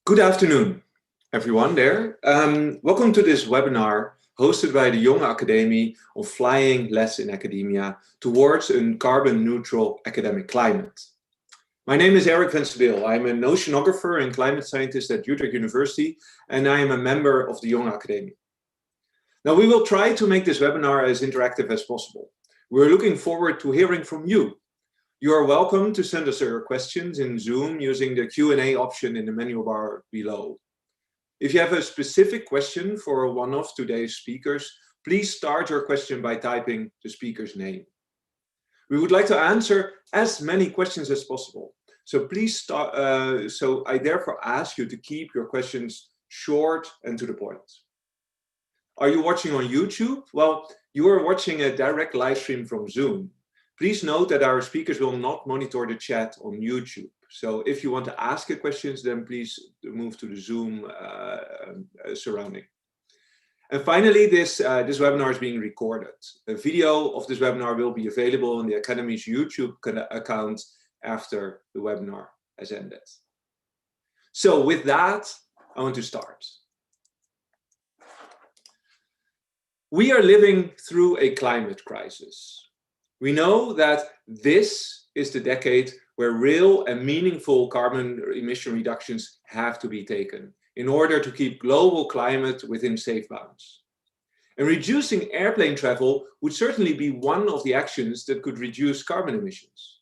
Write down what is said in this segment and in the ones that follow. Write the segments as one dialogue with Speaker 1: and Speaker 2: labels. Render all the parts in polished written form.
Speaker 1: Good afternoon, everyone there. Welcome to this webinar hosted by the Jonge Akademie on flying less in academia towards a carbon neutral academic climate. My name is Erik van Sebille. I'm an oceanographer and climate scientist at Utrecht University, and I am a member of the Jonge Akademie. Now, we will try to make this webinar as interactive as possible. We're looking forward to hearing from you. You are welcome to send us your questions in Zoom using the Q&A option in the menu bar below. If you have a specific question for one of today's speakers, please start your question by typing the speaker's name. We would like to answer as many questions as possible. So please start, so I therefore ask you to keep your questions short and to the point. Are you watching on YouTube? Well, you are watching a direct live stream from Zoom. Please note that our speakers will not monitor the chat on YouTube. So if you want to ask questions, then please move to the Zoom surrounding. And finally, this webinar is being recorded. A video of this webinar will be available on the Academy's YouTube account after the webinar has ended. So with that, I want to start. We are living through a climate crisis. We know that this is the decade where real and meaningful carbon emission reductions have to be taken in order to keep global climate within safe bounds. And reducing airplane travel would certainly be one of the actions that could reduce carbon emissions.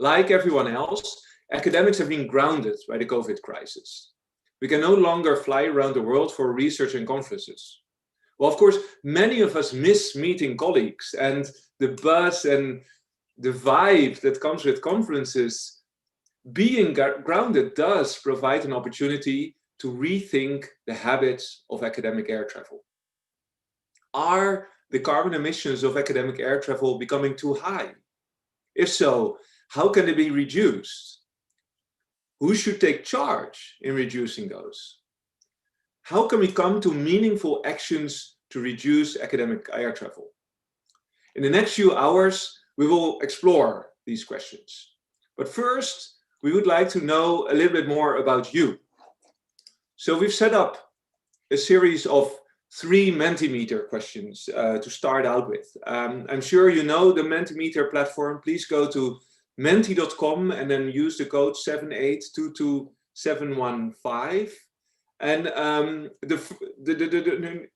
Speaker 1: Like everyone else, academics have been grounded by the COVID crisis. We can no longer fly around the world for research and conferences. Well, of course, many of us miss meeting colleagues and the buzz and the vibe that comes with conferences. Being grounded does provide an opportunity to rethink the habits of academic air travel. Are the carbon emissions of academic air travel becoming too high? If so, how can they be reduced? Who should take charge in reducing those? How can we come to meaningful actions to reduce academic air travel? In the next few hours, we will explore these questions. But first, we would like to know a little bit more about you. So we've set up a series of 3 Mentimeter questions to start out with. I'm sure you know the Mentimeter platform. Please go to menti.com and then use the code 7822715. And the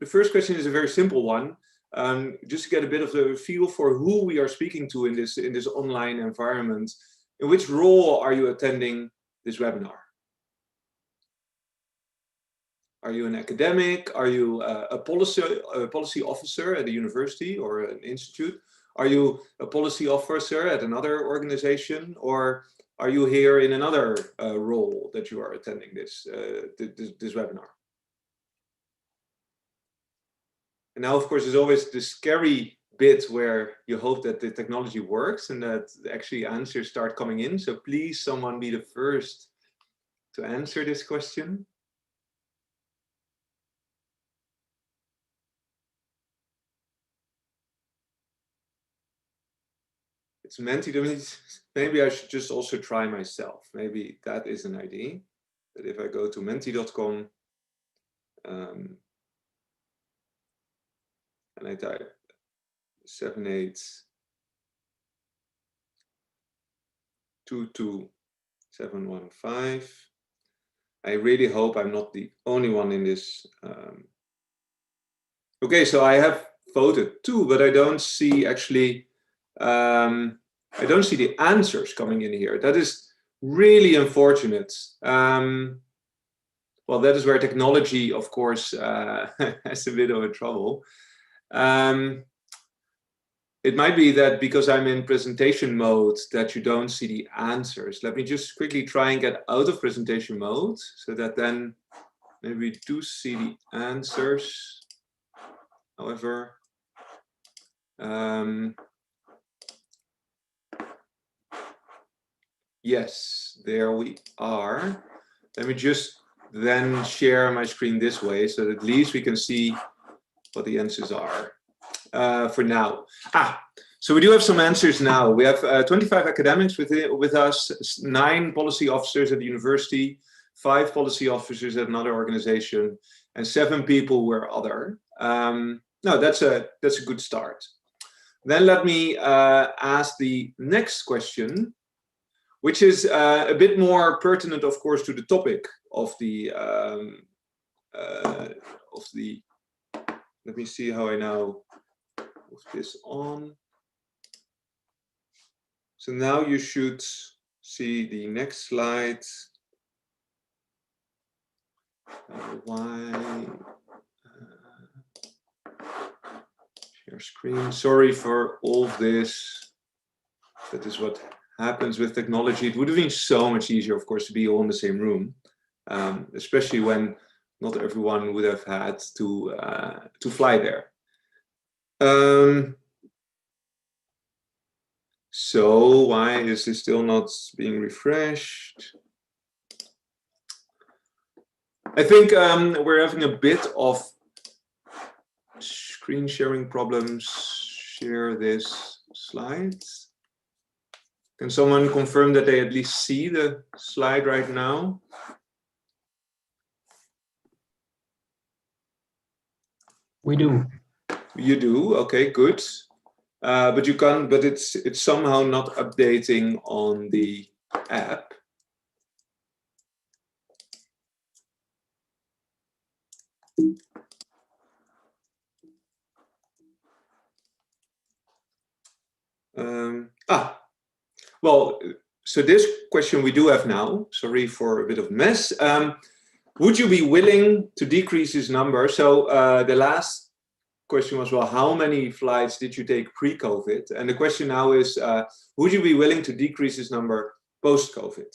Speaker 1: first question is a very simple one, just to get a bit of a feel for who we are speaking to in this online environment. In which role are you attending this webinar? Are you an academic? Are you a policy officer at a university or an institute? Are you a policy officer at another organization? Or are you here in another role that you are attending this webinar? And now, of course, there's always the scary bit where you hope that the technology works and that actually answers start coming in. So please, someone be the first to answer this question. It's Menti. Maybe I should just also try myself. Maybe that is an idea. That if I go to menti.com and I type 7822715, I really hope I'm not the only one in this. Okay, so I have voted too, but I don't see actually. I don't see the answers coming in here. That is really unfortunate. Well, that is where technology, of course, has a bit of a trouble. It might be that because I'm in presentation mode that you don't see the answers. Let me just quickly try and get out of presentation mode so that then maybe we do see the answers. However, yes, there we are. Let me just then share my screen this way so that at least we can see what the answers are for now. So we do have some answers now. We have 25 academics with us, 9 policy officers at the university, 5 policy officers at another organization, and 7 people were other. No, that's a good start. Then let me ask the next question, which is a bit more pertinent, of course, to the topic of the. Let me see how I now move this on. So now you should see the next slide. Share screen. Sorry for all of this. That is what happens with technology. It would have been so much easier, of course, to be all in the same room, especially when not everyone would have had to fly there. So why is this still not being refreshed? I think we're having a bit of screen sharing problems. Share this slide. Can someone confirm that they at least see the slide right now?
Speaker 2: We do.
Speaker 1: You do? Okay, good. But you can't. But it's somehow not updating on the app. Well, so this question we do have now. Sorry for a bit of mess. Would you be willing to decrease this number? So the last question was, well, how many flights did you take pre-COVID? And the question now is, would you be willing to decrease this number post-COVID?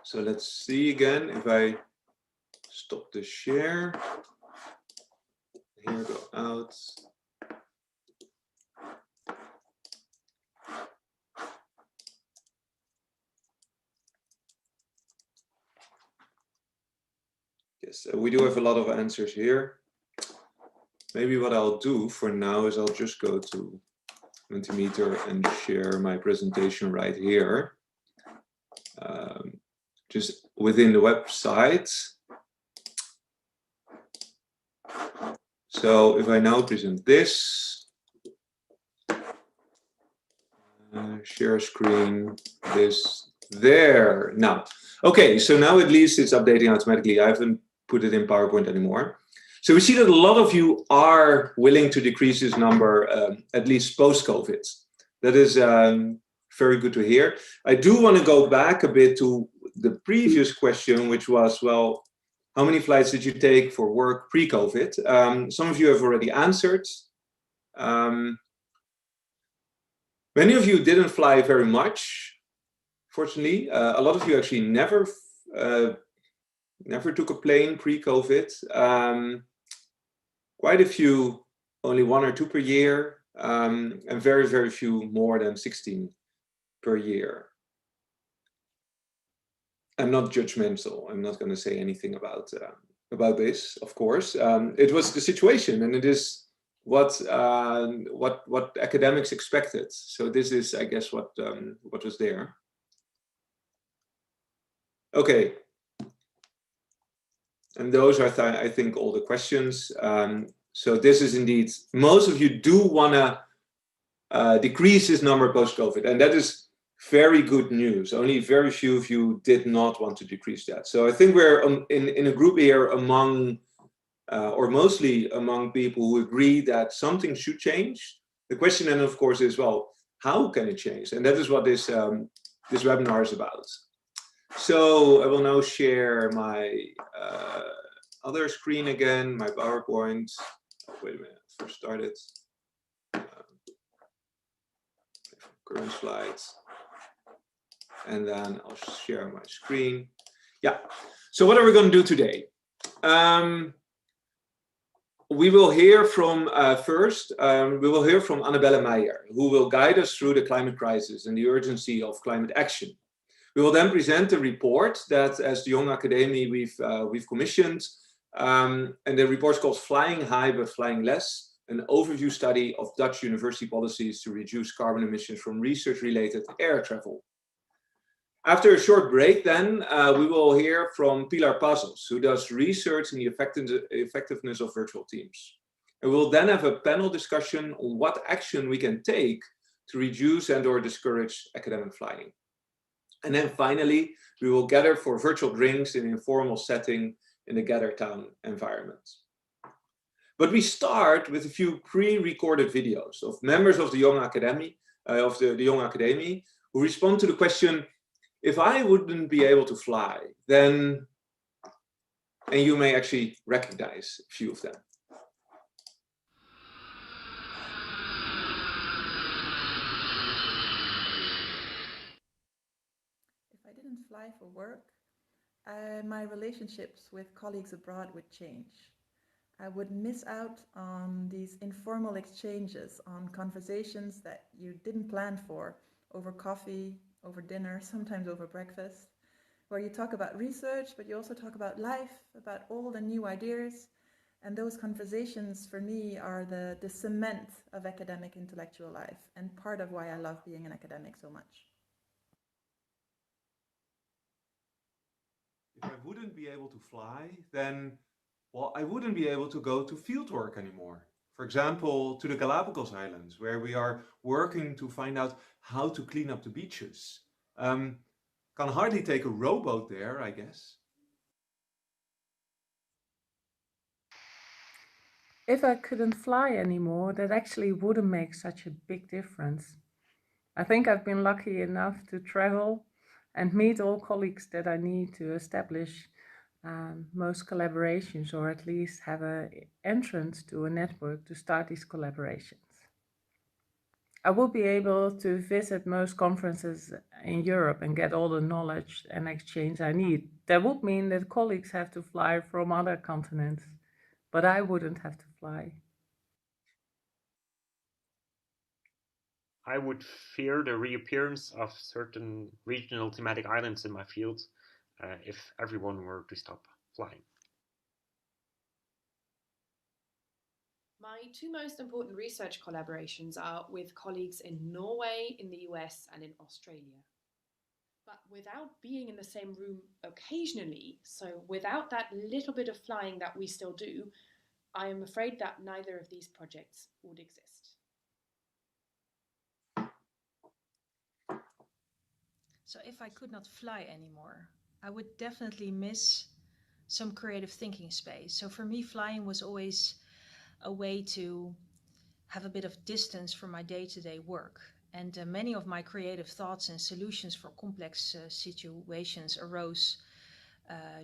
Speaker 1: So let's see again if I stop the share. Here, go out. Yes, we do have a lot of answers here. Maybe what I'll do for now is I'll just go to Mentimeter and share my presentation right here. Just within the website. So if I now present this, share screen, this, there. Now, okay, so now at least it's updating automatically. I haven't put it in PowerPoint anymore. So we see that a lot of you are willing to decrease this number, at least post-COVID. That is very good to hear. I do want to go back a bit to the previous question, which was, well, how many flights did you take for work pre-COVID? Some of you have already answered. Many of you didn't fly very much, fortunately. A lot of you actually never took a plane pre-COVID. Quite a few, only 1 or 2 per year, and very, very few more than 16 per year. I'm not judgmental. I'm not going to say anything about this, of course. It was the situation, and it is what academics expected. So this is, I guess, what was there. Okay. And those are, I think, all the questions. So this is indeed, most of you do want to decrease this number post-COVID, and that is very good news. Only very few of you did not want to decrease that. So I think we're in a group here among, or mostly among people who agree that something should change. The question then, of course, is, well, how can it change? And that is what this webinar is about. So I will now share my other screen again, my PowerPoint. Oh, wait a minute, first started. Current slides. And then I'll share my screen. Yeah, so what are we going to do today? We will hear from, we will hear from Anabella Meijer, who will guide us through the climate crisis and the urgency of climate action. We will then present a report that, as the Jonge Akademie, we've commissioned, and the report is called Flying High but Flying Less, an overview study of Dutch university policies to reduce carbon emissions from research-related air travel. After a short break then, we will hear from Pilar Pazos, who does research in the effectiveness of virtual teams. And we'll then have a panel discussion on what action we can take to reduce and/or discourage academic flying. And then finally, we will gather for virtual drinks in an informal setting in the Gather Town environment. But we start with a few pre-recorded videos of members of the Jonge Akademie, Jonge Akademie, who respond to the question, if I wouldn't be able to fly, then, and you may actually recognize a few of them.
Speaker 3: If I didn't fly for work, my relationships with colleagues abroad would change. I would miss out on these informal exchanges, on conversations that you didn't plan for, over coffee, over dinner, sometimes over breakfast, where you talk about research, but you also talk about life, about all the new ideas. And those conversations for me are the cement of academic intellectual life, and part of why I love being an academic so much.
Speaker 1: If I wouldn't be able to fly, then, well, I wouldn't be able to go to fieldwork anymore. For example, to the Galapagos Islands, where we are working to find out how to clean up the beaches. Can hardly take a rowboat there, I guess.
Speaker 4: If I couldn't fly anymore, that actually wouldn't make such a big difference. I think I've been lucky enough to travel and meet all colleagues that I need to establish most collaborations, or at least have an entrance to a network to start these collaborations. I will be able to visit most conferences in Europe and get all the knowledge and exchange I need. That would mean that colleagues have to fly from other continents, but I wouldn't have to fly.
Speaker 5: I would fear the reappearance of certain regional thematic islands in my field if everyone were to stop flying.
Speaker 6: My two most important research collaborations are with colleagues in Norway, in the US, and in Australia. But without being in the same room occasionally, so without that little bit of flying that we still do, I am afraid that neither of these projects would exist.
Speaker 7: So if I could not fly anymore, I would definitely miss some creative thinking space. So for me, flying was always a way to have a bit of distance from my day-to-day work. And many of my creative thoughts and solutions for complex situations arose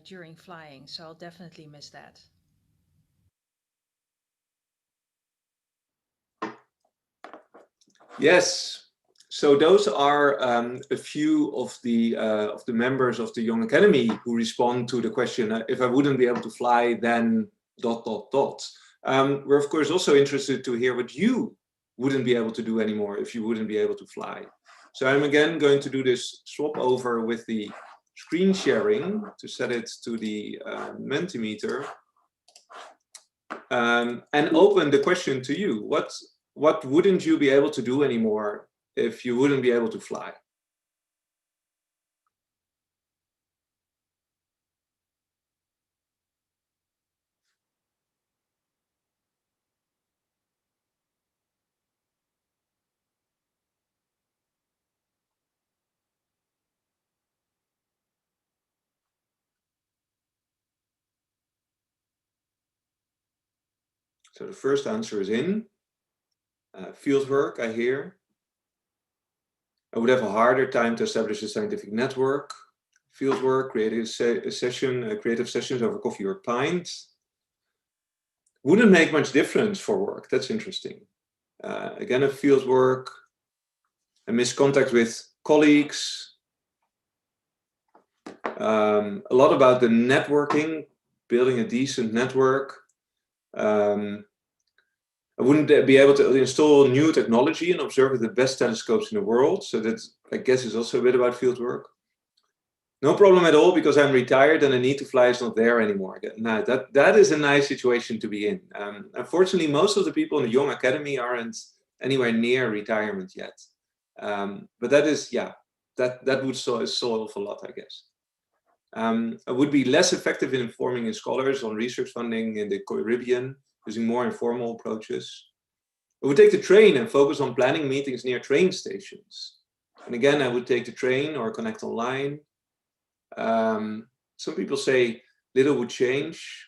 Speaker 7: during flying. So I'll definitely miss that.
Speaker 1: Yes. So those are a few of the members of the Jonge Akademie who respond to the question, if I wouldn't be able to fly, then ... We're of course also interested to hear what you wouldn't be able to do anymore if you wouldn't be able to fly. So I'm again going to do this swap over with the screen sharing to set it to the Mentimeter and open the question to you. What wouldn't you be able to do anymore if you wouldn't be able to fly? So the first answer is in. Fieldwork, I hear. I would have a harder time to establish a scientific network. Fieldwork, creative sessions over coffee or pints. Wouldn't make much difference for work. That's interesting. Again, a fieldwork. I miss contact with colleagues. A lot about the networking, building a decent network. I wouldn't be able to install new technology and observe with the best telescopes in the world. So that, I guess, is also a bit about fieldwork. No problem at all, because I'm retired and the need to fly is not there anymore. No, that is a nice situation to be in. Unfortunately, most of the people in the Jonge Akademie aren't anywhere near retirement yet. But that is, yeah, that would solve a lot, I guess. I would be less effective in informing scholars on research funding in the Caribbean, using more informal approaches. I would take the train and focus on planning meetings near train stations. And again, I would take the train or connect online. Some people say little would change.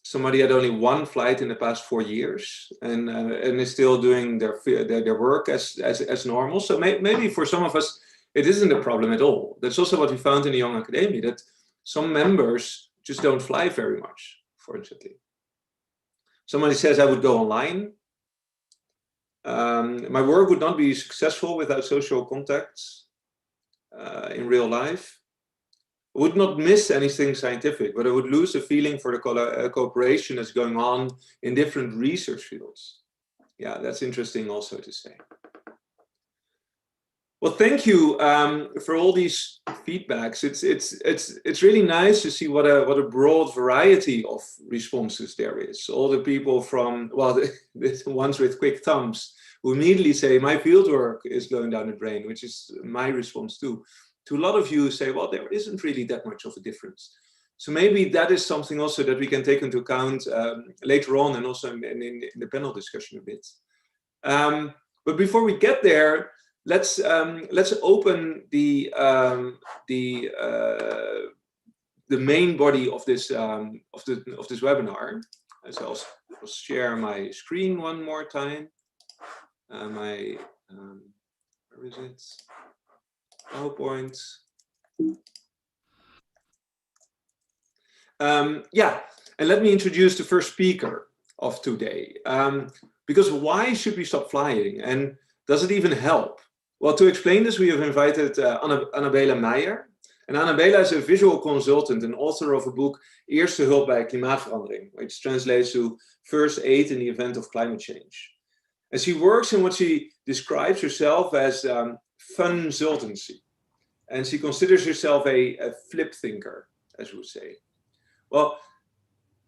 Speaker 1: Somebody had only one flight in the past 4 years and is still doing their work as normal. So maybe for some of us, it isn't a problem at all. That's also what we found in the Jonge Akademie, that some members just don't fly very much, fortunately. Somebody says I would go online. My work would not be successful without social contacts in real life. I would not miss anything scientific, but I would lose the feeling for the cooperation that's going on in different research fields. Yeah, that's interesting also to say. Well, thank you for all these feedbacks. It's really nice to see what a broad variety of responses there is. All the people from, well, the ones with quick thumbs who immediately say my fieldwork is going down the drain, which is my response too. To a lot of you who say, well, there isn't really that much of a difference. So maybe that is something also that we can take into account later on, and also in the panel discussion a bit. But before we get there, let's open the main body of this webinar. So I'll share my screen one more time. Where is it? PowerPoint. Yeah, and let me introduce the first speaker of today. Because why should we stop flying, and does it even help? Well, to explain this, we have invited Anabella Meijer. And Anabella is a visual consultant and author of a book, Eerste Hulp bij Klimaatverandering, which translates to First Aid in the Event of Climate Change. And she works in what she describes herself as fun-sultancy. And she considers herself a flip thinker, as we would say. Well,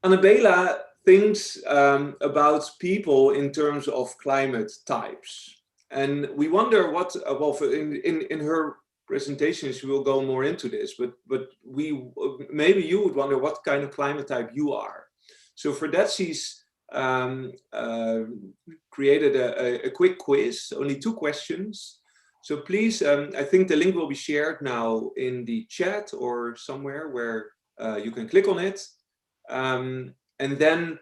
Speaker 1: Anabella thinks about people in terms of climate types. And we wonder what, well, in her presentation, she will go more into this, but maybe you would wonder what kind of climate type you are. So for that, she's created a quick quiz, only 2 questions. So please, I think the link will be shared now in the chat or somewhere where you can click on it. And then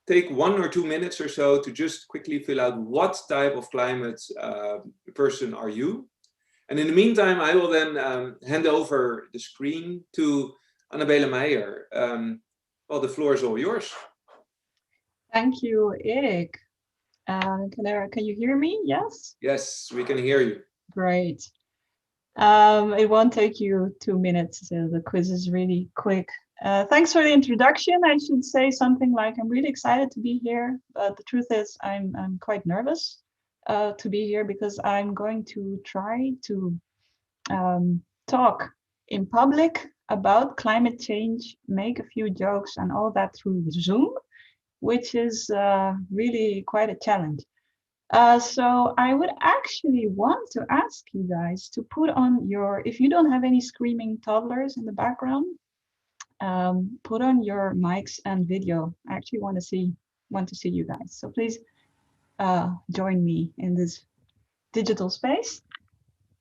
Speaker 1: take 1 or 2 minutes or so to just quickly fill out what type of climate person are you. And in the meantime, I will then hand over the screen to Anabella Meijer. Well, the floor is all yours.
Speaker 8: Thank you, Erik. Can you hear me? Yes?
Speaker 1: Yes, we can hear you.
Speaker 8: Great. It won't take you 2 minutes. So the quiz is really quick. Thanks for the introduction. I should say something like I'm really excited to be here, but the truth is I'm quite nervous to be here because I'm going to try to talk in public about climate change, make a few jokes and all that through Zoom, which is really quite a challenge. So I would actually want to ask you guys to put on your, if you don't have any screaming toddlers in the background, put on your mics and video. I actually want to see you guys. So please join me in this digital space.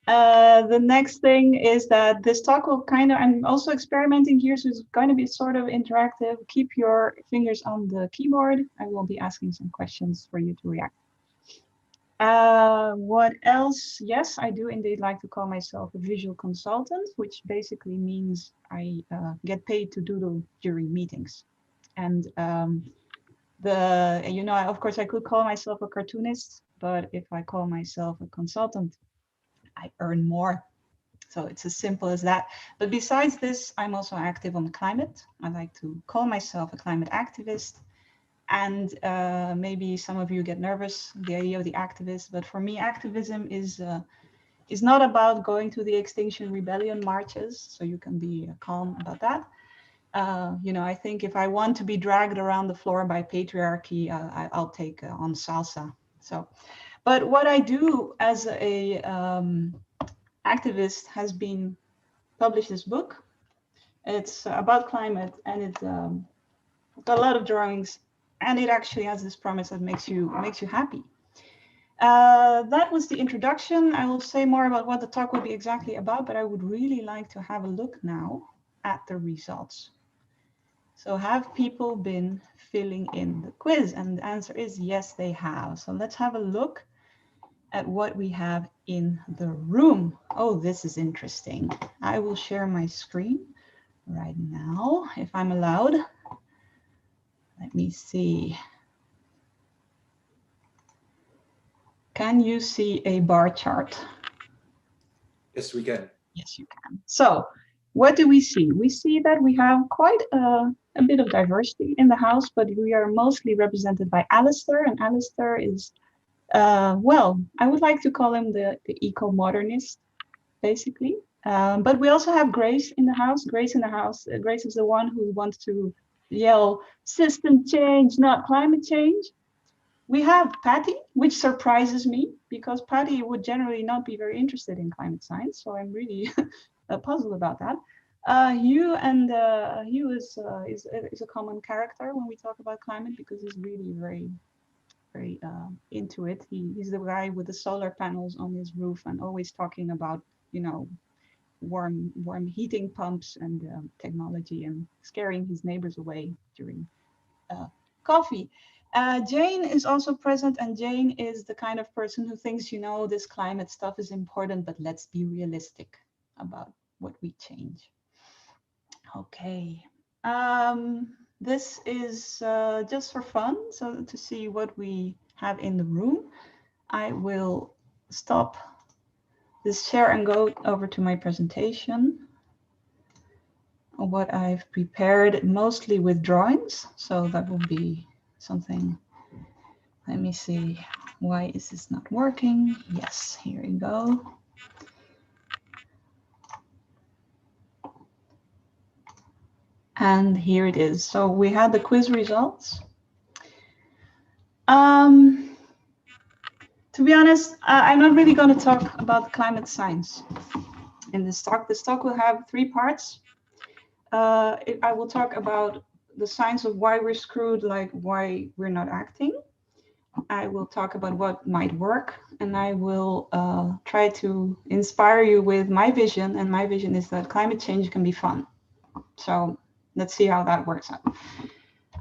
Speaker 8: The next thing is that this talk will I'm also experimenting here, so it's going to be sort of interactive. Keep your fingers on the keyboard. I will be asking some questions for you to react. What else? Yes, I do indeed like to call myself a visual consultant, which basically means I get paid to doodle during meetings. And of course I could call myself a cartoonist, but if I call myself a consultant, I earn more. So it's as simple as that. But besides this, I'm also active on climate. I like to call myself a climate activist. And maybe some of you get nervous, the idea of the activist, but for me, activism is is not about going to the Extinction Rebellion marches, so you can be calm about that. You know, I think if I want to be dragged around the floor by patriarchy, I'll take on salsa. So, but what I do as a activist has been publish this book. It's about climate, and it's got a lot of drawings, and it actually has this promise that makes you happy. That was the introduction. I will say more about what the talk will be exactly about, but I would really like to have a look now at the results. So have people been filling in the quiz? And the answer is yes, they have. So let's have a look at what we have in the room. Oh, this is interesting. I will share my screen right now, if I'm allowed. Let me see. Can you see a bar chart?
Speaker 1: Yes, we can.
Speaker 8: Yes, you can. So what do we see? We see that we have quite a bit of diversity in the house, but we are mostly represented by Alistair, and Alistair is, well, I would like to call him the eco-modernist, basically. But we also have Grace in the house. Grace is the one who wants to yell system change, not climate change. We have Patty, which surprises me because Patty would generally not be very interested in climate science. So I'm really puzzled about that. Hugh is a common character when we talk about climate because he's really very into it. He's the guy with the solar panels on his roof and always talking about, you know, warm heating pumps and technology and scaring his neighbors away during coffee. Jane is also present, and Jane is the kind of person who thinks, you know, this climate stuff is important, but let's be realistic about what we change. Okay. This is just for fun, so to see what we have in the room. I will stop this share and go over to my presentation. What I've prepared mostly with drawings, so that will be something. Let me see, why is this not working? Yes, here we go. And here it is. So we had the quiz results. To be honest, I'm not really going to talk about climate science in this talk. This talk will have 3 parts. I will talk about the science of why we're screwed, like why we're not acting. I will talk about what might work, and I will try to inspire you with my vision, and my vision is that climate change can be fun. So let's see how that works out.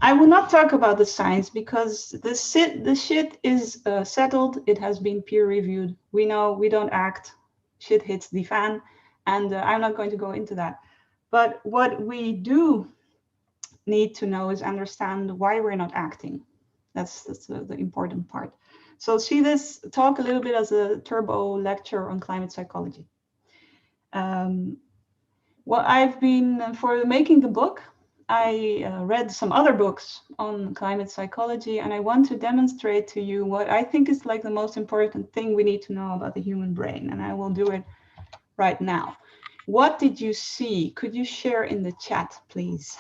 Speaker 8: I will not talk about the science because the shit is settled. It has been peer reviewed. We know we don't act, shit hits the fan, and I'm not going to go into that. But what we do need to know is understand why we're not acting. That's the important part. So see this talk a little bit as a turbo lecture on climate psychology. Well, I've been, for making the book, I read some other books on climate psychology, and I want to demonstrate to you what I think is like the most important thing we need to know about the human brain, and I will do it right now. What did you see? Could you share in the chat, please?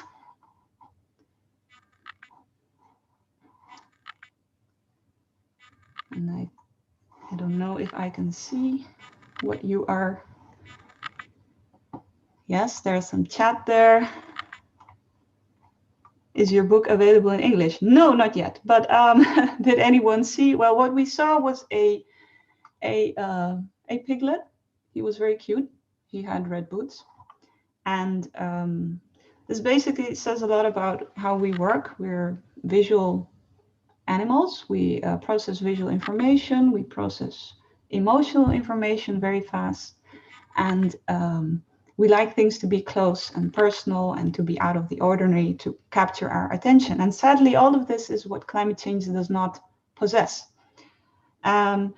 Speaker 8: And I don't know if I can see what you are. Yes, there's some chat there. Is your book available in English? No, not yet. But did anyone see? Well, what we saw was a piglet. He was very cute. He had red boots. And this basically says a lot about how we work. We're visual animals. We process visual information. We process emotional information very fast. And we like things to be close and personal and to be out of the ordinary, to capture our attention. And sadly, all of this is what climate change does not possess. And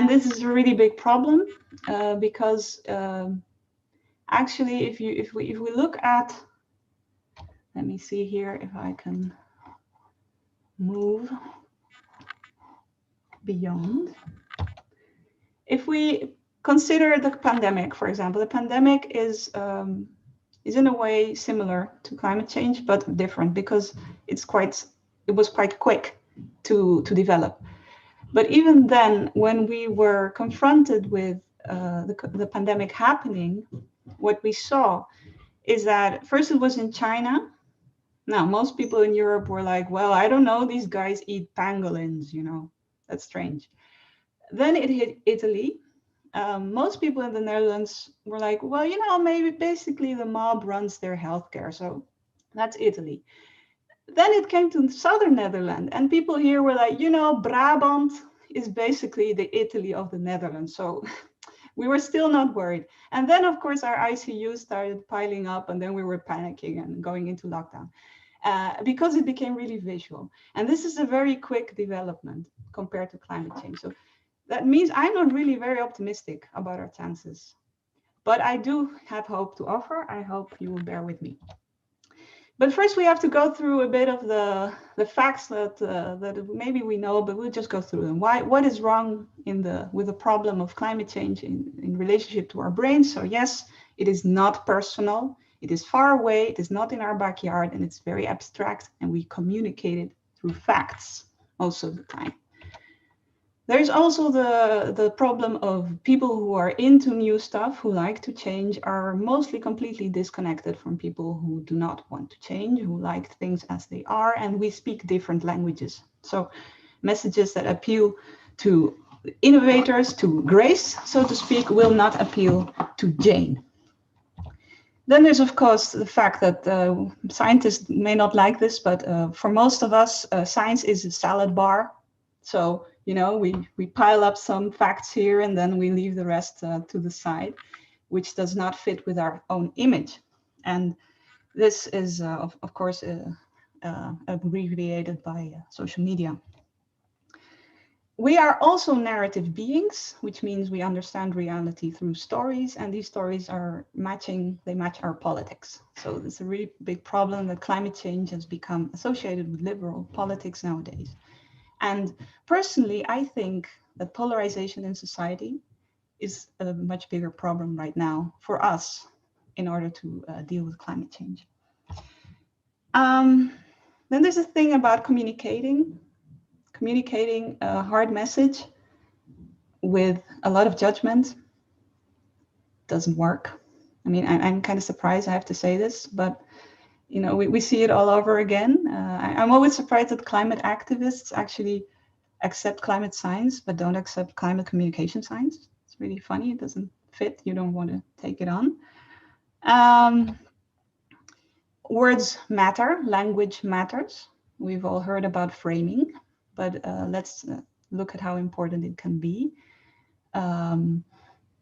Speaker 8: this is a really big problem because actually, if we look at, let me see here if I can move beyond. If we consider the pandemic, for example. The pandemic is in a way similar to climate change, but different because it was quite quick to develop. But even then, when we were confronted with the pandemic happening, what we saw is that first it was in China. Now, most people in Europe were like, well, I don't know, these guys eat pangolins, you know, that's strange. Then it hit Italy. Most people in the Netherlands were like, well, you know, maybe basically the mob runs their healthcare. So that's Italy. Then it came to southern Netherlands, and people here were like, you know, Brabant is basically the Italy of the Netherlands. So we were still not worried. And then, of course, our ICUs started piling up, and then we were panicking and going into lockdown because it became really visual. And this is a very quick development compared to climate change. So that means I'm not really very optimistic about our chances. But I do have hope to offer. I hope you will bear with me. But first, we have to go through a bit of the facts that maybe we know, but we'll just go through them. What is wrong with the problem of climate change in relationship to our brains? So yes, it is not personal. It is far away. It is not in our backyard, and it's very abstract. And we communicate it through facts most of the time. There is also the problem of people who are into new stuff, who like to change, are mostly completely disconnected from people who do not want to change, who like things as they are, and we speak different languages. So messages that appeal to innovators, to Grace, so to speak, will not appeal to Jane. Then there's, of course, the fact that scientists may not like this, but for most of us, science is a salad bar. So, you know, we pile up some facts here and then we leave the rest to the side, which does not fit with our own image. And this is, of course, abbreviated by social media. We are also narrative beings, which means we understand reality through stories, and these stories are they match our politics. So it's a really big problem that climate change has become associated with liberal politics nowadays. And personally, I think that polarization in society is a much bigger problem right now for us in order to deal with climate change. Then there's a thing about communicating a hard message with a lot of judgment doesn't work. I mean, I'm kind of surprised I have to say this, but you know, we see it all over again. I'm always surprised that climate activists actually accept climate science, but don't accept climate communication science. It's really funny. It doesn't fit. You don't want to take it on. Words matter. Language matters. We've all heard about framing, but let's look at how important it can be.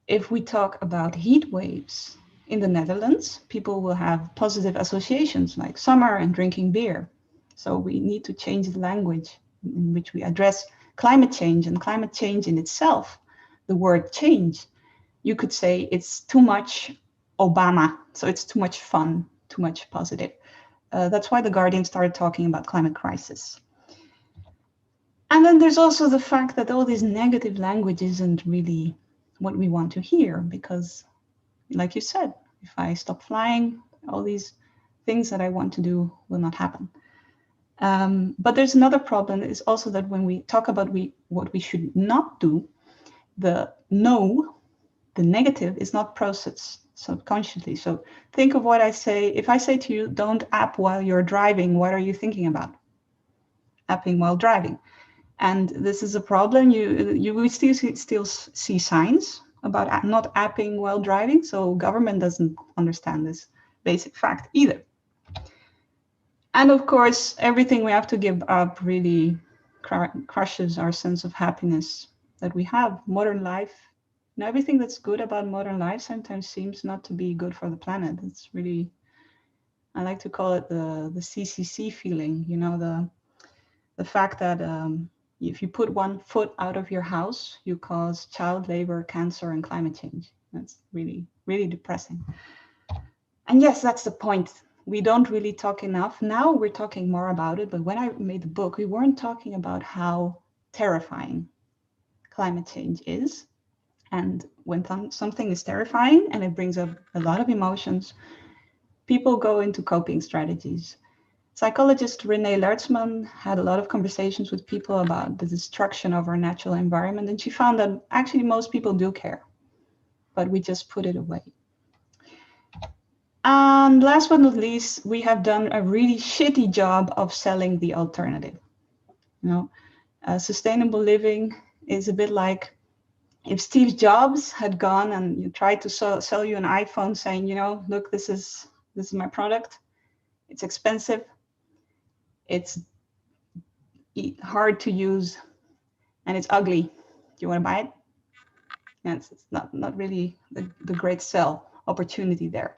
Speaker 8: If we talk about heat waves in the Netherlands, people will have positive associations like summer and drinking beer. So we need to change the language in which we address climate change, and climate change in itself. The word change, you could say it's too much Obama, so it's too much fun, too much positive. That's why The Guardian started talking about climate crisis. And then there's also the fact that all this negative language isn't really what we want to hear, because like you said, if I stop flying, all these things that I want to do will not happen. But there's another problem is also that when we talk about what we should not do, the no, the negative is not processed subconsciously. So think of what I say. If I say to you, don't app while you're driving, what are you thinking about? Apping while driving. And this is a problem. You will still see signs about not apping while driving. So government doesn't understand this basic fact either. And of course, everything we have to give up really crushes our sense of happiness that we have. Modern life, you know, everything that's good about modern life sometimes seems not to be good for the planet. It's really, I like to call it the CCC feeling, you know, the fact that if you put one foot out of your house, you cause child labor, cancer, and climate change. That's really, really depressing. And yes, that's the point. We don't really talk enough. Now we're talking more about it, but when I made the book, we weren't talking about how terrifying climate change is. And when something is terrifying and it brings up a lot of emotions, people go into coping strategies. Psychologist Renee Lertzman had a lot of conversations with people about the destruction of our natural environment, and she found that actually most people do care, but we just put it away. And last but not least, we have done a really shitty job of selling the alternative. You know, sustainable living is a bit like if Steve Jobs had gone and you tried to sell you an iPhone saying, you know, look, this is my product. It's expensive. It's hard to use and it's ugly. Do you want to buy it? And it's not really the great sell opportunity there.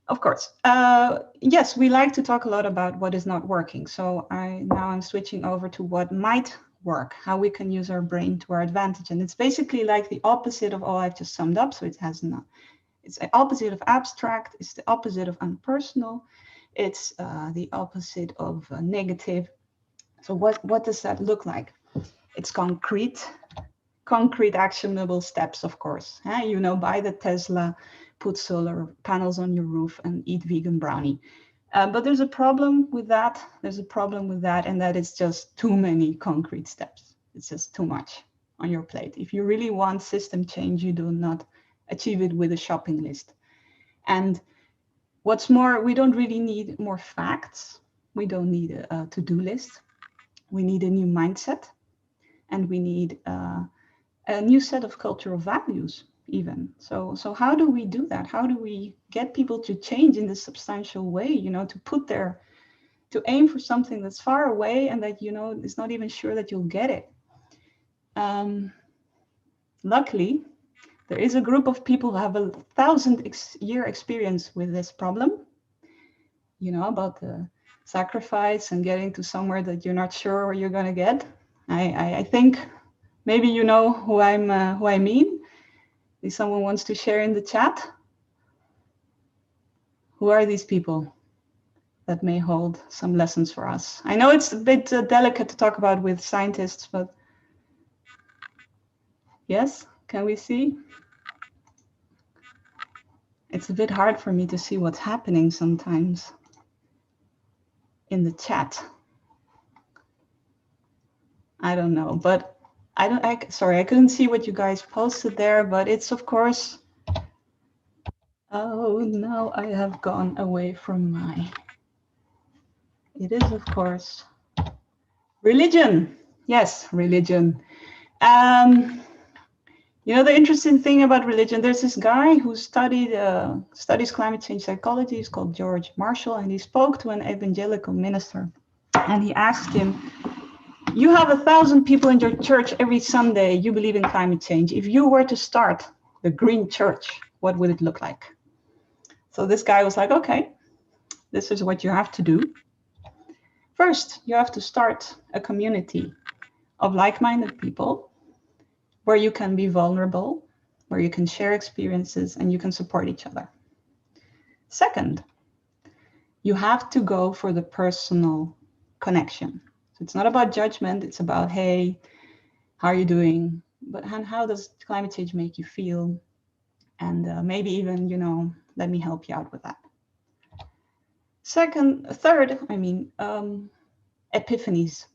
Speaker 8: Of course, yes, we like to talk a lot about what is not working. So I'm switching over to what might work, how we can use our brain to our advantage. And it's basically like the opposite of all I've just summed up. So it's the opposite of abstract, it's the opposite of unpersonal, it's the opposite of negative. So what does that look like? It's concrete actionable steps, of course. You know, buy the Tesla, put solar panels on your roof and eat vegan brownie. But there's a problem with that. And that is just too many concrete steps. It's just too much on your plate. If you really want system change, you do not achieve it with a shopping list. And what's more, we don't really need more facts. We don't need a to-do list. We need a new mindset, and we need a new set of cultural values even. So how do we do that? How do we get people to change in this substantial way, you know, to aim for something that's far away and that, you know, is not even sure that you'll get it? Luckily, there is a group of people who have 1,000-year experience with this problem, you know, about the sacrifice and getting to somewhere that you're not sure where you're going to get. I think maybe you know who I mean. If someone wants to share in the chat, who are these people that may hold some lessons for us? I know it's a bit delicate to talk about with scientists, but yes, can we see? It's a bit hard for me to see what's happening sometimes in the chat. I don't know, but sorry, I couldn't see what you guys posted there, but it's of course, oh no, I have gone away from it is of course, religion. Yes, religion. You know, the interesting thing about religion, there's this guy who studies climate change psychology. He's called George Marshall, and he spoke to an evangelical minister, and he asked him, you have 1,000 people in your church every Sunday, you believe in climate change. If you were to start the green church, what would it look like? So this guy was like, okay, this is what you have to do. First, you have to start a community of like-minded people where you can be vulnerable, where you can share experiences and you can support each other. Second, you have to go for the personal connection. So it's not about judgment, it's about, hey, how are you doing? But how does climate change make you feel? And maybe even, you know, let me help you out with that. Third, epiphanies.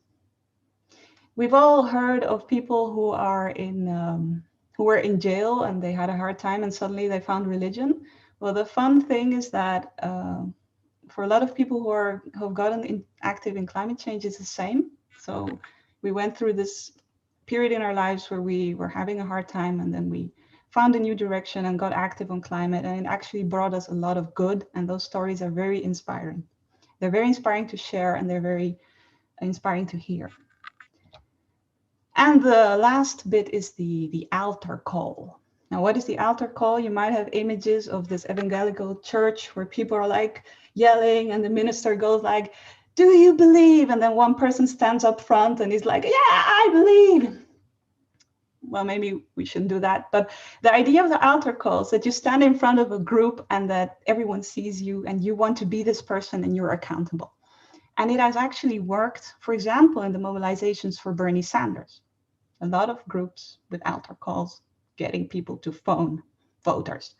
Speaker 8: We've all heard of people who are who were in jail and they had a hard time and suddenly they found religion. Well, the fun thing is that for a lot of people who have gotten active in climate change, it's the same. So we went through this period in our lives where we were having a hard time, and then we found a new direction and got active on climate, and it actually brought us a lot of good. And those stories are very inspiring. They're very inspiring to share, and they're very inspiring to hear. And the last bit is the altar call. Now, what is the altar call? You might have images of this evangelical church where people are like yelling and the minister goes like, do you believe? And then one person stands up front and he's like, yeah, I believe. Well, maybe we shouldn't do that. But the idea of the altar call is that you stand in front of a group and that everyone sees you and you want to be this person and you're accountable. And it has actually worked, for example, in the mobilizations for Bernie Sanders. A lot of groups with altar calls getting people to phone voters.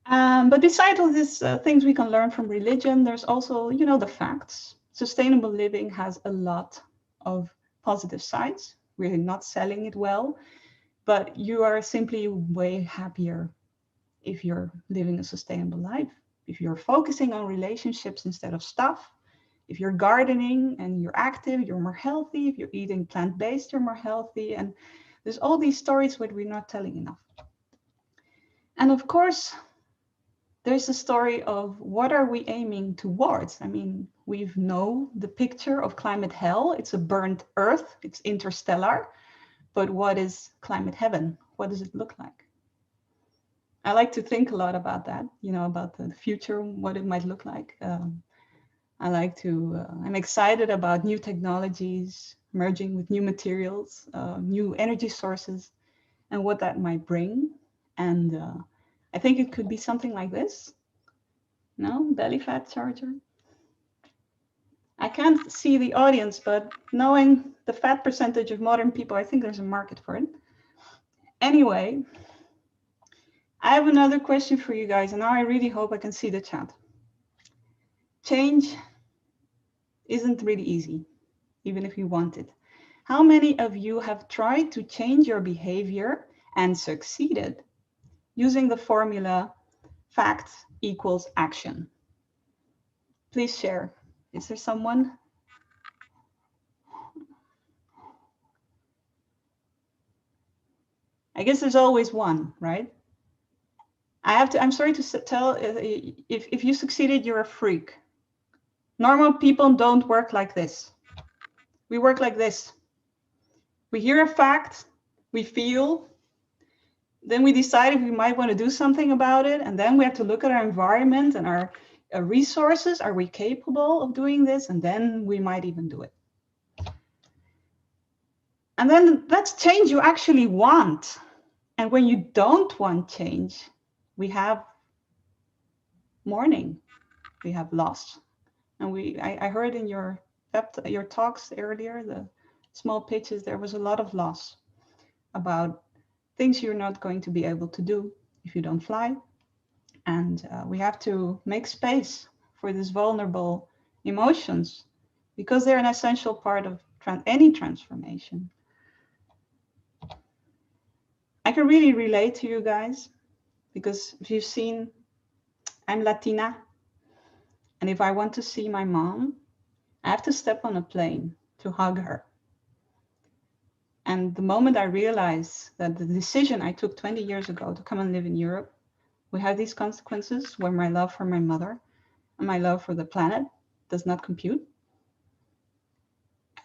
Speaker 8: But besides all these things we can learn from religion, there's also, you know, the facts. Sustainable living has a lot of positive sides. We're not selling it well, but you are simply way happier if you're living a sustainable life. If you're focusing on relationships instead of stuff, if you're gardening and you're active, you're more healthy. If you're eating plant-based, you're more healthy. And there's all these stories that we're not telling enough. And of course, there's a story of what are we aiming towards? I mean, we know the picture of climate hell. It's a burnt earth, it's interstellar. But what is climate heaven? What does it look like? I like to think a lot about that, you know, about the future, what it might look like. I'm excited about new technologies, merging with new materials, new energy sources, and what that might bring. And I think it could be something like this. No, belly fat charger. I can't see the audience, but knowing the fat percentage of modern people, I think there's a market for it. Anyway, I have another question for you guys, and now I really hope I can see the chat. Change isn't really easy, even if you want it. How many of you have tried to change your behavior and succeeded using the formula fact equals action? Please share. Is there someone? I guess there's always one, right? I'm sorry to tell, if you succeeded, you're a freak. Normal people don't work like this. We work like this. We hear a fact, we feel, then we decide if we might want to do something about it, and then we have to look at our environment and our resources. Are we capable of doing this? And then we might even do it. And then that's change you actually want. And when you don't want change, we have mourning, we have loss. And I heard in your talks earlier, the small pitches, there was a lot of loss about things you're not going to be able to do if you don't fly. And we have to make space for these vulnerable emotions because they're an essential part of any transformation. I can really relate to you guys because if you've seen, I'm Latina. And if I want to see my mom, I have to step on a plane to hug her. And the moment I realized that the decision I took 20 years ago to come and live in Europe will have these consequences where my love for my mother and my love for the planet does not compute,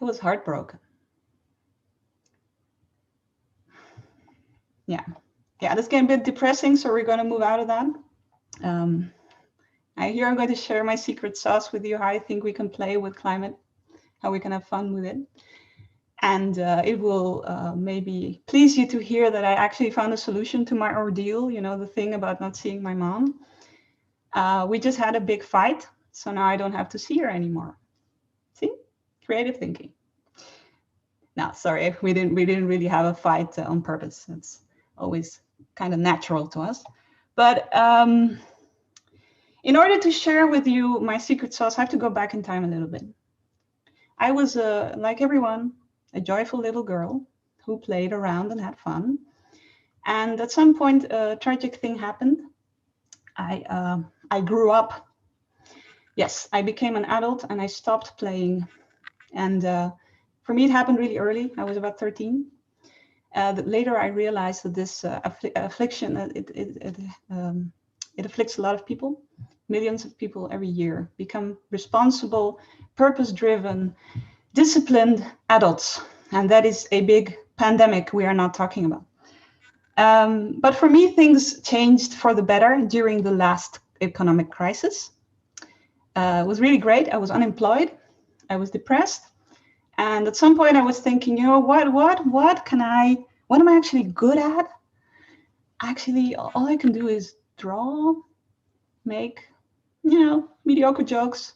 Speaker 8: I was heartbroken. Yeah, this getting a bit depressing, so we're going to move out of that. I'm going to share my secret sauce with you, how I think we can play with climate, how we can have fun with it. And it will maybe please you to hear that I actually found a solution to my ordeal, you know, the thing about not seeing my mom. We just had a big fight, so now I don't have to see her anymore. See? Creative thinking. No, sorry, we didn't really have a fight on purpose. It's always kind of natural to us. But in order to share with you my secret sauce, I have to go back in time a little bit. I was, like everyone, a joyful little girl who played around and had fun. And at some point, a tragic thing happened. I grew up. Yes, I became an adult and I stopped playing. And for me, it happened really early. I was about 13. Later, I realized that this affliction, it afflicts a lot of people. Millions of people every year become responsible, purpose-driven, disciplined adults. And that is a big pandemic we are not talking about. But for me, things changed for the better during the last economic crisis. It was really great. I was unemployed. I was depressed. And at some point I was thinking, you know, what am I actually good at? Actually, all I can do is draw, make, you know, mediocre jokes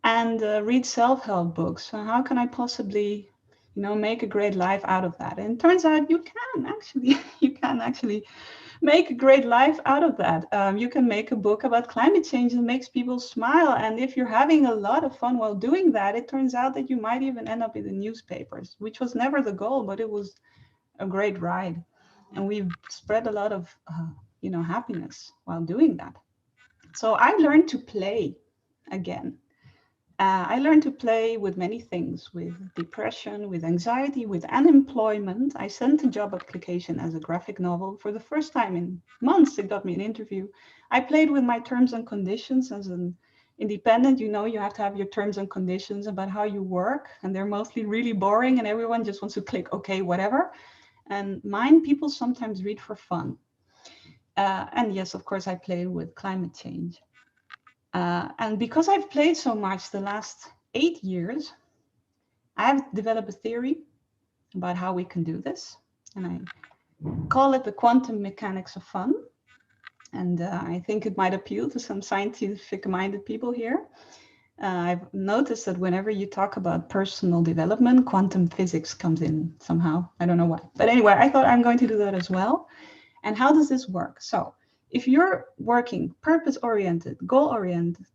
Speaker 8: and read self-help books. So how can I possibly make a great life out of that. And it turns out you can actually make a great life out of that. You can make a book about climate change that makes people smile. And if you're having a lot of fun while doing that, it turns out that you might even end up in the newspapers, which was never the goal, but it was a great ride. And we've spread a lot of, happiness while doing that. So I learned to play again. I learned to play with many things, with depression, with anxiety, with unemployment. I sent a job application as a graphic novel. For the first time in months, it got me an interview. I played with my terms and conditions as an independent. You have to have your terms and conditions about how you work, and they're mostly really boring, and everyone just wants to click, okay, whatever. And mine, people sometimes read for fun. And yes, of course, I played with climate change. And because I've played so much the last 8 years, I've developed a theory about how we can do this. And I call it the quantum mechanics of fun. And I think it might appeal to some scientific-minded people here. I've noticed that whenever you talk about personal development, quantum physics comes in somehow. I don't know why. But anyway, I thought I'm going to do that as well. And how does this work? So if you're working purpose-oriented, goal-oriented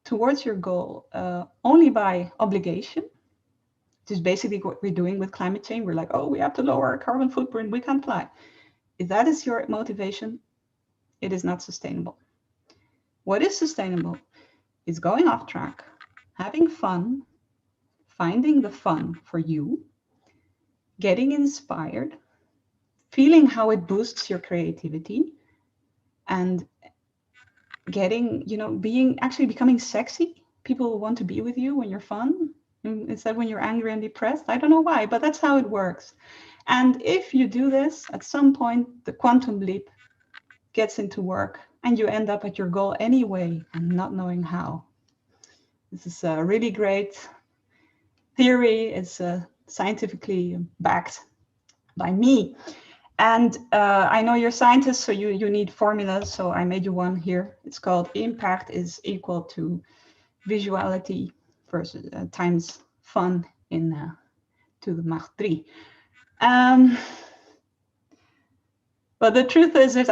Speaker 8: towards your goal only by obligation, which is basically what we're doing with climate change. We're like, oh, we have to lower our carbon footprint. We can't fly. If that is your motivation, it is not sustainable. What is sustainable is going off track, having fun, finding the fun for you, getting inspired, feeling how it boosts your creativity, and getting, becoming sexy. People will want to be with you when you're fun instead when you're angry and depressed. I don't know why, but that's how it works. And if you do this, at some point, the quantum leap gets into work and you end up at your goal anyway and not knowing how. This is a really great theory. It's scientifically backed by me. And I know you're scientists, so you need formulas. So I made you one here. It's called impact is equal to visuality versus times fun in to the Mach 3. But the truth is, there's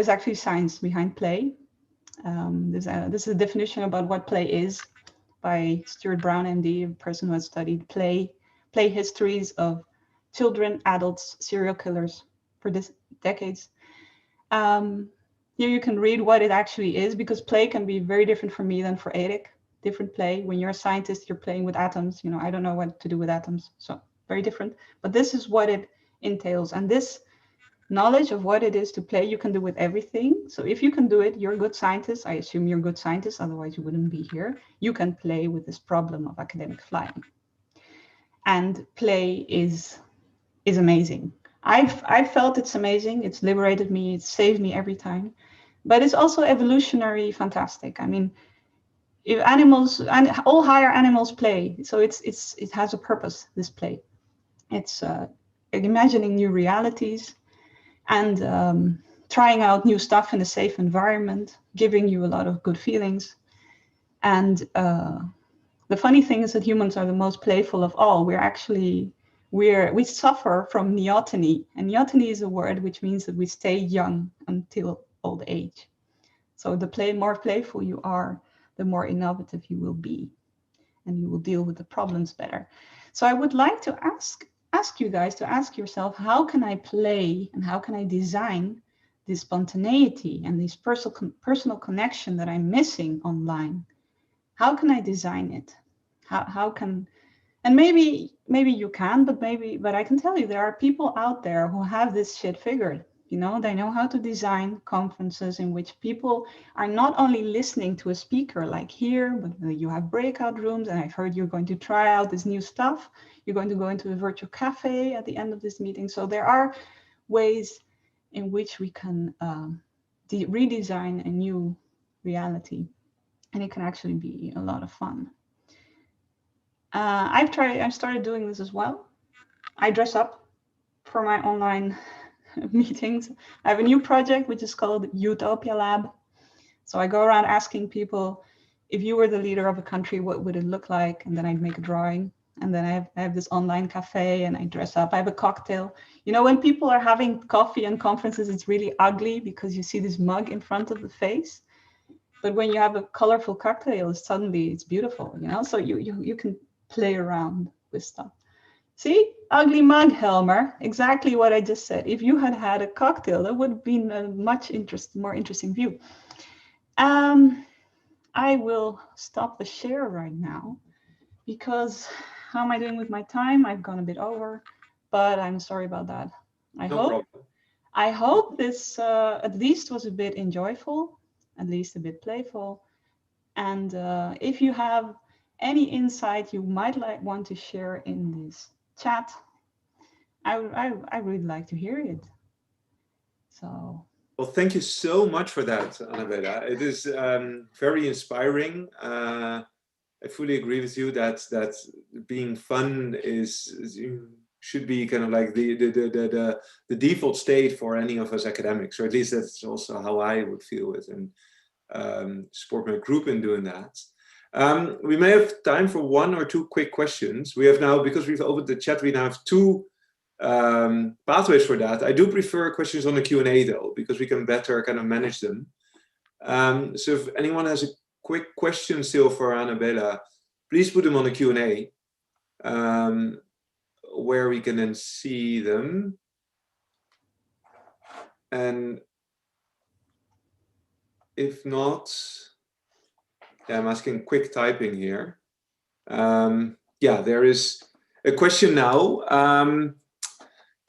Speaker 8: actually science behind play. This is a definition about what play is by Stuart Brown, MD, a person who has studied play histories of children, adults, serial killers for decades. Here you can read what it actually is, because play can be very different for me than for Erik. Different play. When you're a scientist, you're playing with atoms. I don't know what to do with atoms, so very different. But this is what it entails, and this knowledge of what it is to play, you can do with everything. So if you can do it, you're a good scientist. I assume you're a good scientist, otherwise you wouldn't be here. You can play with this problem of academic flying. And play is amazing. I've felt it's amazing. It's liberated me. It's saved me every time. But it's also evolutionary fantastic. I mean, if animals, and all higher animals play, so it has a purpose, this play. It's imagining new realities and trying out new stuff in a safe environment, giving you a lot of good feelings. And the funny thing is that humans are the most playful of all. We suffer from neoteny, and neoteny is a word which means that we stay young until old age. So the more playful you are, the more innovative you will be, and you will deal with the problems better. So I would like to ask you guys to ask yourself, how can I play and how can I design this spontaneity and this personal connection that I'm missing online? How can I design it? How can, and maybe you can, but I can tell you there are people out there who have this shit figured. They know how to design conferences in which people are not only listening to a speaker like here, but you have breakout rooms, and I've heard you're going to try out this new stuff. You're going to go into a virtual cafe at the end of this meeting. So there are ways in which we can redesign a new reality, and it can actually be a lot of fun. I've started doing this as well. I dress up for my online meetings. I have a new project which is called Utopia Lab. So I go around asking people, if you were the leader of a country, what would it look like? And then I'd make a drawing And then I have this online cafe and I dress up. I have a cocktail. You know, when people are having coffee and conferences, it's really ugly because you see this mug in front of the face. But when you have a colorful cocktail, suddenly it's beautiful, you know? So you can play around with stuff. See, ugly mug, Helmer, exactly what I just said. If you had had a cocktail, that would have been a much more interesting view. I will stop the share right now because how am I doing with my time? I've gone a bit over, but I'm sorry about that. I hope this at least was a bit enjoyable, at least a bit playful. And if you have any insight you might want to share in this chat, I really like to hear it. So.
Speaker 1: Well, thank you so much for that, Anabella. It is very inspiring. I fully agree with you that being fun should be kind of like the default state for any of us academics, or at least that's also how I would feel it, and support my group in doing that. We may have time for one or two quick questions. We have now, because we've opened the chat, we now have two pathways for that. I do prefer questions on the Q&A though, because we can better kind of manage them. So if anyone has a quick question still for Anabella, please put them on the Q&A, where we can then see them. And if not, yeah, I'm asking quick typing here. Yeah, there is a question now.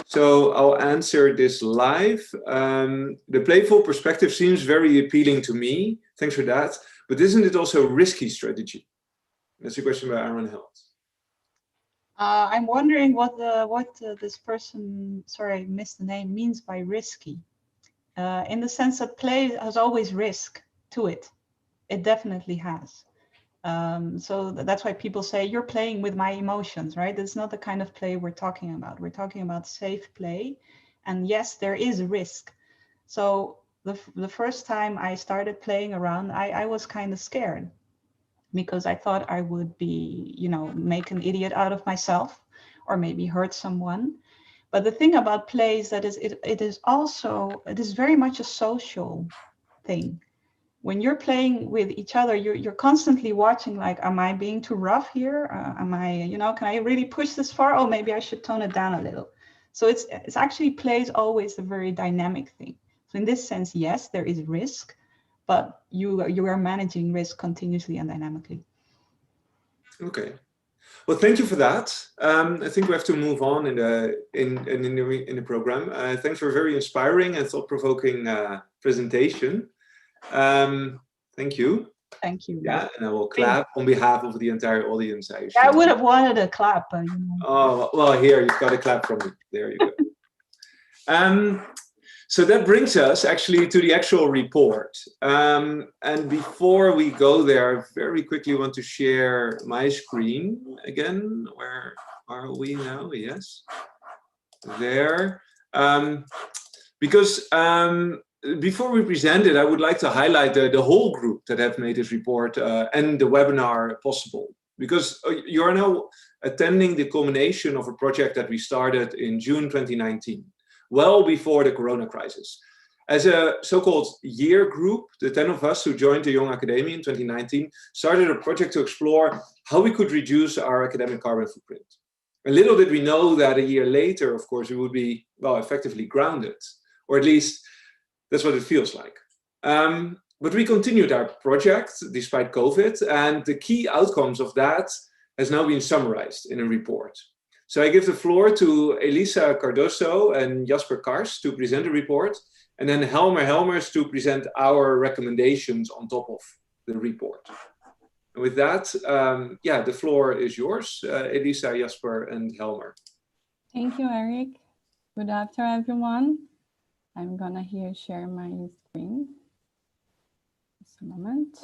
Speaker 1: So I'll answer this live. The playful perspective seems very appealing to me. Thanks for that. But isn't it also a risky strategy? That's a question by Aaron Held.
Speaker 8: I'm wondering what this person, sorry, I missed the name, means by risky. In the sense that play has always risk to it. It definitely has. So that's why people say you're playing with my emotions, right? That's not the kind of play we're talking about. We're talking about safe play. And yes, there is risk. So the first time I started playing around, I was kind of scared because I thought I would be, you know, make an idiot out of myself or maybe hurt someone. But the thing about play is that it is very much a social thing. When you're playing with each other, you're constantly watching, like, am I being too rough here? Am I, you know, can I really push this far? Oh, maybe I should tone it down a little. So it's actually play is always a very dynamic thing. So in this sense, yes, there is risk, but you are managing risk continuously and dynamically.
Speaker 1: Okay. Well, thank you for that. I think we have to move on in the program. Thanks for a very inspiring and thought-provoking presentation. Thank you.
Speaker 8: Thank you.
Speaker 1: Yeah, and I will clap on behalf of the entire audience.
Speaker 8: I would have wanted a clap, but you know.
Speaker 1: Oh, well, here, you've got a clap from me. There you go. So that brings us actually to the actual report. And before we go there, I very quickly want to share my screen again. Where are we now? Yes, there. Because before we present it, I would like to highlight the whole group that have made this report and the webinar possible. Because you are now attending the culmination of a project that we started in June 2019. Well before the Corona crisis. As a so-called year group, the 10 of us who joined the Jonge Akademie in 2019 started a project to explore how we could reduce our academic carbon footprint. And little did we know that a year later, of course, we would be, well, effectively grounded, or at least that's what it feels like. But we continued our project despite COVID, and the key outcomes of that has now been summarized in a report. So I give the floor to Elissa Cardoso and Jasper to present the report, and then Helmers to present our recommendations on top of the report. And with that, yeah, the floor is yours, Elissa, Jasper, and Helmer.
Speaker 9: Thank you, Erik. Good afternoon, everyone. I'm gonna share my screen. Just a moment.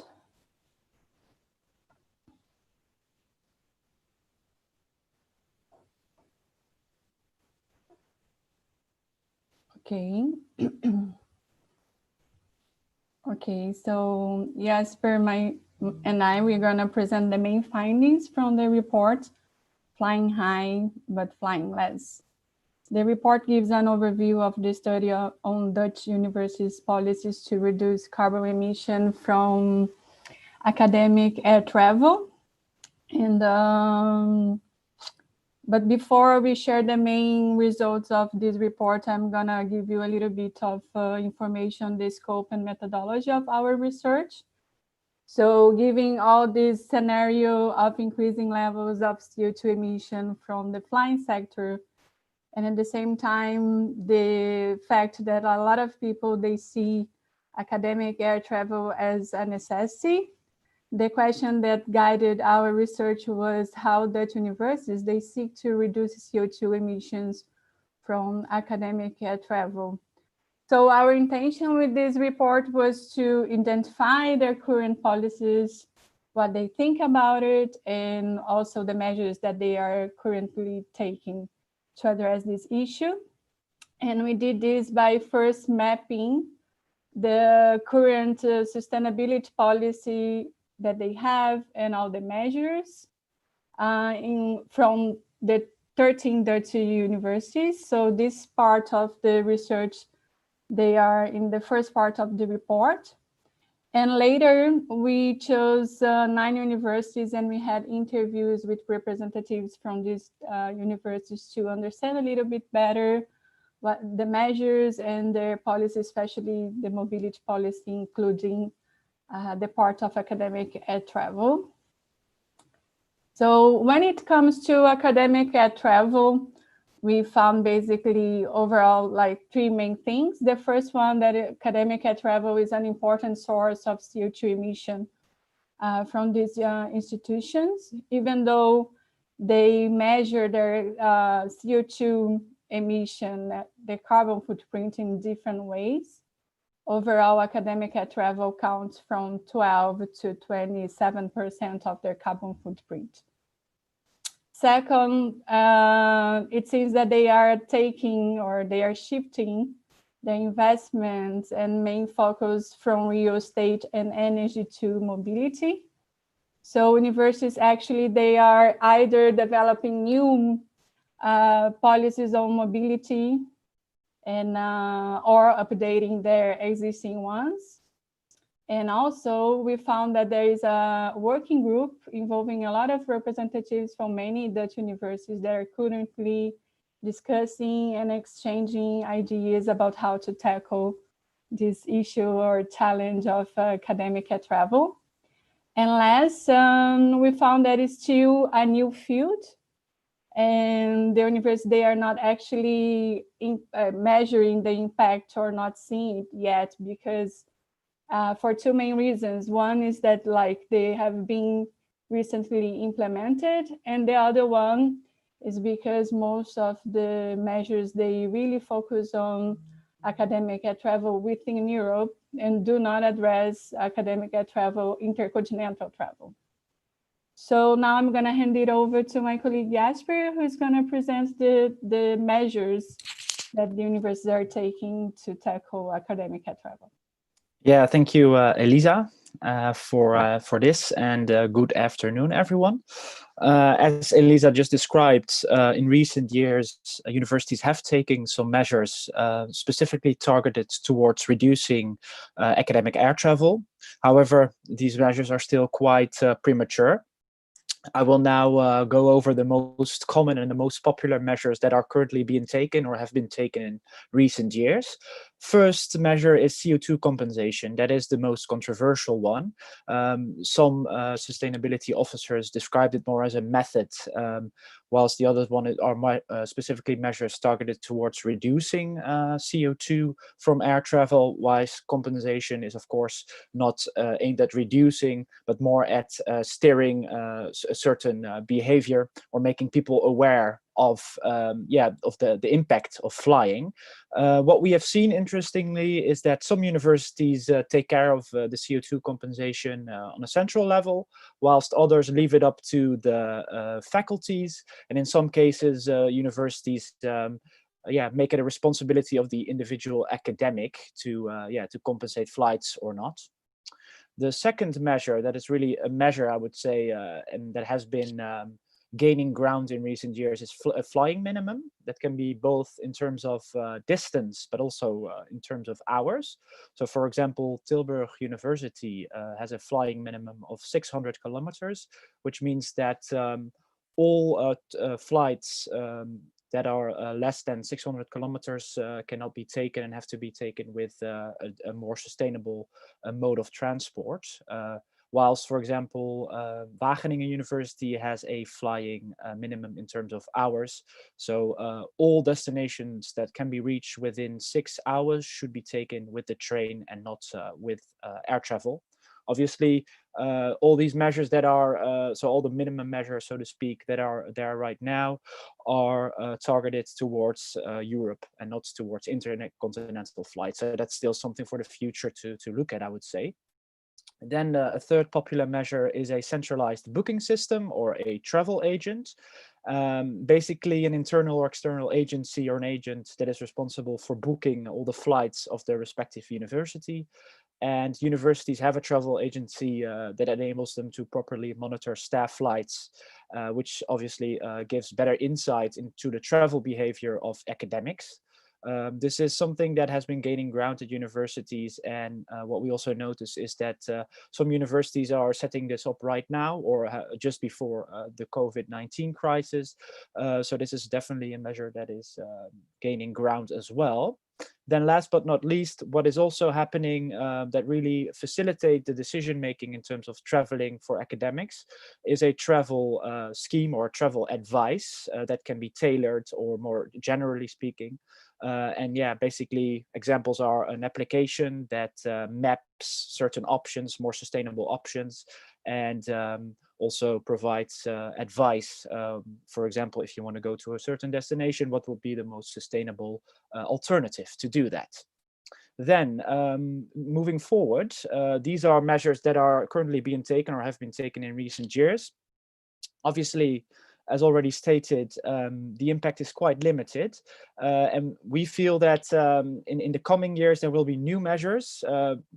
Speaker 9: Okay. Okay, so Jasper and I, we're gonna present the main findings from the report flying high, but flying less. The report gives an overview of the study on Dutch universities' policies to reduce carbon emission from academic air travel. And but before we share the main results of this report, I'm gonna give you a little bit of information, the scope and methodology of our research. So giving all this scenario of increasing levels of CO2 emission from the flying sector, and at the same time, the fact that a lot of people, they see academic air travel as a necessity. The question that guided our research was how Dutch universities, they seek to reduce CO2 emissions from academic air travel. So our intention with this report was to identify their current policies, what they think about it, and also the measures that they are currently taking to address this issue. And we did this by first mapping the current sustainability policy that they have and all the measures from the 13 Dutch universities. So this part of the research, they are in the first part of the report. And later we chose 9 universities, and we had interviews with representatives from these universities to understand a little bit better what the measures and their policy, especially the mobility policy, including the part of academic air travel. So when it comes to academic air travel, we found basically overall like 3 main things. The first one, that academic air travel is an important source of CO2 emission from these institutions, even though they measure their CO2 emission, the carbon footprint in different ways. Overall, academic air travel counts from 12 to 27% of their carbon footprint. Second, it seems that they are taking, or they are shifting their investments and main focus from real estate and energy to mobility. So universities actually, they are either developing new policies on mobility and or updating their existing ones. And also we found that there is a working group involving a lot of representatives from many Dutch universities that are currently discussing and exchanging ideas about how to tackle this issue or challenge of academic air travel. And last, we found that it's still a new field, and the universities, they are not actually measuring the impact or not seeing it yet, because for 2 main reasons. One is that like they have been recently implemented, and the other one is because most of the measures, they really focus on academic air travel within Europe and do not address academic air travel, intercontinental travel. So now I'm going to hand it over to my colleague Jasper, who's going to present the measures that the universities are taking to tackle academic air travel.
Speaker 2: Yeah, thank you, Elissa, for this, and good afternoon, everyone. As Elissa just described, in recent years, universities have taken some measures specifically targeted towards reducing academic air travel. However, these measures are still quite premature. I will now go over the most common and the most popular measures that are currently being taken or have been taken in recent years. First measure is CO2 compensation. That is the most controversial one. Some sustainability officers described it more as a method, whilst the other one are specifically measures targeted towards reducing CO2 from air travel, whilst compensation is, of course, not aimed at reducing, but more at steering a certain behavior or making people aware of the impact of flying. What we have seen, interestingly, is that some universities take care of the CO2 compensation on a central level, whilst others leave it up to the faculties, and in some cases universities make it a responsibility of the individual academic to compensate flights or not. The second measure, that is really a measure, I would say, and that has been gaining ground in recent years is a flying minimum that can be both in terms of distance, but also in terms of hours. So for example, Tilburg University has a flying minimum of 600 kilometers, which means that all flights that are less than 600 kilometers cannot be taken and have to be taken with a more sustainable mode of transport. Whilst, for example, Wageningen University has a flying minimum in terms of hours. So all destinations that can be reached within 6 hours should be taken with the train and not with air travel. Obviously, all these measures that are, so all the minimum measures, so to speak, that are there right now are targeted towards Europe and not towards intercontinental flights. So that's still something for the future to look at, I would say. And then a third popular measure is a centralized booking system or a travel agent. Basically an internal or external agency or an agent that is responsible for booking all the flights of their respective university. And universities have a travel agency that enables them to properly monitor staff flights, which obviously gives better insight into the travel behavior of academics. This is something that has been gaining ground at universities, and what we also notice is that some universities are setting this up right now or just before the COVID-19 crisis. So this is definitely a measure that is gaining ground as well. Then last but not least, what is also happening that really facilitate the decision making in terms of traveling for academics is a travel scheme or travel advice that can be tailored, or more generally speaking. And yeah, basically examples are an application that maps certain options, more sustainable options, and also provides advice. For example, if you want to go to a certain destination, what would be the most sustainable alternative to do that? Then moving forward, these are measures that are currently being taken or have been taken in recent years. Obviously, as already stated, the impact is quite limited. And we feel that in the coming years, there will be new measures,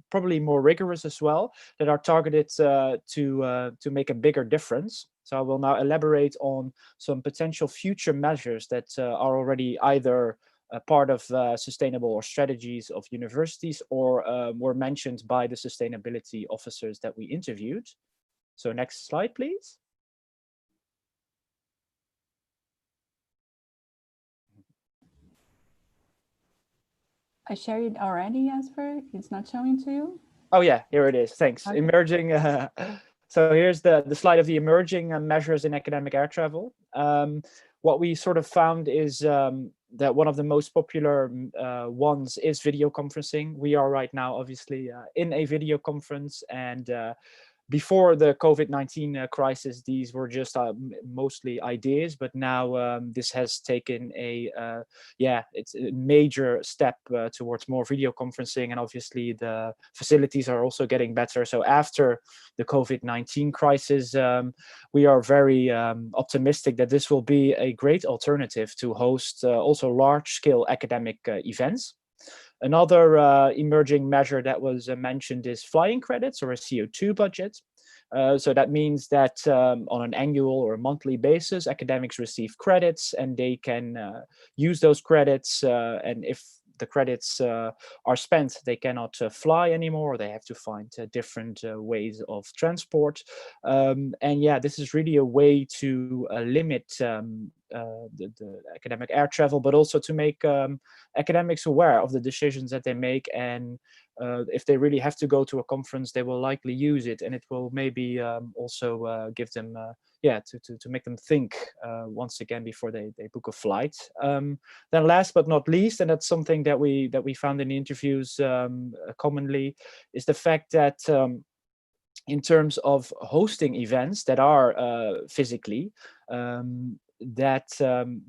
Speaker 2: probably more rigorous as well, that are targeted to make a bigger difference. So I will now elaborate on some potential future measures that are already either a part of sustainable or strategies of universities, or were mentioned by the sustainability officers that we interviewed. So next slide, please.
Speaker 9: I shared it already, Jasper. It's not showing to you?
Speaker 2: Oh yeah, here it is. Thanks. Okay. Emerging. So here's the slide of the emerging measures in academic air travel. What we sort of found is that one of the most popular ones is video conferencing. We are right now, obviously, in a video conference, and before the COVID-19 crisis, these were just mostly ideas, but now this has taken it's a major step towards more video conferencing, and obviously the facilities are also getting better. So after the COVID-19 crisis, we are very optimistic that this will be a great alternative to host also large-scale academic events. Another emerging measure that was mentioned is flying credits, or a CO2 budget. So that means that on an annual or a monthly basis, academics receive credits, and they can use those credits. And if the credits are spent, they cannot fly anymore. They have to find different ways of transport. And yeah, this is really a way to limit the academic air travel, but also to make academics aware of the decisions that they make. And if they really have to go to a conference, they will likely use it, and it will maybe also give them to make them think once again before they book a flight. Then last but not least, and that's something that we found in the interviews commonly, is the fact that in terms of hosting events that are physically, that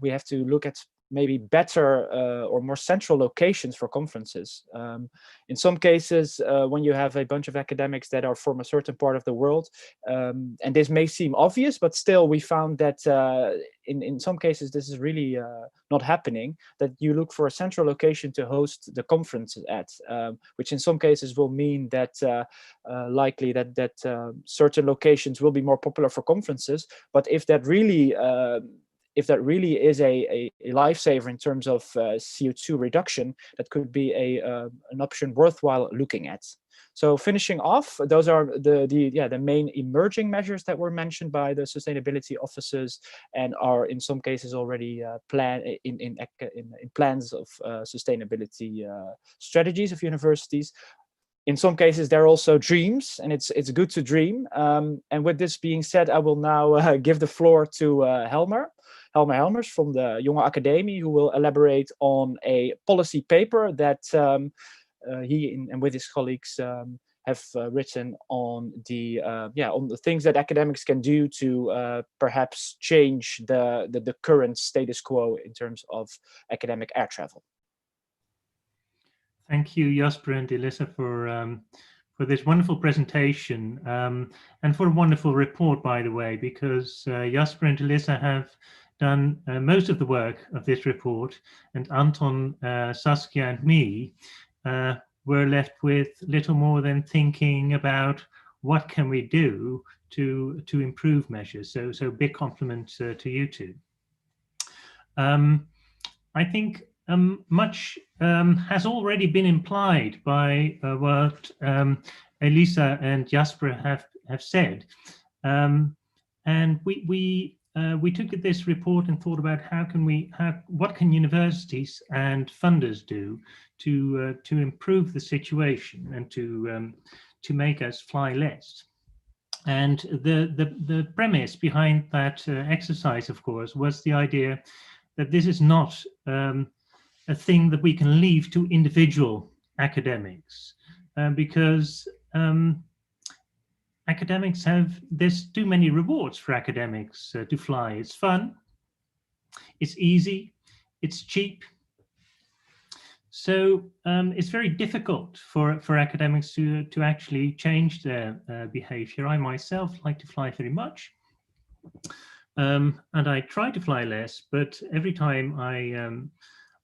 Speaker 2: we have to look at maybe better or more central locations for conferences. In some cases, when you have a bunch of academics that are from a certain part of the world, and this may seem obvious, but still we found that in some cases this is really not happening, that you look for a central location to host the conference at, which in some cases will mean that likely that certain locations will be more popular for conferences. But if that really is a lifesaver in terms of CO2 reduction, that could be an option worthwhile looking at. So finishing off, those are the main emerging measures that were mentioned by the sustainability officers and are in some cases already planned in plans of sustainability strategies of universities. In some cases, they're also dreams, and it's good to dream. And with this being said, I will now give the floor to Helmers from the Jonge Akademie, who will elaborate on a policy paper that he and with his colleagues have written on the things that academics can do to perhaps change the current status quo in terms of academic air travel.
Speaker 10: Thank you, Jasper and Elissa, for this wonderful presentation and for a wonderful report, by the way, because Jasper and Elissa have done most of the work of this report, and Anton, Saskia and me were left with little more than thinking about what can we do to improve measures. So big compliment to you two. I think much has already been implied by what Elissa and Jasper have said, and we took this report and thought about what can universities and funders do to improve the situation and to make us fly less. And the premise behind that exercise, of course, was the idea that this is not a thing that we can leave to individual academics, because academics there's too many rewards for academics to fly. It's fun, it's easy, it's cheap. So it's very difficult for academics to actually change their behavior. I myself like to fly very much. And I try to fly less, but every time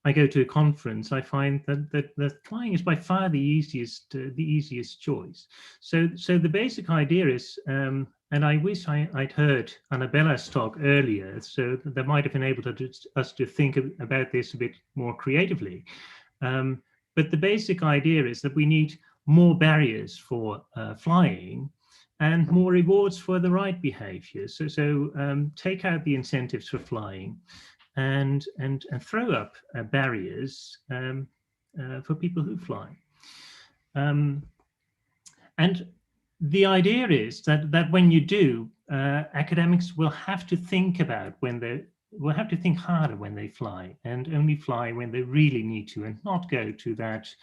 Speaker 10: I go to a conference, I find that flying is by far the easiest choice. So the basic idea is, and I wish I'd heard Anabella's talk earlier, so that might have enabled us to think about this a bit more creatively. But the basic idea is that we need more barriers for flying and more rewards for the right behavior. So take out the incentives for flying and throw up barriers for people who fly. And the idea is that when you do, academics will have to think about will have to think harder when they fly, and only fly when they really need to, and not go to that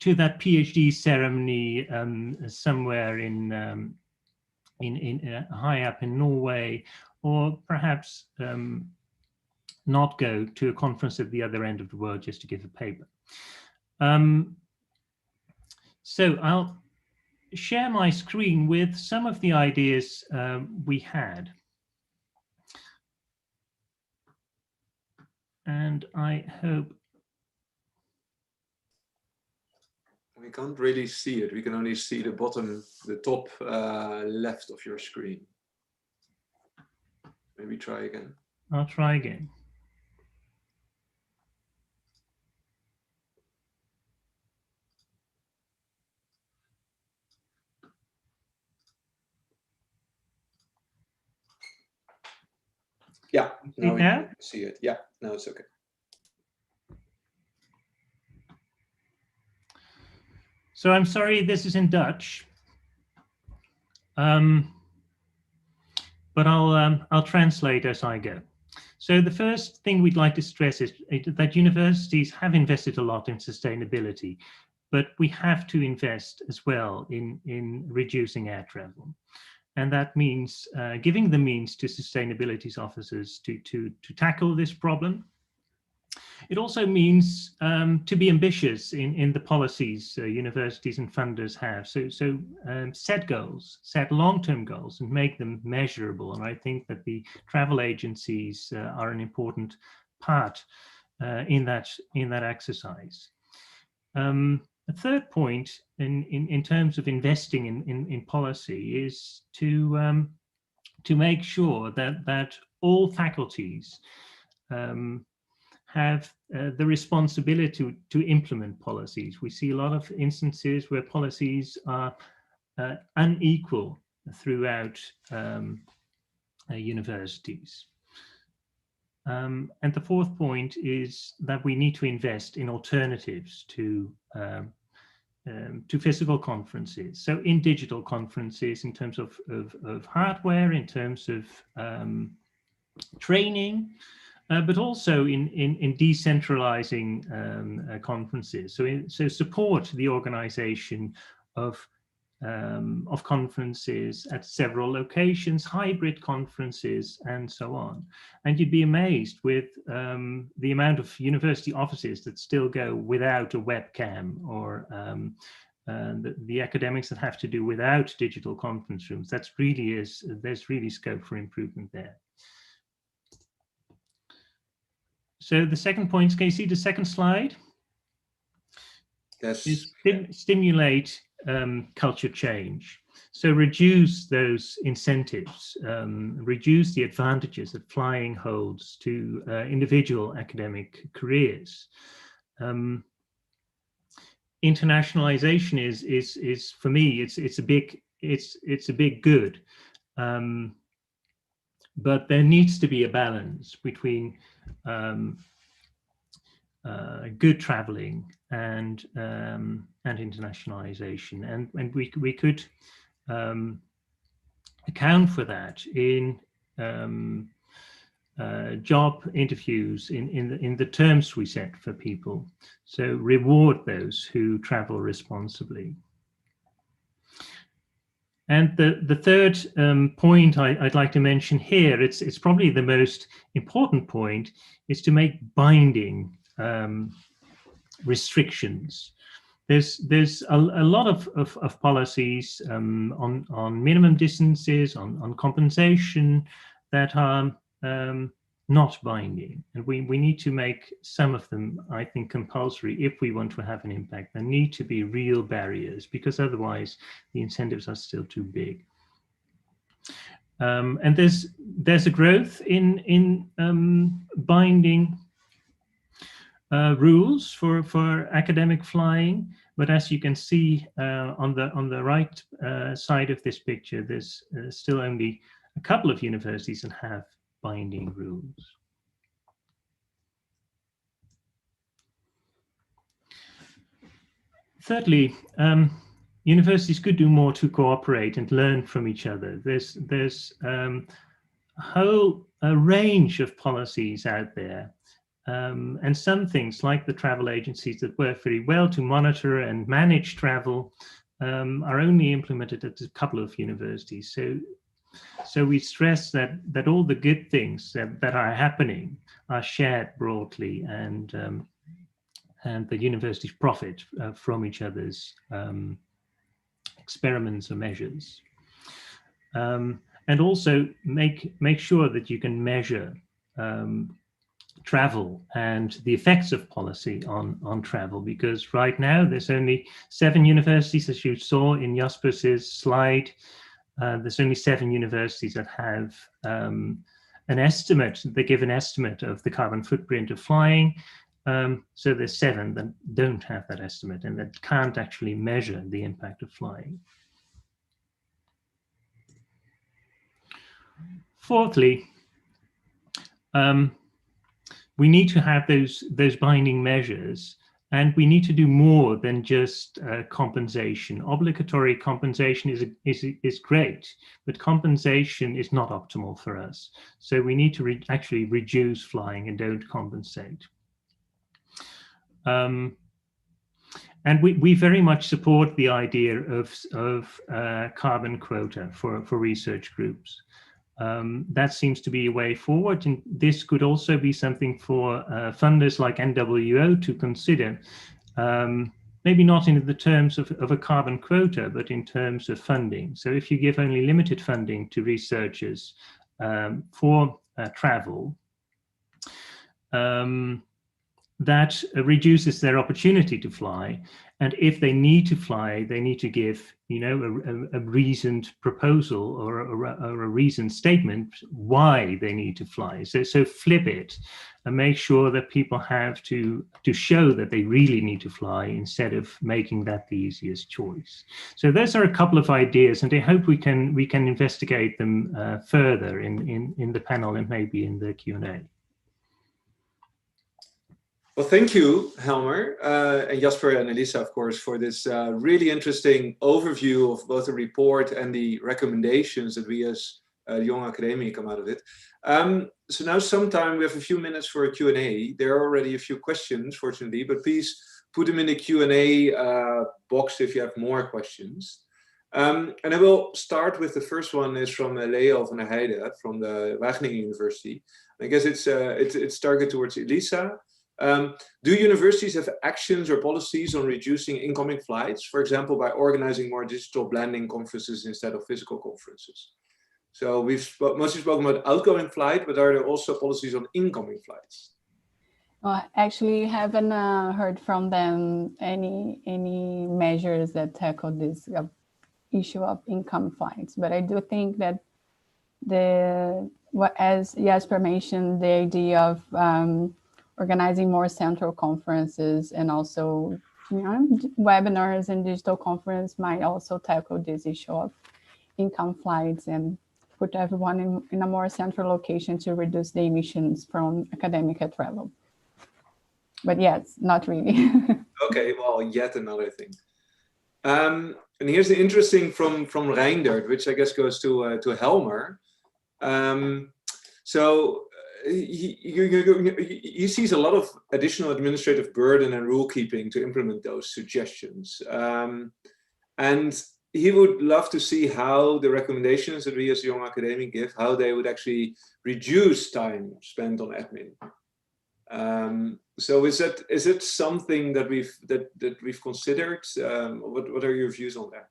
Speaker 10: PhD ceremony somewhere in high up in Norway, or perhaps not go to a conference at the other end of the world just to give a paper. So I'll share my screen with some of the ideas we had. And I hope...
Speaker 1: We can't really see it. We can only see the top left of your screen. Maybe try again.
Speaker 10: I'll try again.
Speaker 1: Yeah, now we
Speaker 10: now?
Speaker 1: can see it. Yeah, no, it's okay.
Speaker 10: So I'm sorry, this is in Dutch, but I'll translate as I go. So the first thing we'd like to stress is that universities have invested a lot in sustainability, but we have to invest as well in reducing air travel. And that means giving the means to sustainability officers to tackle this problem. It also means to be ambitious in the policies universities and funders have. So set goals, set long-term goals, and make them measurable. And I think that the travel agencies are an important part in that exercise. A third point in terms of investing in policy is to make sure that all faculties have the responsibility to implement policies. We see a lot of instances where policies are unequal throughout universities. And the fourth point is that we need to invest in alternatives to physical conferences. So in digital conferences, in terms of hardware, in terms of training, but also in decentralizing conferences. So support the organization of conferences at several locations, hybrid conferences, and so on. And you'd be amazed with the amount of university offices that still go without a webcam, or the academics that have to do without digital conference rooms. There's really scope for improvement there. So the second point, can you see the second slide?
Speaker 1: Yes.
Speaker 10: Is stimulate culture change. So reduce those incentives, reduce the advantages that flying holds to individual academic careers. Internationalization is for me, it's a big good, but there needs to be a balance between good traveling and internationalization, and we could account for that in job interviews, in the terms we set for people. So reward those who travel responsibly. And the third point I'd like to mention here, it's probably the most important point, is to make binding restrictions. There's a lot of policies on minimum distances, on compensation, that are not binding, and we need to make some of them, I think, compulsory if we want to have an impact. There need to be real barriers, because otherwise the incentives are still too big. And there's a growth in binding rules for academic flying, but as you can see on the right side of this picture, there's still only a couple of universities that have binding rules. Thirdly, universities could do more to cooperate and learn from each other. There's a whole range of policies out there. And some things, like the travel agencies that work very well to monitor and manage travel, are only implemented at a couple of universities. So we stress that all the good things that are happening are shared broadly, and the universities profit from each other's experiments or measures. And also make sure that you can measure travel and the effects of policy on travel, because right now there's only 7 universities, as you saw in Jasper's slide. There's only 7 universities that have an estimate. They give an estimate of the carbon footprint of flying. So there's 7 that don't have that estimate and that can't actually measure the impact of flying. Fourthly, we need to have those binding measures, and we need to do more than just compensation. Obligatory compensation is great, but compensation is not optimal for us. So we need to actually reduce flying and don't compensate. And And we very much support the idea of carbon quota for research groups. That seems to be a way forward, and this could also be something for funders like NWO to consider. Maybe not in the terms of a carbon quota, but in terms of funding. So if you give only limited funding to researchers for travel, that reduces their opportunity to fly. And if they need to fly, they need to give, a reasoned proposal or a reasoned statement why they need to fly. So flip it and make sure that people have to show that they really need to fly instead of making that the easiest choice. So those are a couple of ideas, and I hope we can investigate them further in the panel and maybe in the Q&A.
Speaker 1: Well, thank you, Helmer, and Jasper and Elissa, of course, for this really interesting overview of both the report and the recommendations that we as Jonge Akademie come out of it. So now sometime we have a few minutes for a Q&A. There are already a few questions, fortunately, but please put them in the Q&A box if you have more questions. And I will start with the first one is from Leo van der Heijden from the Wageningen University. I guess it's targeted towards Elissa. Do universities have actions or policies on reducing incoming flights, for example, by organizing more digital blending conferences instead of physical conferences? So we've mostly spoken about outgoing flight, but are there also policies on incoming flights?
Speaker 9: Well, actually, haven't heard from them any measures that tackle this issue of income flights. But I do think that as Jasper mentioned, the idea of organizing more central conferences and also webinars and digital conference might also tackle this issue of income flights and put everyone in a more central location to reduce the emissions from academic travel. But yes, not really.
Speaker 1: Okay, well, yet another thing. And here's the interesting from Reindert, which I guess goes to Helmer. So he sees a lot of additional administrative burden and rule keeping to implement those suggestions. And he would love to see how the recommendations that we as Jonge Akademie give, how they would actually reduce time spent on admin. So is it something that we've considered? What are your views on that?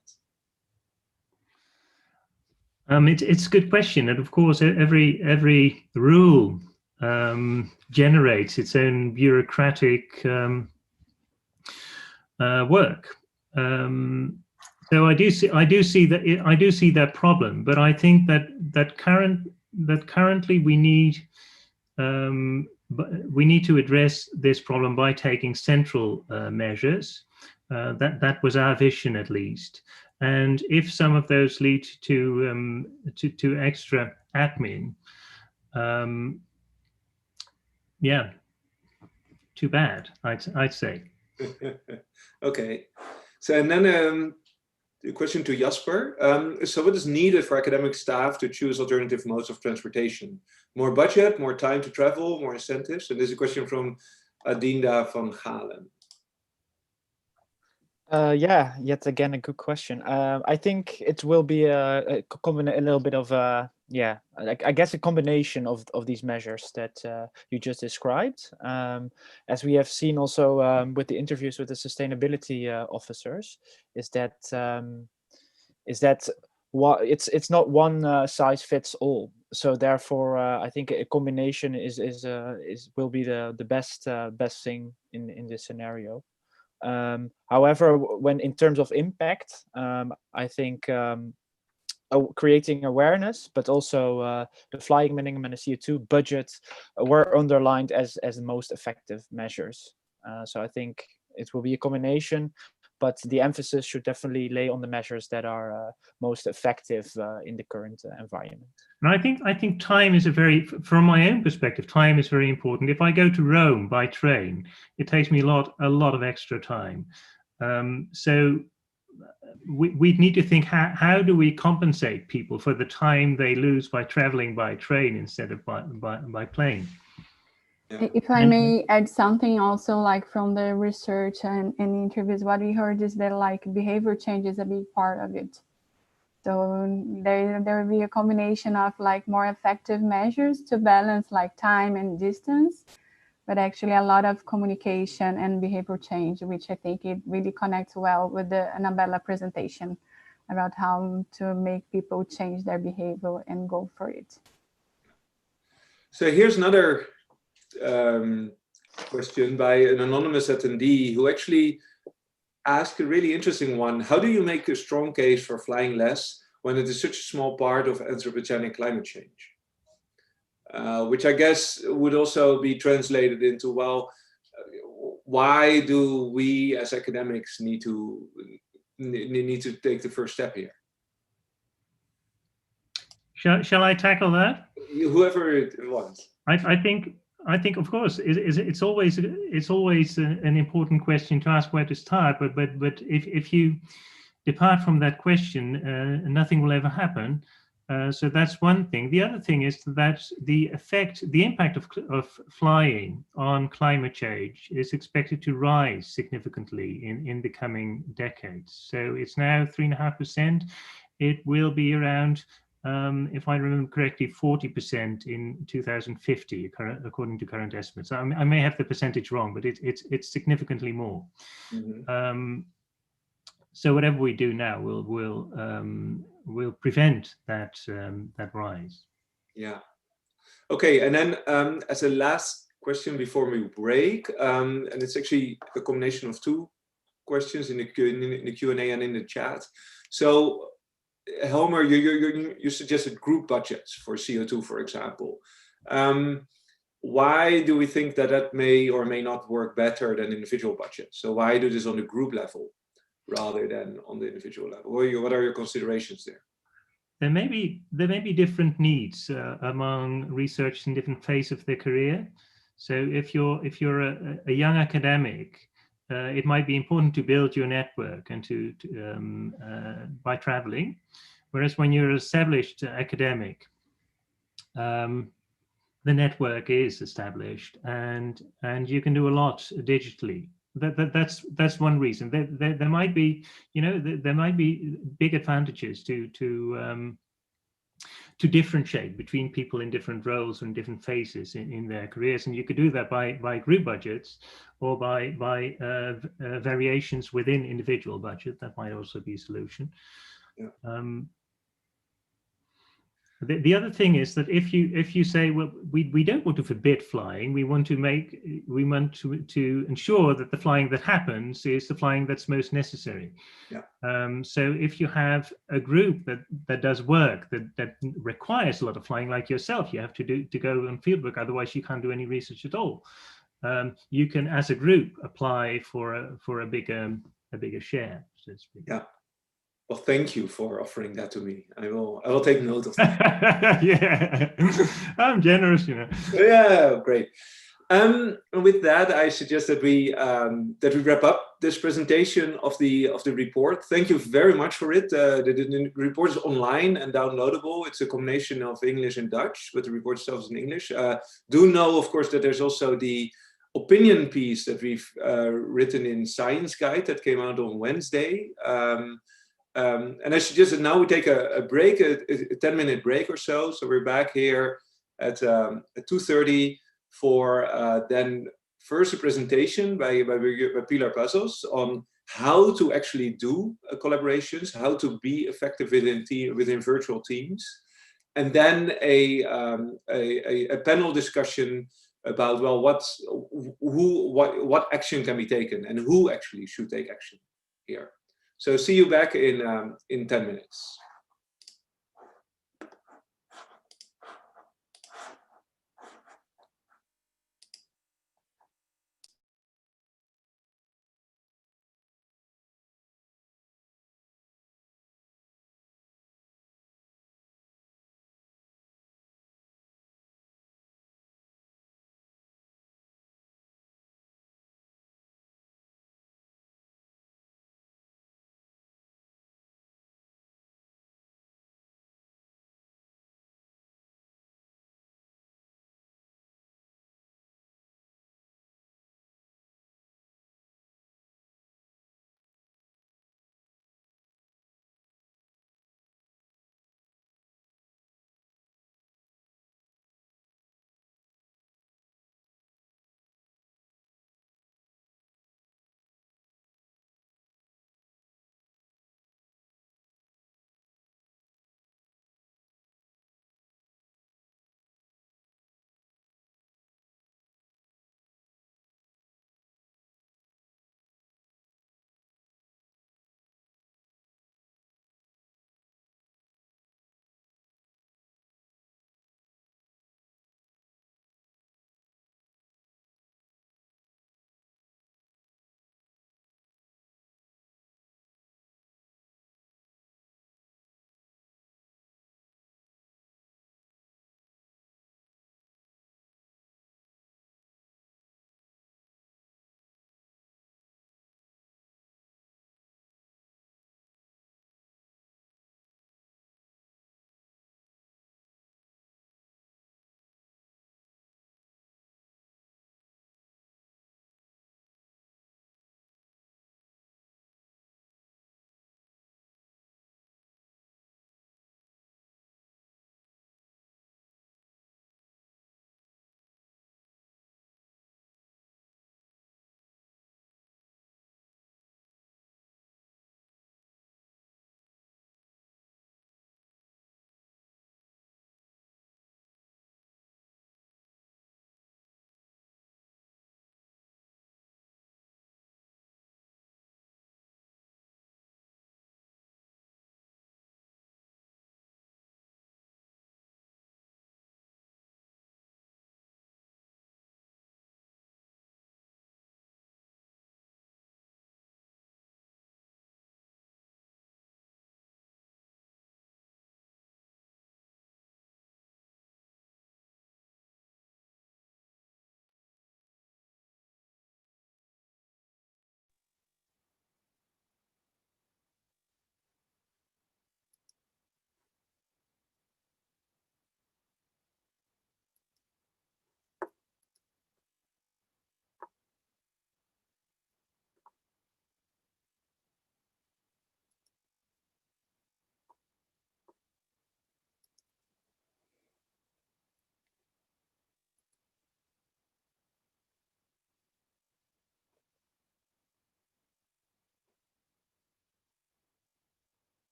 Speaker 10: It's a good question, and of course, every rule generates its own bureaucratic work. So I do see that problem, but I think that currently we need to address this problem by taking central measures. That was our vision, at least. And if some of those lead to extra admin, yeah, too bad, I'd say.
Speaker 1: Okay, so and then a question to Jasper. So what is needed for academic staff to choose alternative modes of transportation? More budget, more time to travel, more incentives? And this is a question from Adinda van Galen.
Speaker 2: Yeah, yet again a good question. I think it will be a little bit of I guess a combination of these measures that you just described. As we have seen also with the interviews with the sustainability officers, is that it's not one size fits all. So therefore, I think a combination will be the best thing in this scenario. However, when in terms of impact, I think creating awareness, but also the flying minimum and the CO2 budget were underlined as the most effective measures. So I think it will be a combination, but the emphasis should definitely lay on the measures that are most effective in the current environment.
Speaker 10: And I think time is from my own perspective, time is very important. If I go to Rome by train, it takes me a lot of extra time. So we need to think, how do we compensate people for the time they lose by traveling by train instead of by plane?
Speaker 1: Yeah.
Speaker 9: If I may add something also, like from the research and interviews, what we heard is that like behavior change is a big part of it. So there will be a combination of like more effective measures to balance like time and distance, but actually a lot of communication and behavior change, which I think it really connects well with the Anabella presentation about how to make people change their behavior and go for it.
Speaker 1: So here's another question by an anonymous attendee who actually asked a really interesting one. How do you make a strong case for flying less when it is such a small part of anthropogenic climate change? Which I guess would also be translated into, well, why do we as academics need to take the first step here?
Speaker 10: Shall I tackle that?
Speaker 1: Whoever wants.
Speaker 10: I think of course it's always an important question to ask where to start. But if you depart from that question, nothing will ever happen. So that's one thing. The other thing is that the impact of flying on climate change is expected to rise significantly in the coming decades. So it's now 3.5%. It will be around, if I remember correctly, 40% in 2050, according to current estimates. I may have the percentage wrong, but it's significantly more. Mm-hmm. So whatever we do now will prevent that rise.
Speaker 1: Yeah. Okay, and then as a last question before we break, and it's actually a combination of two questions in the Q&A and in the chat. So Helmer, you suggested group budgets for CO2, for example. Why do we think that may or may not work better than individual budgets? So why do this on the group level rather than on the individual level? What are your considerations there?
Speaker 10: There may be different needs among researchers in different phases of their career. So if you're a young academic, it might be important to build your network and by traveling. Whereas when you're an established academic, the network is established and you can do a lot digitally. That's one reason. There might be, there might be big advantages to differentiate between people in different roles and different phases in their careers, and you could do that by group budgets or by variations within individual budget. That might also be a solution. Yeah. The other thing is that if you say, well, we don't want to forbid flying, we want to ensure that the flying that happens is the flying that's most necessary. Yeah. So if you have a group that does work that requires a lot of flying, like yourself, you have to go on fieldwork, otherwise you can't do any research at all. You can, as a group, apply for a bigger share, so to speak.
Speaker 1: Yeah. Well, thank you for offering that to me. I will take note of that.
Speaker 10: Yeah, I'm generous,
Speaker 1: Yeah, great. With that, I suggest that we wrap up this presentation of the report. Thank you very much for it. The report is online and downloadable. It's a combination of English and Dutch, but the report itself is in English. Do know, of course, that there's also the opinion piece that we've written in Science Guide that came out on Wednesday. And I suggest that now we take a break, a 10-minute break or so. So we're back here at 2:30 for then first a presentation by Pilar Pazos on how to actually do collaborations, how to be effective within virtual teams, and then a panel discussion about, well, what action can be taken and who actually should take action here. So see you back in 10 minutes.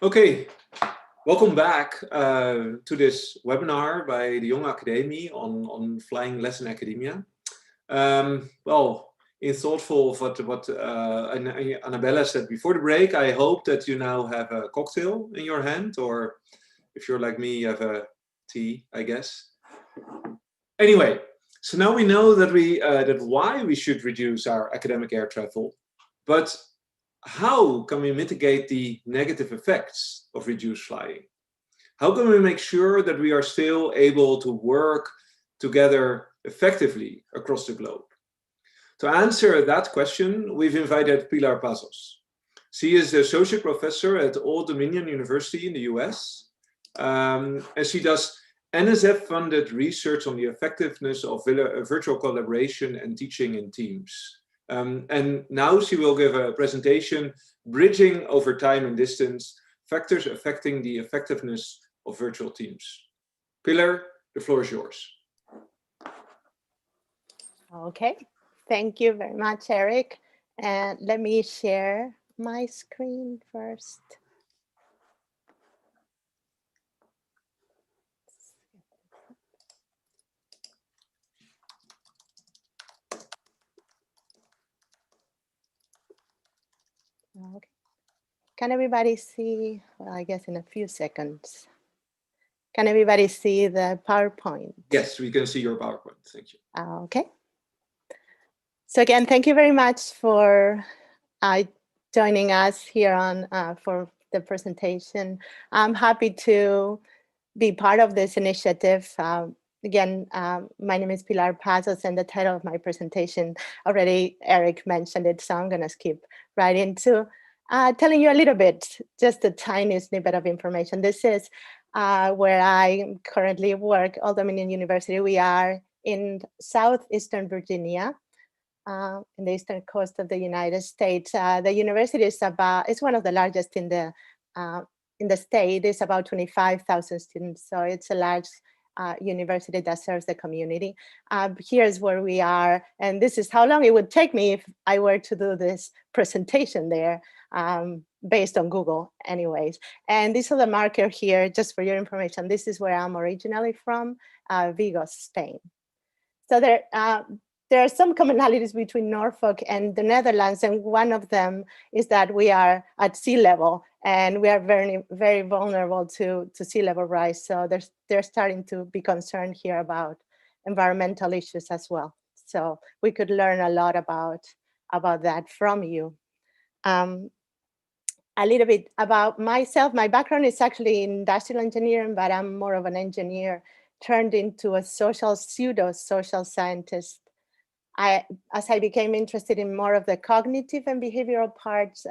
Speaker 1: Okay, welcome back to this webinar by the Jonge Akademie on flying less in academia. Well, in thoughtful of what Anabella said before the break, I hope that you now have a cocktail in your hand, or if you're like me, you have a tea, I guess. Anyway, so now we know that that why we should reduce our academic air travel, but how can we mitigate the negative effects of reduced flying? How can we make sure that we are still able to work together effectively across the globe? To answer that question, we've invited Pilar Pazos. She is the associate professor at Old Dominion University in the US, and she does NSF-funded research on the effectiveness of virtual collaboration and teaching in teams. And now she will give a presentation, Bridging over Time and Distance, Factors Affecting the Effectiveness of Virtual Teams. Pilar, the floor is yours.
Speaker 11: Okay, thank you very much, Eric. And let me share my screen first. Okay. Can everybody see? Well, I guess in a few seconds. Can everybody see the PowerPoint?
Speaker 1: Yes, we can see your PowerPoint. Thank you.
Speaker 11: Okay. So again, thank you very much for joining us here on for the presentation. I'm happy to be part of this initiative. Again, my name is Pilar Pazos, and the title of my presentation already Eric mentioned it, so I'm going to skip right into telling you a little bit, just a tiny snippet of information. This is where I currently work, Old Dominion University. We are in southeastern Virginia, in the eastern coast of the United States. The university is one of the largest in the state. It's about 25,000 students, so it's a large university that serves the community. Here's where we are, and this is how long it would take me if I were to do this presentation there, based on Google anyways. And this is the marker here, just for your information. This is where I'm originally from, Vigo, Spain. So there are some commonalities between Norfolk and the Netherlands, and one of them is that we are at sea level, and we are very, very vulnerable to sea level rise. So they're starting to be concerned here about environmental issues as well. So we could learn a lot about that from you. A little bit about myself. My background is actually in industrial engineering, but I'm more of an engineer turned into a pseudo-social scientist. As I became interested in more of the cognitive and behavioral parts,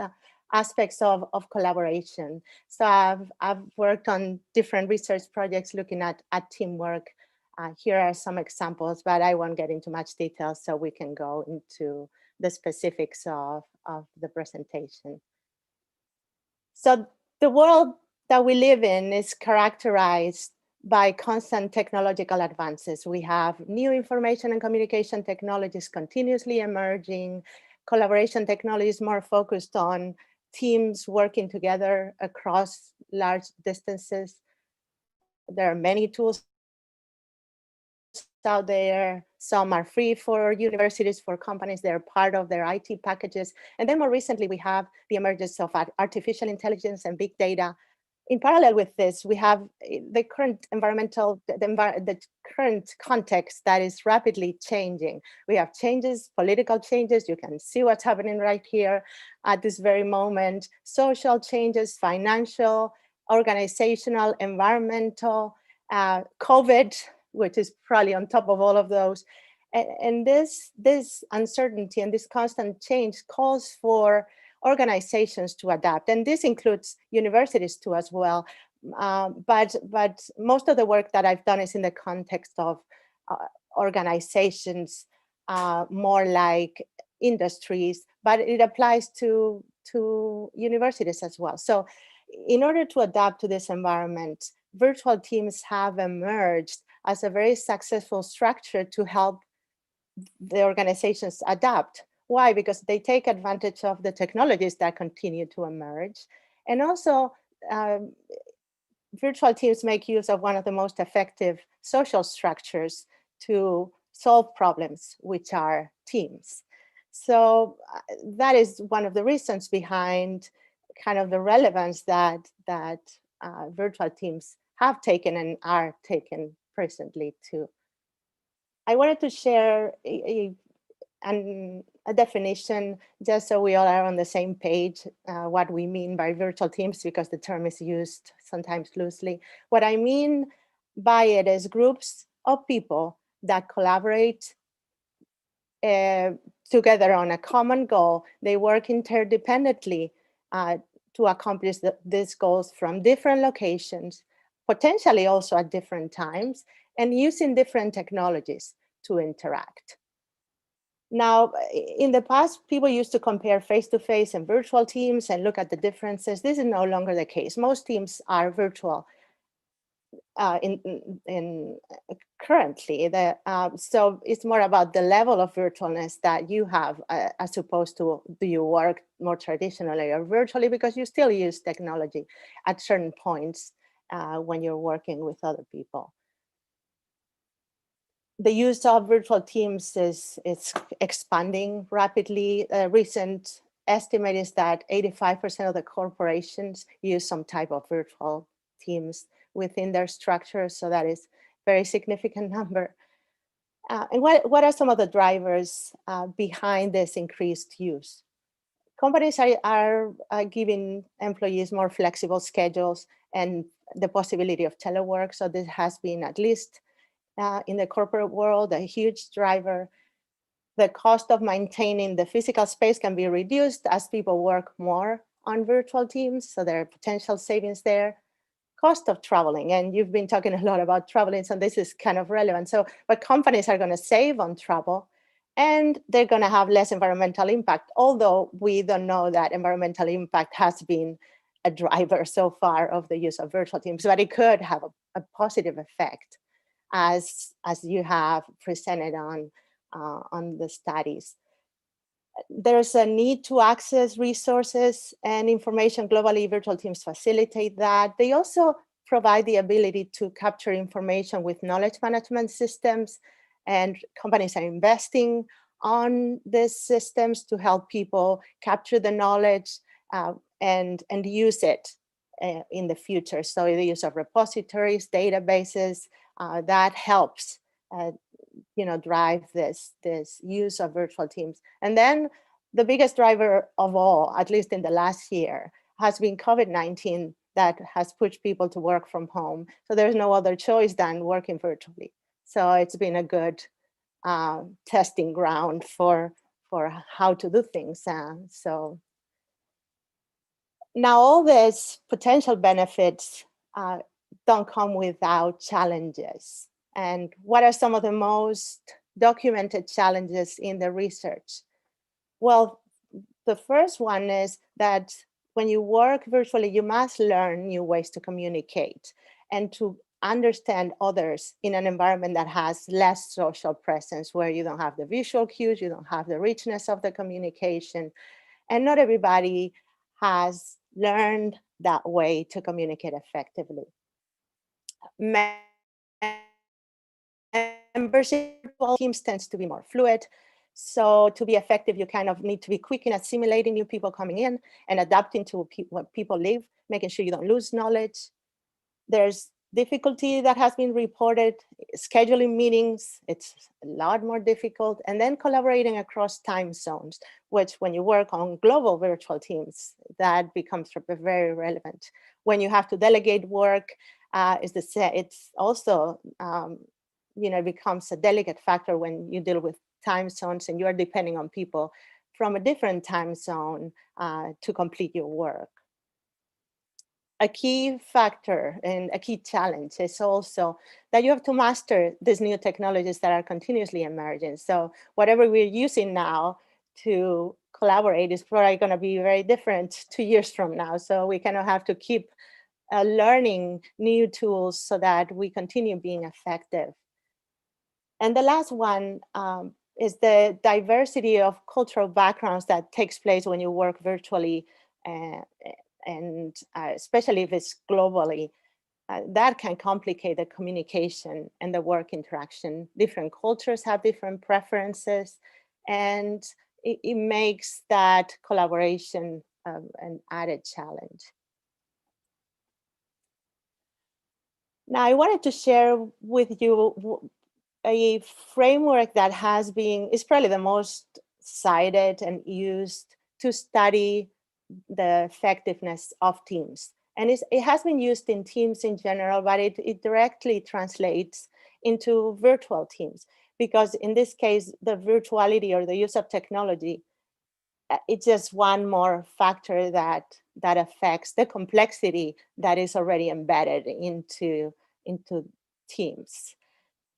Speaker 11: aspects of collaboration. So I've worked on different research projects looking at teamwork. Here are some examples, but I won't get into much detail, so we can go into the specifics of the presentation. So the world that we live in is characterized by constant technological advances. We have new information and communication technologies continuously emerging. Collaboration technology is more focused on teams working together across large distances. There are many tools out there. Some are free for universities, for companies. They're part of their IT packages. And then more recently, we have the emergence of artificial intelligence and big data. In parallel with this, we have the current the current context that is rapidly changing. We have changes, political changes. You can see what's happening right here at this very moment. Social changes, financial, organizational, environmental, COVID, which is probably on top of all of those. And this uncertainty and this constant change calls for organizations to adapt, and this includes universities too as well. But most of the work that I've done is in the context of organizations, more like industries, but it applies to universities as well. So in order to adapt to this environment, virtual teams have emerged as a very successful structure to help the organizations adapt. Why? Because they take advantage of the technologies that continue to emerge. And also virtual teams make use of one of the most effective social structures to solve problems, which are teams. So that is one of the reasons behind kind of the relevance that virtual teams have taken and are taken presently too. I wanted to share a definition just so we all are on the same page, what we mean by virtual teams, because the term is used sometimes loosely. What I mean by it is groups of people that collaborate together on a common goal. They work interdependently to accomplish these goals from different locations, potentially also at different times, and using different technologies to interact. Now, in the past, people used to compare face-to-face and virtual teams and look at the differences. This is no longer the case. Most teams are virtual currently. So it's more about the level of virtualness that you have as opposed to do you work more traditionally or virtually, because you still use technology at certain points when you're working with other people. The use of virtual teams is expanding rapidly. A recent estimate is that 85% of the corporations use some type of virtual teams within their structure. So that is a very significant number. And what are some of the drivers behind this increased use? Companies are giving employees more flexible schedules and the possibility of telework. So this has been, at least in the corporate world, a huge driver. The cost of maintaining the physical space can be reduced as people work more on virtual teams. So there are potential savings there. Cost of traveling, and you've been talking a lot about traveling, so this is kind of relevant. So, but companies are going to save on travel, and they're going to have less environmental impact, although we don't know that environmental impact has been a driver so far of the use of virtual teams, but it could have a positive effect, as you have presented on the studies. There's a need to access resources and information globally. Virtual teams facilitate that. They also provide the ability to capture information with knowledge management systems, and companies are investing on these systems to help people capture the knowledge and use it in the future. So the use of repositories, databases, that helps drive this use of virtual teams. And then the biggest driver of all, at least in the last year, has been COVID-19, that has pushed people to work from home. So there's no other choice than working virtually. So it's been a good testing ground for how to do things. So now all these potential benefits don't come without challenges. And what are some of the most documented challenges in the research? Well, the first one is that when you work virtually, you must learn new ways to communicate and to understand others in an environment that has less social presence, where you don't have the visual cues, you don't have the richness of the communication, and not everybody has learned that way to communicate effectively. Membership of teams tends to be more fluid. So to be effective, you kind of need to be quick in assimilating new people coming in and adapting to what people live, making sure you don't lose knowledge. There's difficulty that has been reported, scheduling meetings, it's a lot more difficult. And then collaborating across time zones, which when you work on global virtual teams, that becomes very relevant. When you have to delegate work, it's also, it becomes a delicate factor when you deal with time zones and you are depending on people from a different time zone to complete your work. A key factor and a key challenge is also that you have to master these new technologies that are continuously emerging. So whatever we're using now to collaborate is probably going to be very different 2 years from now. So we kind of have to keep learning new tools so that we continue being effective. And the last one is the diversity of cultural backgrounds that takes place when you work virtually and especially if it's globally, that can complicate the communication and the work interaction. Different cultures have different preferences, and it makes that collaboration an added challenge. Now, I wanted to share with you a framework that is probably the most cited and used to study the effectiveness of teams. And it has been used in teams in general, but it directly translates into virtual teams, because in this case, the virtuality or the use of technology, it's just one more factor that affects the complexity that is already embedded into teams.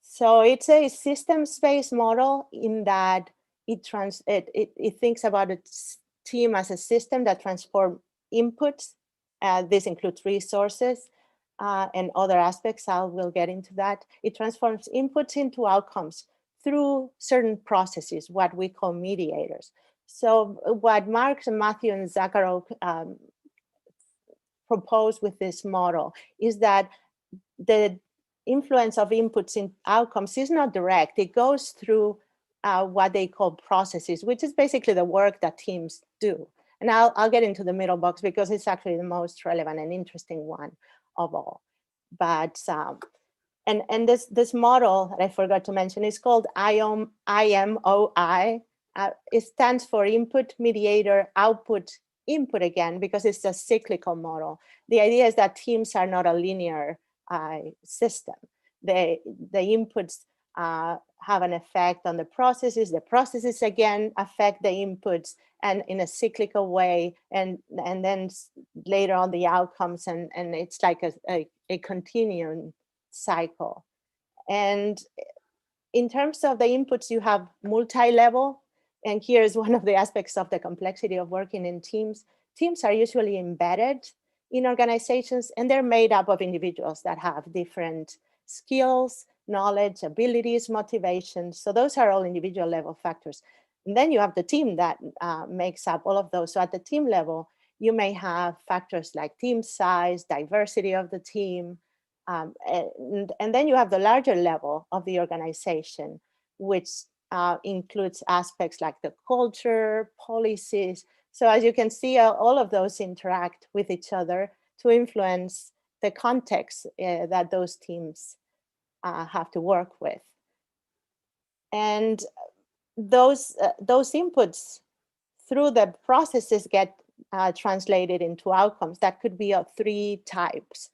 Speaker 11: So it's a systems-based model in that it thinks about a team as a system that transforms inputs. This includes resources and other aspects. We'll get into that. It transforms inputs into outcomes through certain processes, what we call mediators. So what Mark and Matthew and Zakharov propose with this model is that the influence of inputs in outcomes is not direct. It goes through what they call processes, which is basically the work that teams do. And I'll get into the middle box because it's actually the most relevant and interesting one of all. But and this model that I forgot to mention is called IMOI. It stands for input, mediator, output, input again, because it's a cyclical model. The idea is that teams are not a linear system. The inputs have an effect on the processes again affect the inputs and in a cyclical way, and then later on the outcomes, and it's like a continuing cycle. And in terms of the inputs, you have multi-level, and here is one of the aspects of the complexity of working in teams. Teams are usually embedded in organizations, and they're made up of individuals that have different skills, knowledge, abilities, motivations. So those are all individual level factors. And then you have the team that makes up all of those. So at the team level, you may have factors like team size, diversity of the team, and then you have the larger level of the organization, which includes aspects like the culture, policies. So as you can see, all of those interact with each other to influence the context that those teams have to work with. And those inputs through the processes get translated into outcomes that could be of three types.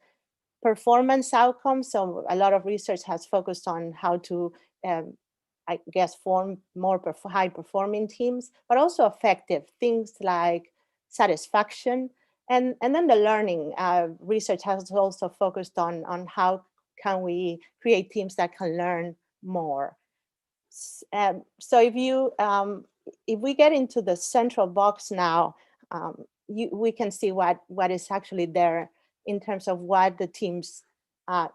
Speaker 11: Performance outcomes, so a lot of research has focused on how to, I guess, form more high-performing teams, but also effective things like satisfaction. And then the learning research has also focused on how can we create teams that can learn more. So if we get into the central box now, we can see what is actually there in terms of what the teams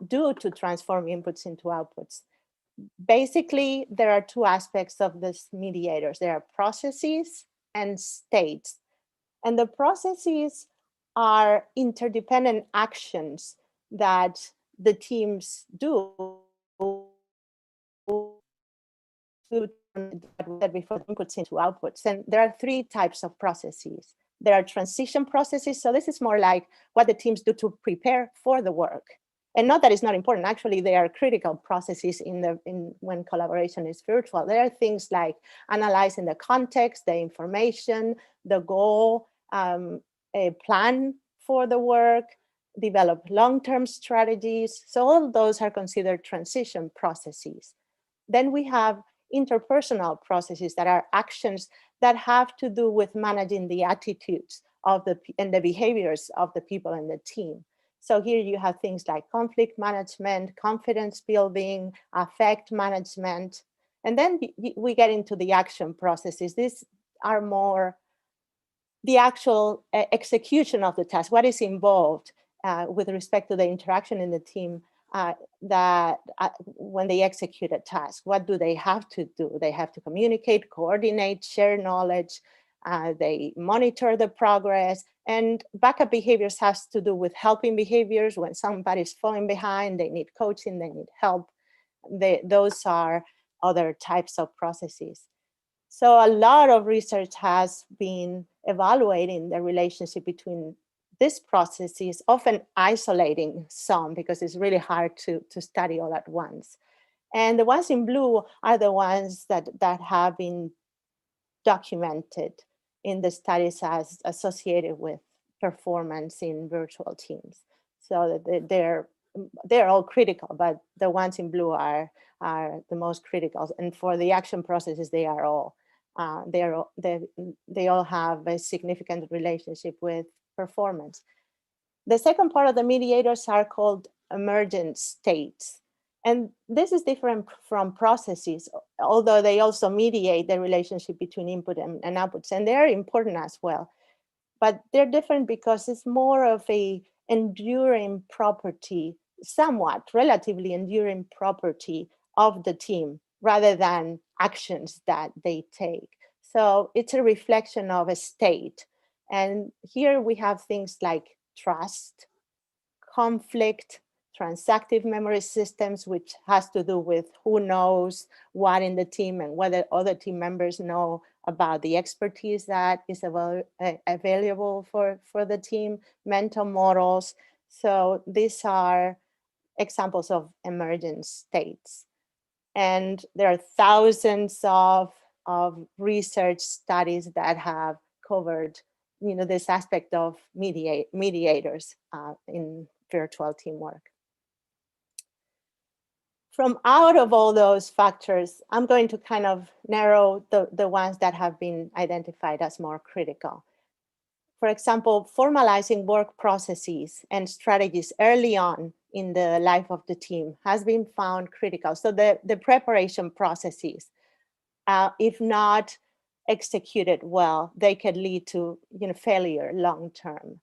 Speaker 11: do to transform inputs into outputs. Basically, there are two aspects of these mediators. There are processes and states. And the processes are interdependent actions that the teams do before inputs into outputs. And there are three types of processes. There are transition processes. So this is more like what the teams do to prepare for the work. And not that it's not important. Actually, they are critical processes when collaboration is virtual. There are things like analyzing the context, the information, the goal, a plan for the work, develop long-term strategies. So all those are considered transition processes. Then we have interpersonal processes that are actions that have to do with managing the attitudes and the behaviors of the people in the team. So here you have things like conflict management, confidence building, affect management. And then we get into the action processes. These are more the actual execution of the task, what is involved with respect to the interaction in the team when they execute a task. What do they have to do? They have to communicate, coordinate, share knowledge, They monitor the progress, and backup behaviors has to do with helping behaviors. When somebody's falling behind, they need coaching, they need help. Those are other types of processes. So a lot of research has been evaluating the relationship between these processes, often isolating some because it's really hard to study all at once. And the ones in blue are the ones that have been documented in the studies as associated with performance in virtual teams. So they're all critical, but the ones in blue are the most critical. And for the action processes, they are all they all have a significant relationship with performance. The second part of the mediators are called emergent states. And this is different from processes, although they also mediate the relationship between input and outputs, and they're important as well. But they're different because it's more of a enduring property, somewhat relatively enduring property of the team, rather than actions that they take. So it's a reflection of a state. And here we have things like trust, conflict, transactive memory systems, which has to do with who knows what in the team and whether other team members know about the expertise that is available for the team, mental models. So these are examples of emergent states. And there are thousands of research studies that have covered this aspect of mediators in virtual teamwork. From out of all those factors, I'm going to kind of narrow the ones that have been identified as more critical. For example, formalizing work processes and strategies early on in the life of the team has been found critical. So the preparation processes, if not executed well, they could lead to failure long term.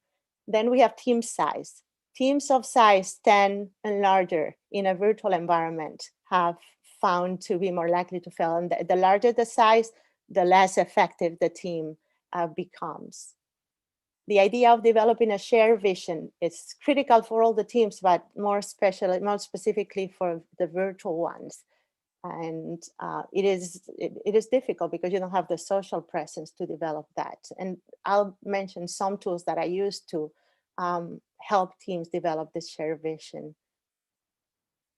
Speaker 11: Then we have team size. Teams of size 10 and larger in a virtual environment have found to be more likely to fail. And the larger the size, the less effective the team becomes. The idea of developing a shared vision is critical for all the teams, but more specifically for the virtual ones. And it is difficult because you don't have the social presence to develop that. And I'll mention some tools that I use to help teams develop this shared vision.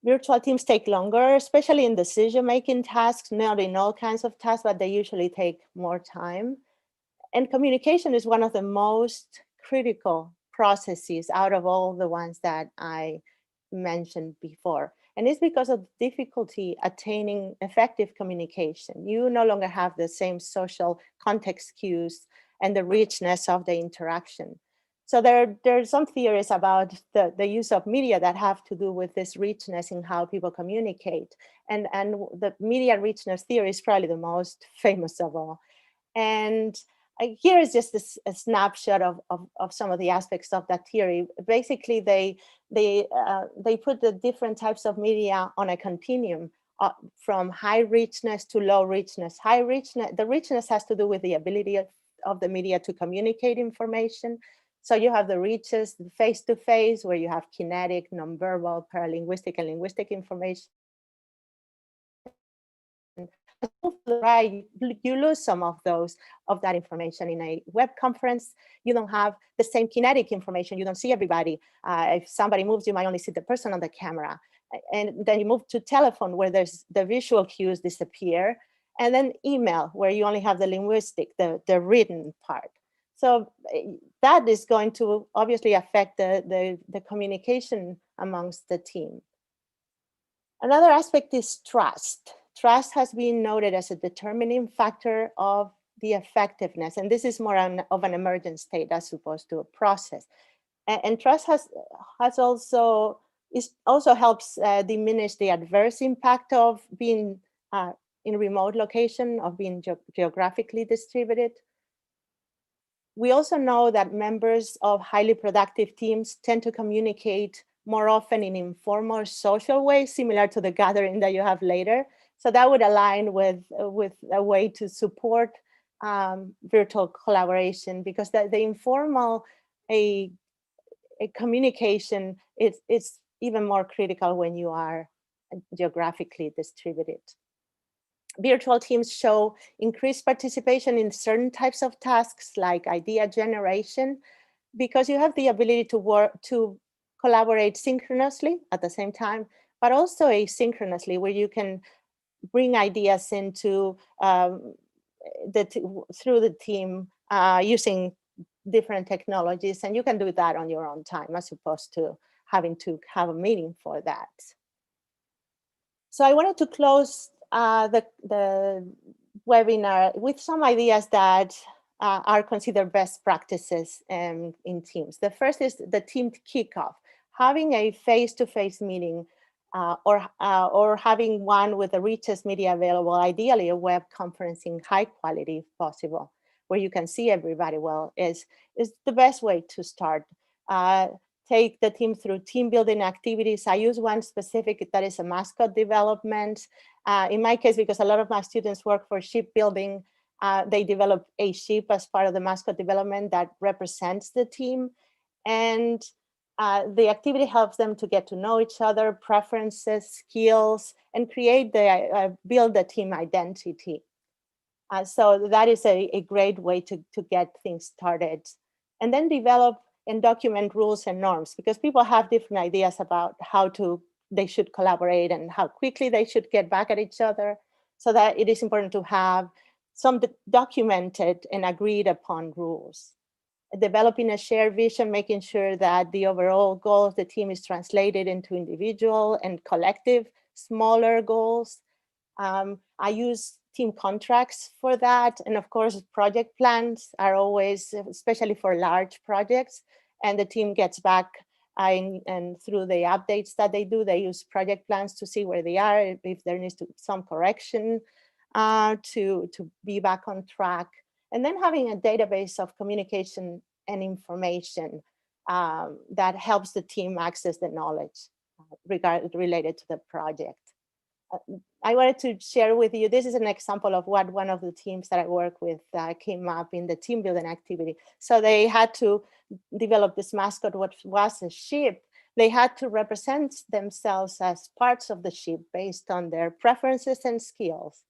Speaker 11: Virtual teams take longer, especially in decision-making tasks, not in all kinds of tasks, but they usually take more time. And communication is one of the most critical processes out of all the ones that I mentioned before. And it's because of difficulty attaining effective communication. You no longer have the same social context cues and the richness of the interaction. So there are some theories about the use of media that have to do with this richness in how people communicate. And the media richness theory is probably the most famous of all. And here is just a snapshot of some of the aspects of that theory. Basically, they put the different types of media on a continuum from high richness to low richness. High richness, the richness has to do with the ability of the media to communicate information. So you have the richest face-to-face, where you have kinetic, nonverbal, paralinguistic, and linguistic information. Right, you lose some of that information in a web conference. You don't have the same kinetic information. You don't see everybody. If somebody moves, you might only see the person on the camera. And then you move to telephone, where there's the visual cues disappear, and then email, where you only have the linguistic, the written part. So that is going to obviously affect the communication amongst the team. Another aspect is trust. Trust has been noted as a determining factor of the effectiveness, and this is more of an emergent state as opposed to a process. And trust also helps diminish the adverse impact of being in a remote location, of being geographically distributed. We also know that members of highly productive teams tend to communicate more often in informal social ways, similar to the gathering that you have later. So that would align with a way to support virtual collaboration, because the informal a communication is even more critical when you are geographically distributed. Virtual teams show increased participation in certain types of tasks like idea generation, because you have the ability to collaborate synchronously at the same time, but also asynchronously, where you can bring ideas into through the team using different technologies, and you can do that on your own time as opposed to having to have a meeting for that. So I wanted to close the webinar with some ideas that are considered best practices in teams. The first is the team kickoff, having a face-to-face meeting or having one with the richest media available, ideally a web conferencing, high quality if possible, where you can see everybody well, is the best way to start. Take the team through team building activities. I use one specific that is a mascot development. In my case, because a lot of my students work for shipbuilding, they develop a ship as part of the mascot development that represents the team. And the activity helps them to get to know each other, preferences, skills, and build the team identity. So that is a great way to get things started. And then develop and document rules and norms, because people have different ideas about how they should collaborate and how quickly they should get back at each other. So that it is important to have some documented and agreed upon rules. Developing a shared vision, making sure that the overall goal of the team is translated into individual and collective smaller goals. I use team contracts for that. And of course, project plans are always, especially for large projects, and the team gets back and through the updates that they do, they use project plans to see where they are, if there needs to be some correction to be back on track. And then having a database of communication and information that helps the team access the knowledge related to the project. I wanted to share with you, this is an example of what one of the teams that I work with came up in the team building activity. So they had to develop this mascot, what was a ship. They had to represent themselves as parts of the ship based on their preferences and skills.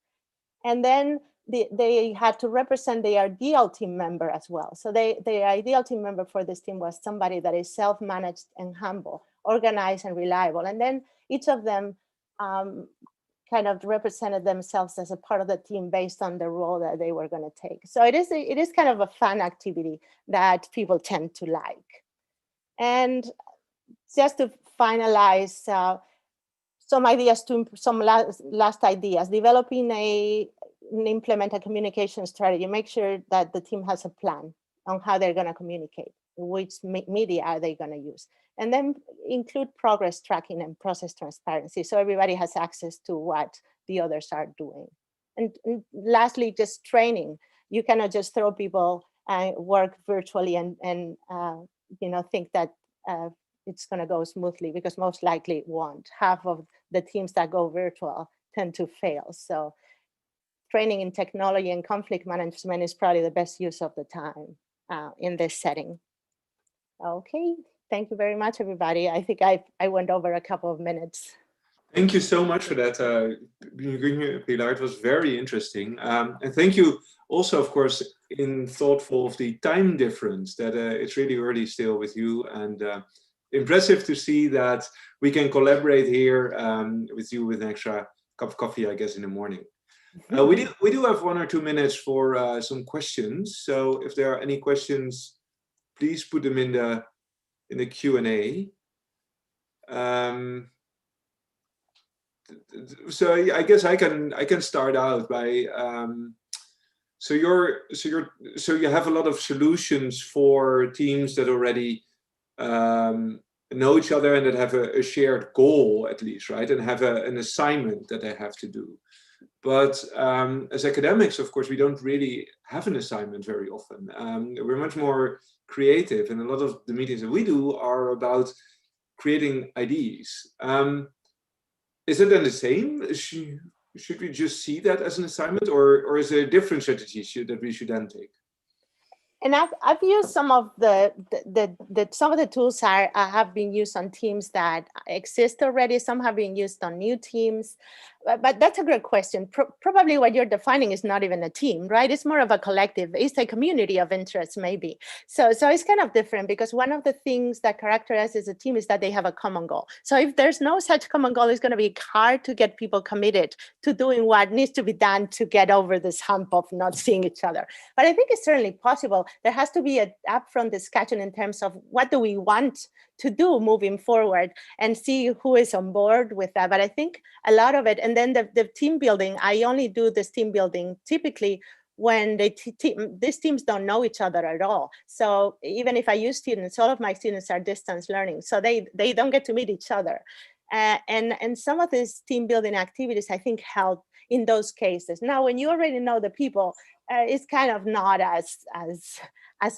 Speaker 11: And then they had to represent their ideal team member as well. So their ideal team member for this team was somebody that is self-managed and humble, organized and reliable. And then each of them kind of represented themselves as a part of the team based on the role that they were going to take. So it is kind of a fun activity that people tend to like. And just to finalize, some ideas, some last ideas, developing and implement a communication strategy. Make sure that the team has a plan on how they're going to communicate, which media are they going to use. And then include progress tracking and process transparency, so everybody has access to what the others are doing. And lastly, just training. You cannot just throw people and work virtually and think that it's going to go smoothly, because most likely it won't. Half of the teams that go virtual tend to fail. So training in technology and conflict management is probably the best use of the time in this setting. Okay. Thank you very much, everybody. I think I went over a couple of minutes.
Speaker 1: Thank you so much for that, Pilar. It was very interesting. And thank you also, of course, in thoughtful of the time difference, that it's really early still with you, and impressive to see that we can collaborate here with you with an extra cup of coffee, I guess, in the morning. We do have 1 or 2 minutes for some questions. So if there are any questions, please put them in the Q&A. So I guess I can start out by so you have a lot of solutions for teams that already know each other and that have a shared goal, at least, right? And have an assignment that they have to do. But as academics, of course, we don't really have an assignment very often. We're much more creative, and a lot of the meetings that we do are about creating ideas. Is it then the same? should we just see that as an assignment, or is there a different strategy that we should then take?
Speaker 11: And I've used some of the tools have been used on teams that exist already. Some have been used on new teams, but that's a great question. Probably what you're defining is not even a team, right? It's more of a collective. It's a community of interest, maybe. So it's kind of different, because one of the things that characterizes a team is that they have a common goal. So if there's no such common goal, it's going to be hard to get people committed to doing what needs to be done to get over this hump of not seeing each other. But I think it's certainly possible. There has to be an upfront discussion in terms of what do we want to do moving forward, and see who is on board with that. But I think a lot of it, and then the team building, I only do this team building typically when these teams don't know each other at all. So even if I use students, all of my students are distance learning, so they don't get to meet each other. And some of these team building activities, I think, help in those cases. Now, when you already know the people, it's kind of not as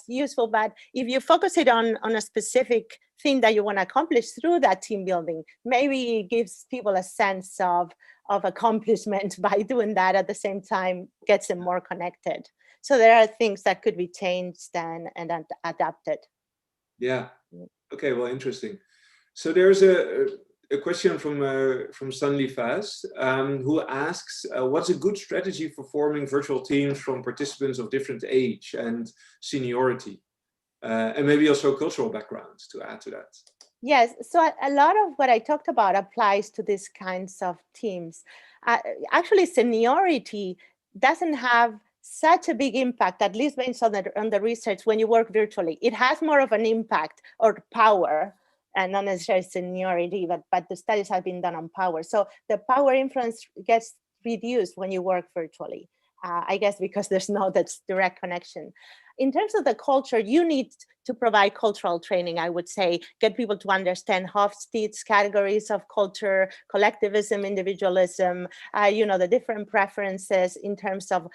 Speaker 11: useful. But if you focus it on a specific thing that you want to accomplish through that team building, maybe it gives people a sense of accomplishment by doing that. At the same time, gets them more connected. So there are things that could be changed and adapted.
Speaker 1: Yeah. Okay. Well, interesting. So there's a question from Stanley Fast, who asks, what's a good strategy for forming virtual teams from participants of different age and seniority, and maybe also cultural backgrounds, to add to that?
Speaker 11: Yes, so a lot of what I talked about applies to these kinds of teams. Actually, seniority doesn't have such a big impact, at least based on the research, when you work virtually. It has more of an impact or power, and not necessarily seniority, but the studies have been done on power. So the power influence gets reduced when you work virtually, I guess because there's no that direct connection. In terms of the culture, you need to provide cultural training, I would say, get people to understand Hofstede's categories of culture, collectivism, individualism, the different preferences in terms of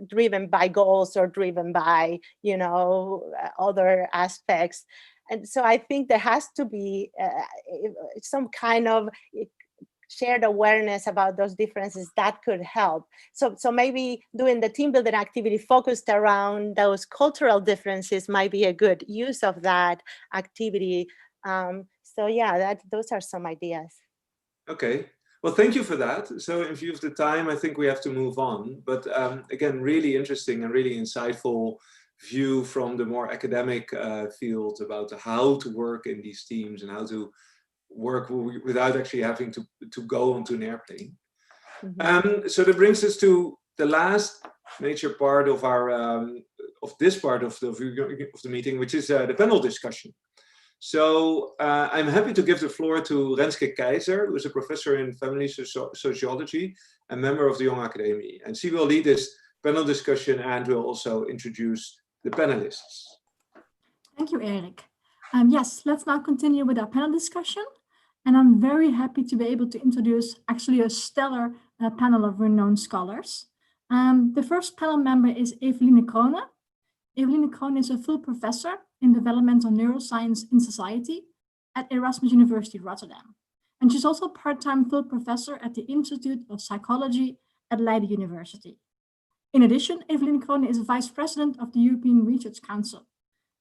Speaker 11: driven by goals or driven by, other aspects. And so I think there has to be some kind of shared awareness about those differences that could help. So maybe doing the team building activity focused around those cultural differences might be a good use of that activity. So yeah, those are some ideas.
Speaker 1: Okay. Well, thank you for that. So in view of the time, I think we have to move on. But again, really interesting and really insightful view from the more academic field about how to work in these teams and how to work without actually having to go onto an airplane. Mm-hmm. So that brings us to the last major part of our of this part of the meeting, which is the panel discussion. So I'm happy to give the floor to Renske Keizer, who is a professor in family sociology and member of the Jonge Akademie, and she will lead this panel discussion and will also introduce the panelists.
Speaker 12: Thank you, Erik. Yes, let's now continue with our panel discussion. And I'm very happy to be able to introduce actually a stellar panel of renowned scholars. The first panel member is Eveline Crone. Eveline Crone is a full professor in developmental neuroscience in society at Erasmus University Rotterdam. And she's also part-time full professor at the Institute of Psychology at Leiden University. In addition, Eveline Crone is vice president of the European Research Council.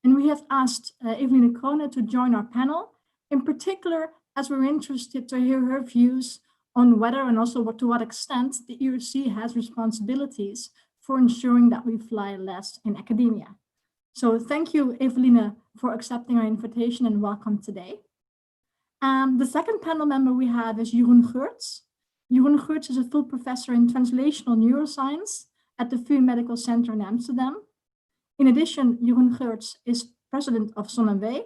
Speaker 12: And we have asked Eveline Crone to join our panel, in particular, as we're interested to hear her views on whether and also to what extent the ERC has responsibilities for ensuring that we fly less in academia. So thank you, Eveline, for accepting our invitation and welcome today. The second panel member we have is Jeroen Geurts. Jeroen Geurts is a full professor in translational neuroscience at the VU Medical Center in Amsterdam. In addition, Jeroen Geurts is president of KNAW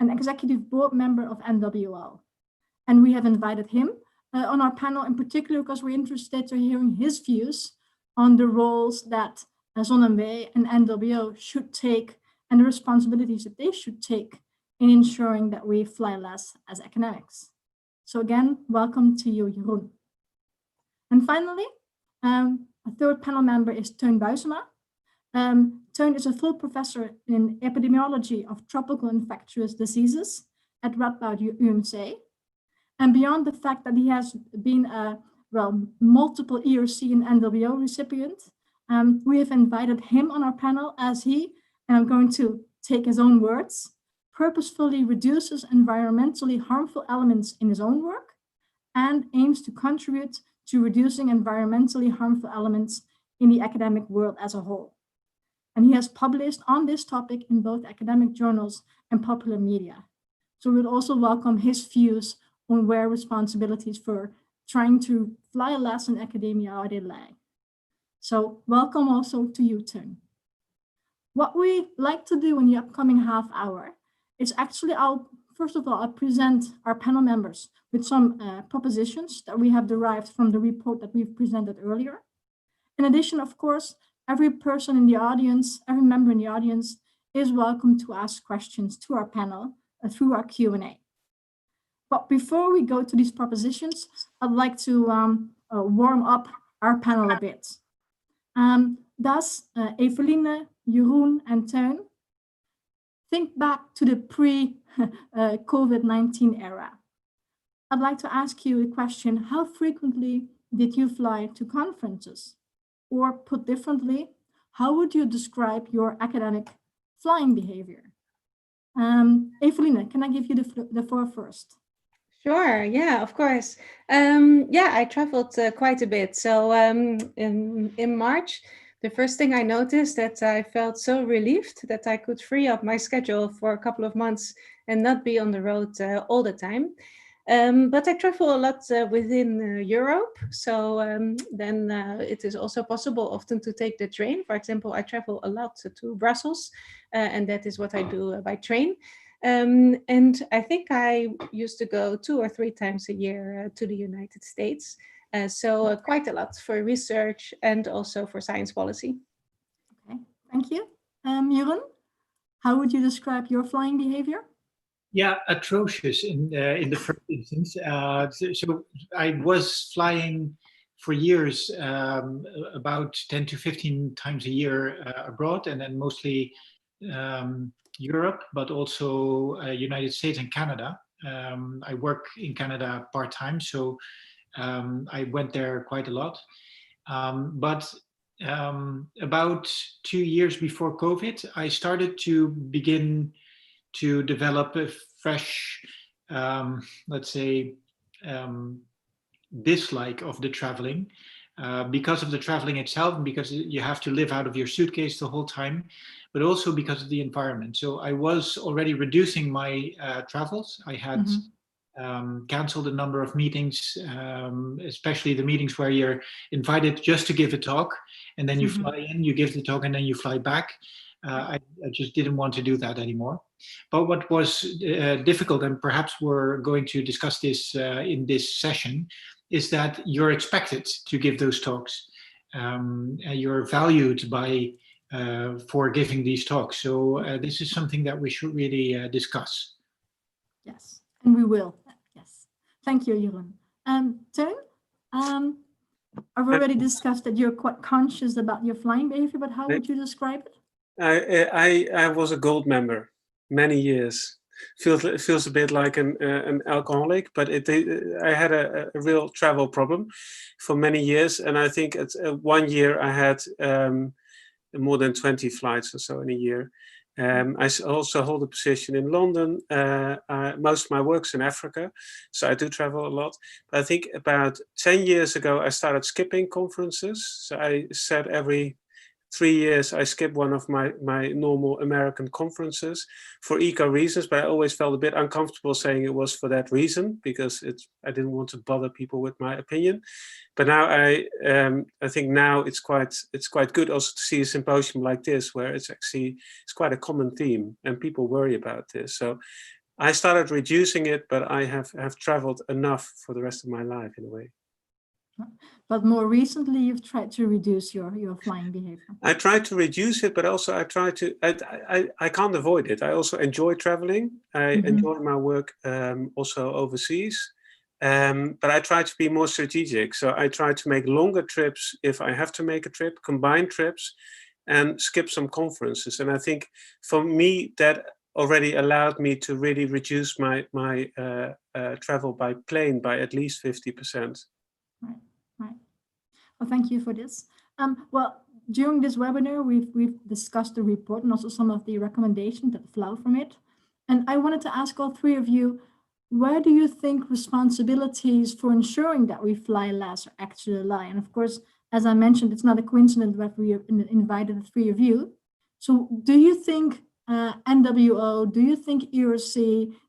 Speaker 12: and executive board member of NWO. And we have invited him on our panel in particular because we're interested in hearing his views on the roles that KNAW and NWO should take and the responsibilities that they should take in ensuring that we fly less as academics. So again, welcome to you, Jeroen. And finally, a third panel member is Teun. Teun is a full professor in epidemiology of tropical infectious diseases at Radboud UMC. And beyond the fact that he has been a multiple ERC and NWO recipient. We have invited him on our panel as he, and I'm going to take his own words, purposefully reduces environmentally harmful elements in his own work and aims to contribute to reducing environmentally harmful elements in the academic world as a whole. And he has published on this topic in both academic journals and popular media. So we'd also welcome his views on where responsibilities for trying to fly less in academia are they lie. So welcome also to you, Teun. What we like to do in the upcoming half hour is actually, first of all, I'll present our panel members with some propositions that we have derived from the report that we've presented earlier. In addition, of course, every person in the audience, every member in the audience is welcome to ask questions to our panel through our Q&A. But before we go to these propositions, I'd like to warm up our panel a bit. Thus, Eveline, Jeroen, and Teun, think back to the pre-COVID-19 era. I'd like to ask you a question. How frequently did you fly to conferences? Or put differently, how would you describe your academic flying behavior? Eveline, can I give you the floor first?
Speaker 13: Sure, yeah, of course. Yeah, I traveled quite a bit. So in March, the first thing I noticed that I felt so relieved that I could free up my schedule for a couple of months and not be on the road all the time. But I travel a lot within Europe. So then it is also possible often to take the train. For example, I travel a lot to Brussels, and that is what I do by train. And I think I used to go 2 or 3 times a year to the United States. So quite a lot for research and also for science policy.
Speaker 12: Okay, thank you. Jeroen, how would you describe your flying behavior?
Speaker 14: Yeah, atrocious in the first instance. So I was flying for years, about 10 to 15 times a year abroad, and then mostly Europe, but also United States and Canada. I work in Canada part-time, so I went there quite a lot. But about 2 years before COVID, I started to begin to develop a fresh, let's say, dislike of the traveling because of the traveling itself, because you have to live out of your suitcase the whole time, but also because of the environment. So I was already reducing my travels. I had canceled a number of meetings, especially the meetings where you're invited just to give a talk, and then you fly in, you give the talk, and then you fly back. I just didn't want to do that anymore. But what was difficult, and perhaps we're going to discuss this in this session, is that you're expected to give those talks. You're valued by for giving these talks. So this is something that we should really discuss.
Speaker 12: Yes, and we will. Yes. Thank you, Jeroen. Teun, I've already discussed that you're quite conscious about your flying behavior, but how would you describe it?
Speaker 15: I was a gold member many years. It feels a bit like an alcoholic, but I had a real travel problem for many years, and I think at 1 year I had more than 20 flights or so in a year. I also hold a position in London. Most of my work's in Africa, so I do travel a lot. But I think about 10 years ago, I started skipping conferences. So I said every 3 years, I skip one of my normal American conferences for eco reasons, but I always felt a bit uncomfortable saying it was for that reason, because I didn't want to bother people with my opinion. But now I think now it's quite good also to see a symposium like this, where it's quite a common theme and people worry about this. So I started reducing it, but I have traveled enough for the rest of my life in a way.
Speaker 12: But more recently, you've tried to reduce your flying behavior.
Speaker 15: I tried to reduce it, but also I can't avoid it. I also enjoy traveling. I enjoy my work also overseas. But I try to be more strategic. So I try to make longer trips if I have to make a trip, combine trips, and skip some conferences. And I think for me, that already allowed me to really reduce my travel by plane by at least 50%.
Speaker 12: Right. Well, thank you for this. Well, during this webinar, we've discussed the report and also some of the recommendations that flow from it. And I wanted to ask all three of you, where do you think responsibilities for ensuring that we fly less are actually lie? And of course, as I mentioned, it's not a coincidence that we have invited the three of you. So do you think NWO, do you think ERC,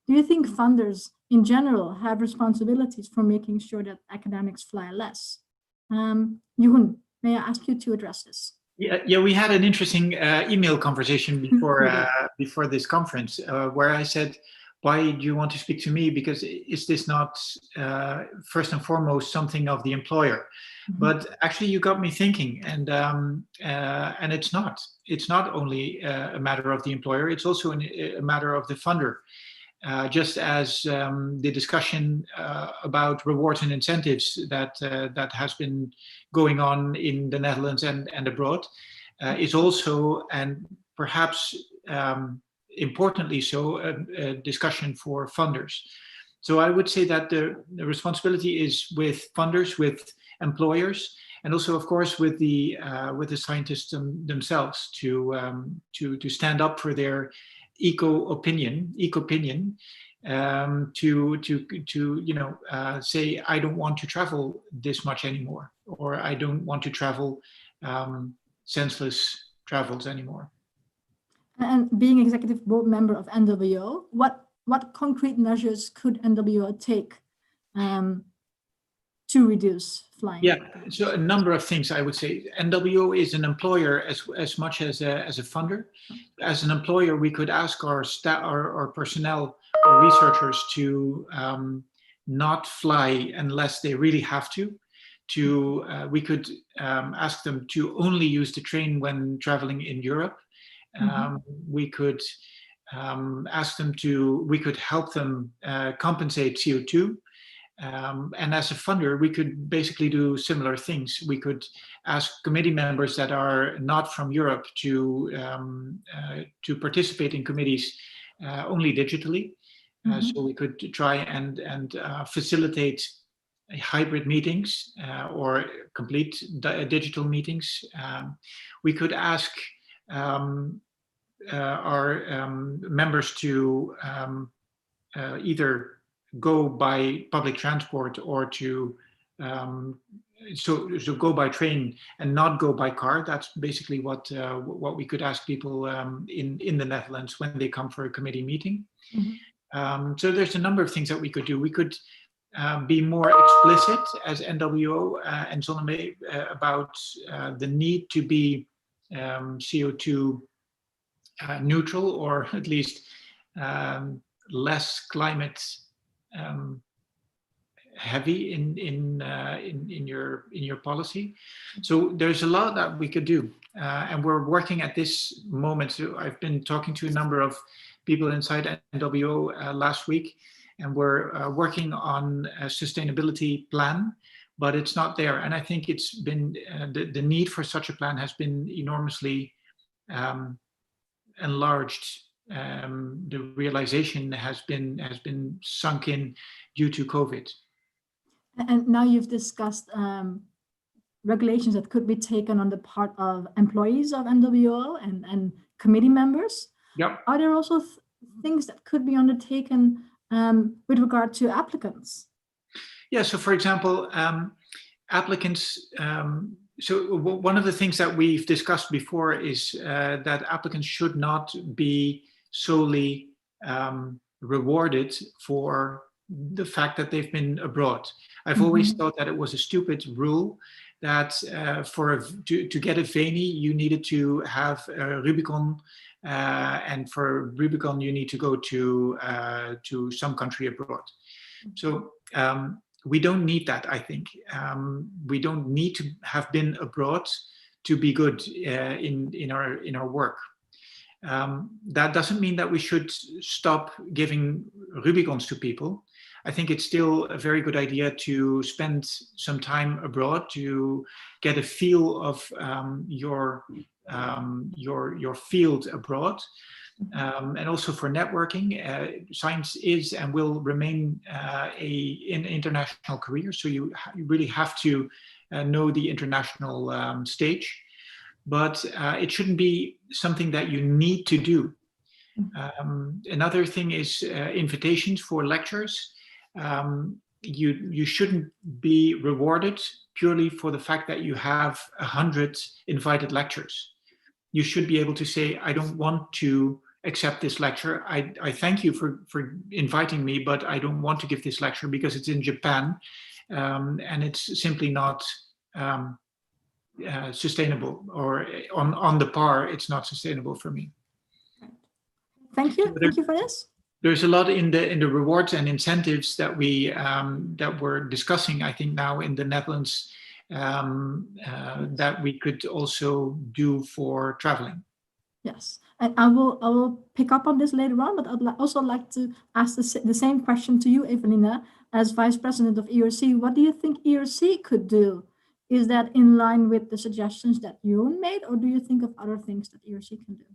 Speaker 12: do you think funders in general have responsibilities for making sure that academics fly less? Jeroen, may I ask you to address this?
Speaker 14: Yeah, we had an interesting email conversation before this conference where I said, why do you want to speak to me? Because is this not first and foremost something of the employer? Mm-hmm. But actually, you got me thinking, and it's not. It's not only a matter of the employer; it's also a matter of the funder. Just as the discussion about rewards and incentives that has been going on in the Netherlands and abroad is also, and perhaps importantly so, a discussion for funders. So I would say that the responsibility is with funders, with employers, and also, of course, with the scientists themselves to stand up for their eco opinion, to say, I don't want to travel this much anymore, or I don't want to travel senseless travels anymore.
Speaker 12: And being executive board member of NWO, what concrete measures could NWO take to reduce flying?
Speaker 14: Yeah, so a number of things I would say. NWO is an employer as much as a funder. As an employer, we could ask our staff, our personnel, or researchers to not fly unless they really have to. We could ask them to only use the train when traveling in Europe. We could ask them to. We could help them compensate CO2. And as a funder, we could basically do similar things. We could ask committee members that are not from Europe to participate in committees only digitally. So we could try and facilitate hybrid meetings or complete digital meetings. We could ask our members to either go by public transport or to so go by train and not go by car. That's basically what we could ask people in the Netherlands when they come for a committee meeting. So there's a number of things that we could do. We could be more explicit as NWO and Zonne about the need to be CO2 neutral, or at least less climate heavy in your policy. So there's a lot that we could do, and we're working at this moment. So I've been talking to a number of people inside NWO last week, and we're working on a sustainability plan, but it's not there. And I think it's been the need for such a plan has been enormously enlarged. The realization has been sunk in due to COVID.
Speaker 12: And now you've discussed regulations that could be taken on the part of employees of NWO and committee members.
Speaker 14: Yep.
Speaker 12: Are there also things that could be undertaken with regard to applicants?
Speaker 14: Yeah, so for example, applicants, so one of the things that we've discussed before is that applicants should not be solely rewarded for the fact that they've been abroad. I've always thought that it was a stupid rule that to get a VENI, you needed to have a Rubicon, and for Rubicon, you need to go to some country abroad. So we don't need that, I think. We don't need to have been abroad to be good in our work. That doesn't mean that we should stop giving Rubicons to people. I think it's still a very good idea to spend some time abroad to get a feel of your field abroad, and also for networking. Science is and will remain an international career, so you really have to know the international stage, but it shouldn't be something that you need to do. Another thing is invitations for lectures. You shouldn't be rewarded purely for the fact that you have 100 invited lectures. You should be able to say, I don't want to accept this lecture. I thank you for inviting me, but I don't want to give this lecture because it's in Japan, and it's simply not sustainable, or on the par, it's not sustainable for me.
Speaker 12: Thank you. Thank you for this.
Speaker 14: There's a lot in the rewards and incentives that we're discussing, I think, now in the Netherlands, that we could also do for traveling.
Speaker 12: Yes, and I will pick up on this later on, but I'd also like to ask the same question to you, Eveline, as Vice President of ERC. What do you think ERC could do? Is that in line with the suggestions that Jeroen made, or do you think of other things that ERC can do?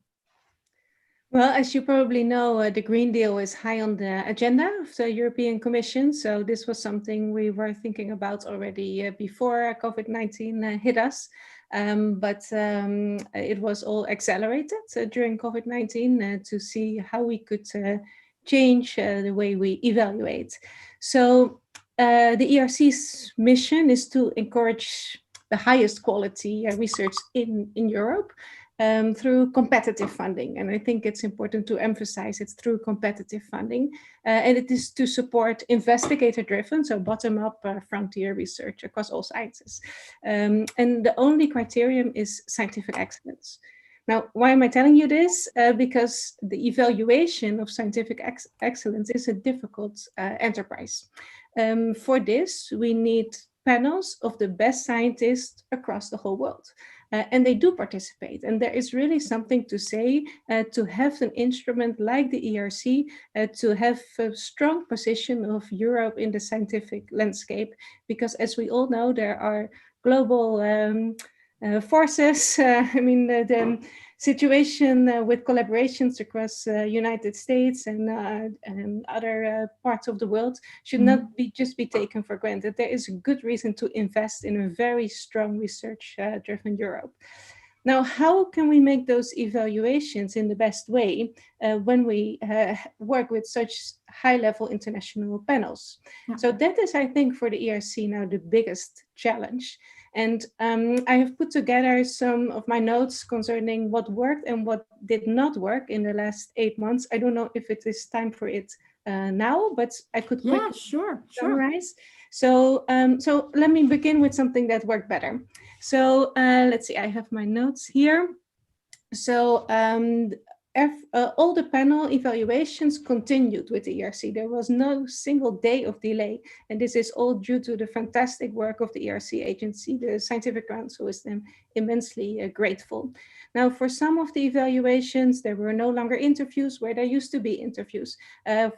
Speaker 13: Well, as you probably know, the Green Deal is high on the agenda of the European Commission. So this was something we were thinking about already before COVID-19 hit us. But it was all accelerated during COVID-19 to see how we could change the way we evaluate. So the ERC's mission is to encourage the highest quality research in Europe. Through competitive funding. And I think it's important to emphasize it's through competitive funding. And it is to support investigator-driven, so bottom-up frontier research across all sciences. And the only criterion is scientific excellence. Now, why am I telling you this? Because the evaluation of scientific excellence is a difficult enterprise. For this, we need panels of the best scientists across the whole world. And they do participate. And there is really something to say to have an instrument like the ERC, to have a strong position of Europe in the scientific landscape, because as we all know, there are global forces. I mean, the situation with collaborations across United States and other parts of the world should not be just be taken for granted. There is a good reason to invest in a very strong research-driven Europe. Now, how can we make those evaluations in the best way when we work with such high-level international panels? Yeah. So that is, I think, for the ERC now the biggest challenge. And I have put together some of my notes concerning what worked and what did not work in the last 8 months. I don't know if it is time for it now, but I could quickly summarize. So, so let me begin with something that worked better. So let's see, I have my notes here. So all the panel evaluations continued with the ERC. There was no single day of delay. And this is all due to the fantastic work of the ERC agency. The Scientific Council is them immensely grateful. Now, for some of the evaluations, there were no longer interviews where there used to be interviews.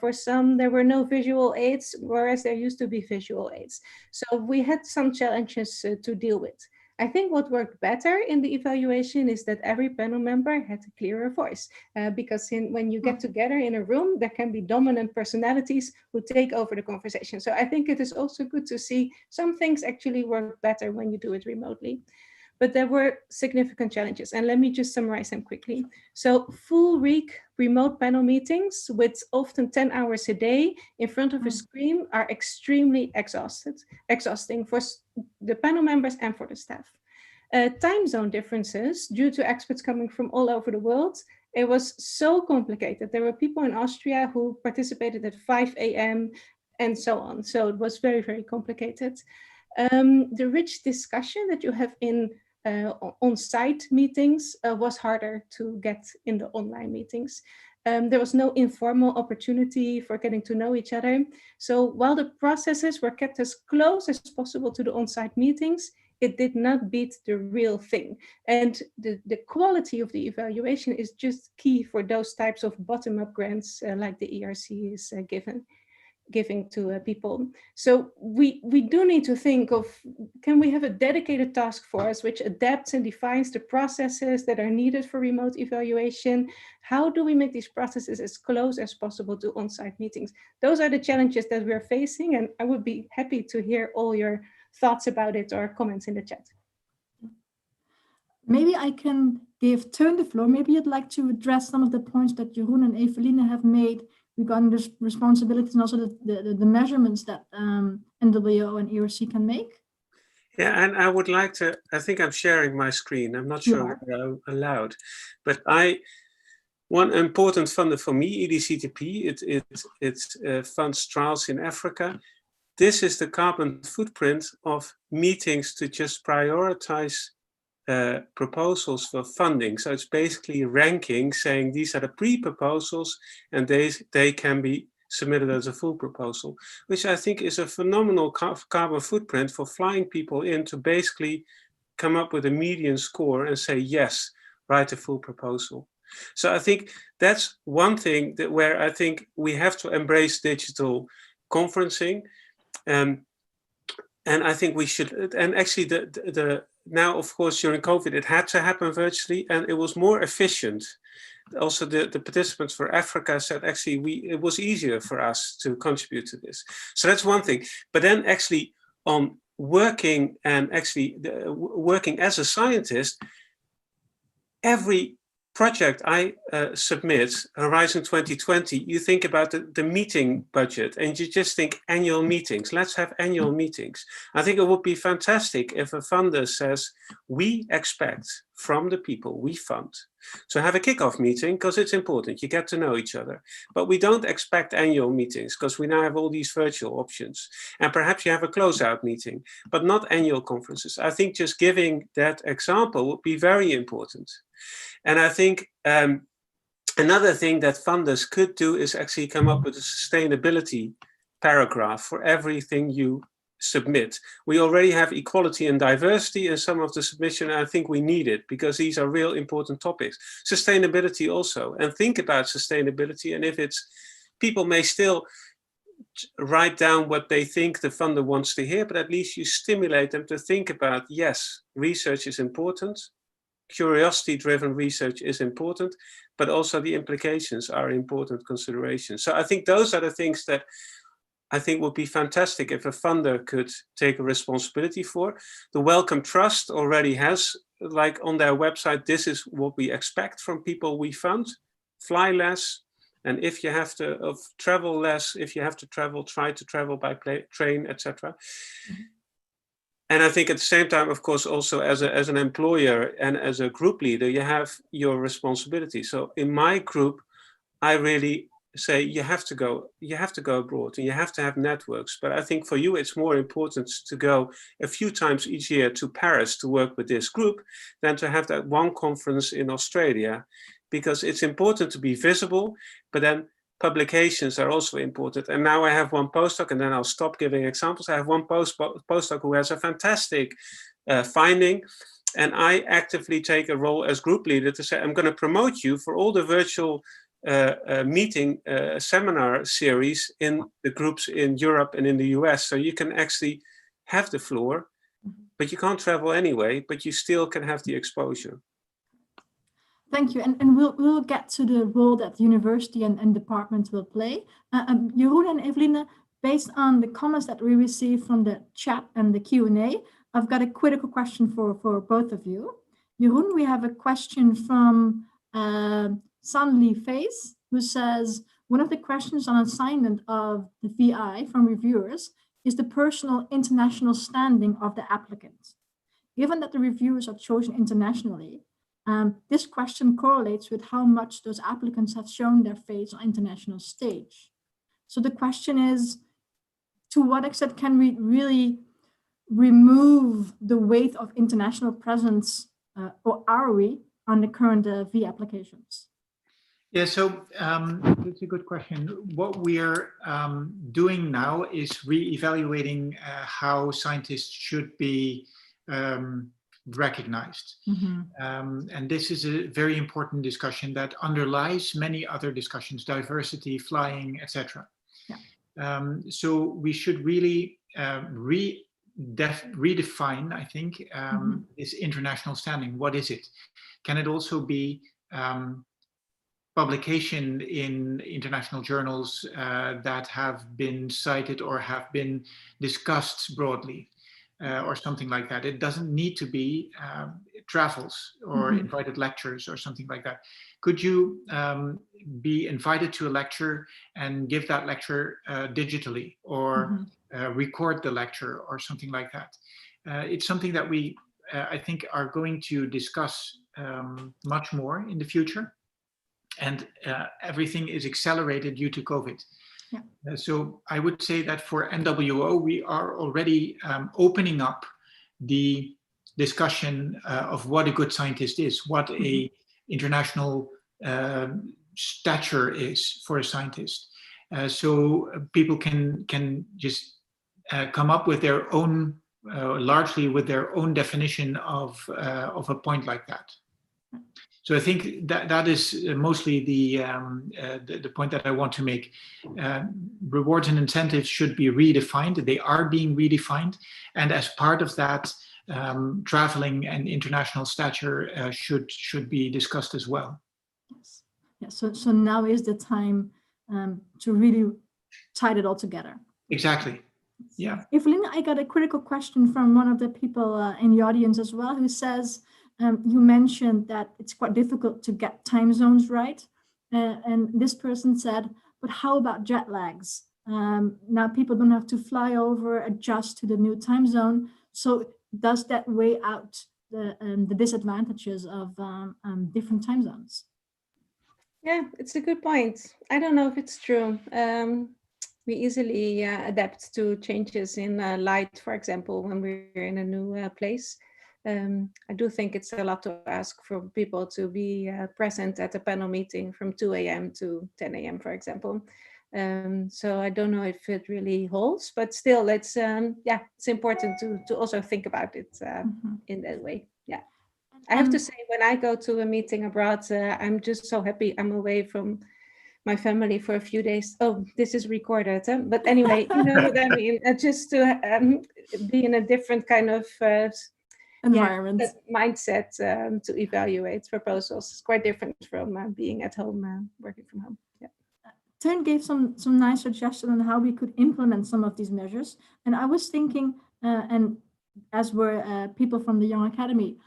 Speaker 13: For some, there were no visual aids, whereas there used to be visual aids. So we had some challenges to deal with. I think what worked better in the evaluation is that every panel member had a clearer voice, because when you get together in a room, there can be dominant personalities who take over the conversation. So I think it is also good to see some things actually work better when you do it remotely. But there were significant challenges, and let me just summarize them quickly. So full week remote panel meetings with often 10 hours a day in front of a screen are extremely exhausting for the panel members and for the staff. Time zone differences due to experts coming from all over the world. It was so complicated. There were people in Austria who participated at 5 a.m. and so on. So it was very, very complicated. The rich discussion that you have in on-site meetings was harder to get in the online meetings. There was no informal opportunity for getting to know each other. So while the processes were kept as close as possible to the on-site meetings, it did not beat the real thing. And the quality of the evaluation is just key for those types of bottom-up grants like the ERC is giving to people. So we do need to think of, can we have a dedicated task force which adapts and defines the processes that are needed for remote evaluation? How do we make these processes as close as possible to on-site meetings? Those are the challenges that we're facing, and I would be happy to hear all your thoughts about it or comments in the chat.
Speaker 12: Maybe I can give Teun the floor. Maybe you'd like to address some of the points that Jeroen and Eveline have made regarding the responsibilities and also the measurements that NWO and ERC can make.
Speaker 15: Yeah, and I would like to, I think I'm sharing my screen. I'm not sure if I'm allowed, but one important funder for me, EDCTP, it funds trials in Africa. This is the carbon footprint of meetings to just prioritize proposals for funding. So it's basically ranking, saying these are the pre-proposals and they can be submitted as a full proposal, which I think is a phenomenal carbon footprint for flying people in to basically come up with a median score and say, yes, write a full proposal. So I think that's one thing where I think we have to embrace digital conferencing. And I think we should, and actually now, of course, during COVID, it had to happen virtually and it was more efficient. Also, the participants for Africa said, actually, it was easier for us to contribute to this. So that's one thing. But then actually on working and actually working as a scientist, every project I submit, Horizon 2020, you think about the meeting budget and you just think annual meetings. Let's have annual meetings. I think it would be fantastic if a funder says, we expect from the people we fund to have a kickoff meeting because it's important, you get to know each other. But we don't expect annual meetings because we now have all these virtual options. And perhaps you have a closeout meeting, but not annual conferences. I think just giving that example would be very important. And I think another thing that funders could do is actually come up with a sustainability paragraph for everything you submit. We already have equality and diversity in some of the submission. And I think we need it because these are real important topics. Sustainability also, and think about sustainability. And if it's, people may still write down what they think the funder wants to hear, but at least you stimulate them to think about, yes, research is important. Curiosity-driven research is important, but also the implications are important considerations. So I think those are the things that I think would be fantastic if a funder could take a responsibility for. The Wellcome Trust already has, like on their website, this is what we expect from people we fund. Fly less, and if you have to travel less, if you have to travel, try to travel by train, etc. Mm-hmm. And I think at the same time, of course, also as an employer and as a group leader, you have your responsibility. So in my group, I really say you have to go abroad and you have to have networks. But I think for you, it's more important to go a few times each year to Paris to work with this group than to have that one conference in Australia, because it's important to be visible, but then publications are also important. And now I have one postdoc, and then I'll stop giving examples. I have one postdoc who has a fantastic finding, and I actively take a role as group leader to say, I'm going to promote you for all the virtual meeting seminar series in the groups in Europe and in the US. So you can actually have the floor, but you can't travel anyway, but you still can have the exposure.
Speaker 12: Thank you, and we'll get to the role that university and departments will play. Jeroen and Eveline, based on the comments that we received from the chat and the Q&A, I've got a critical question for both of you. Jeroen, we have a question from Sanli Face, who says, one of the questions on assignment of the VI from reviewers is the personal international standing of the applicant. Given that the reviewers are chosen internationally, this question correlates with how much those applicants have shown their face on international stage. So the question is, to what extent can we really remove the weight of international presence, or are we, on the current V applications?
Speaker 14: Yeah, so that's a good question. What we're doing now is re-evaluating how scientists should be recognized. Mm-hmm. And this is a very important discussion that underlies many other discussions, diversity, flying, etc. Yeah. So we should really redefine, I think, this international standing. What is it? Can it also be publication in international journals that have been cited or have been discussed broadly? or something like that. It doesn't need to be travels or invited lectures or something like that. Could you be invited to a lecture and give that lecture digitally, or record the lecture or something like that? It's something that we, I think, are going to discuss much more in the future. And everything is accelerated due to COVID. Yeah. So I would say that for NWO, we are already opening up the discussion of what a good scientist is, what a international stature is for a scientist. So people can just come up with their own, largely with their own definition of a point like that. So I think that is mostly the point that I want to make. Rewards and incentives should be redefined. They are being redefined, and as part of that, traveling and international stature should be discussed as well.
Speaker 12: Yes. Yeah. So now is the time to really tie it all together.
Speaker 14: Exactly. Yeah.
Speaker 12: Eveline, I got a critical question from one of the people in the audience as well, who says, you mentioned that it's quite difficult to get time zones right. And this person said, but how about jet lags? Now people don't have to fly over, adjust to the new time zone. So does that weigh out the disadvantages of different time zones?
Speaker 13: Yeah, it's a good point. I don't know if it's true. We easily adapt to changes in light, for example, when we're in a new place. I do think it's a lot to ask for people to be present at a panel meeting from 2 a.m. to 10 a.m., for example. So I don't know if it really holds, but still, it's important to also think about it in that way. Yeah, I have to say, when I go to a meeting abroad, I'm just so happy I'm away from my family for a few days. Oh, this is recorded, but anyway, you know what I mean. Just to be in a different kind of
Speaker 12: environment,
Speaker 13: mindset to evaluate proposals. It's quite different from being at home, working from home. Yeah.
Speaker 12: Teun gave some nice suggestions on how we could implement some of these measures. And I was thinking, and as were people from the Jonge Akademie,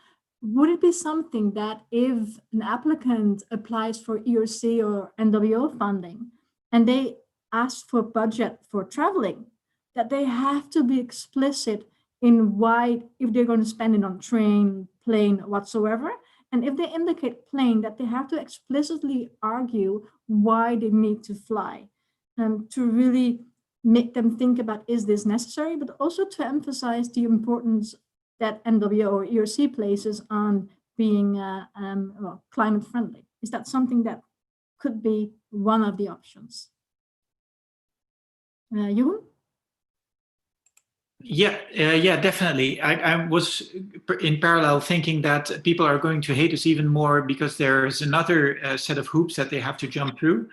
Speaker 12: would it be something that if an applicant applies for ERC or NWO funding and they ask for budget for traveling, that they have to be explicit in why, if they're going to spend it on train, plane, whatsoever, and if they indicate plane, that they have to explicitly argue why they need to fly, to really make them think about, is this necessary, but also to emphasize the importance that NWO or ERC places on being climate friendly. Is that something that could be one of the options? Jeroen?
Speaker 14: Yeah, definitely. I was in parallel thinking that people are going to hate us even more because there's another set of hoops that they have to jump through.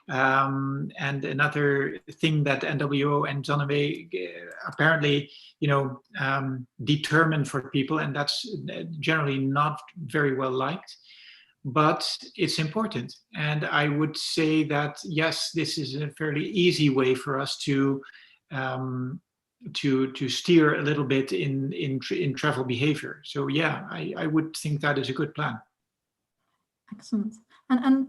Speaker 14: And another thing that NWO and Jonge apparently, determine for people, and that's generally not very well liked, but it's important. And I would say that, yes, this is a fairly easy way for us to steer a little bit in travel behavior. So yeah, I would think that is a good plan.
Speaker 12: Excellent. And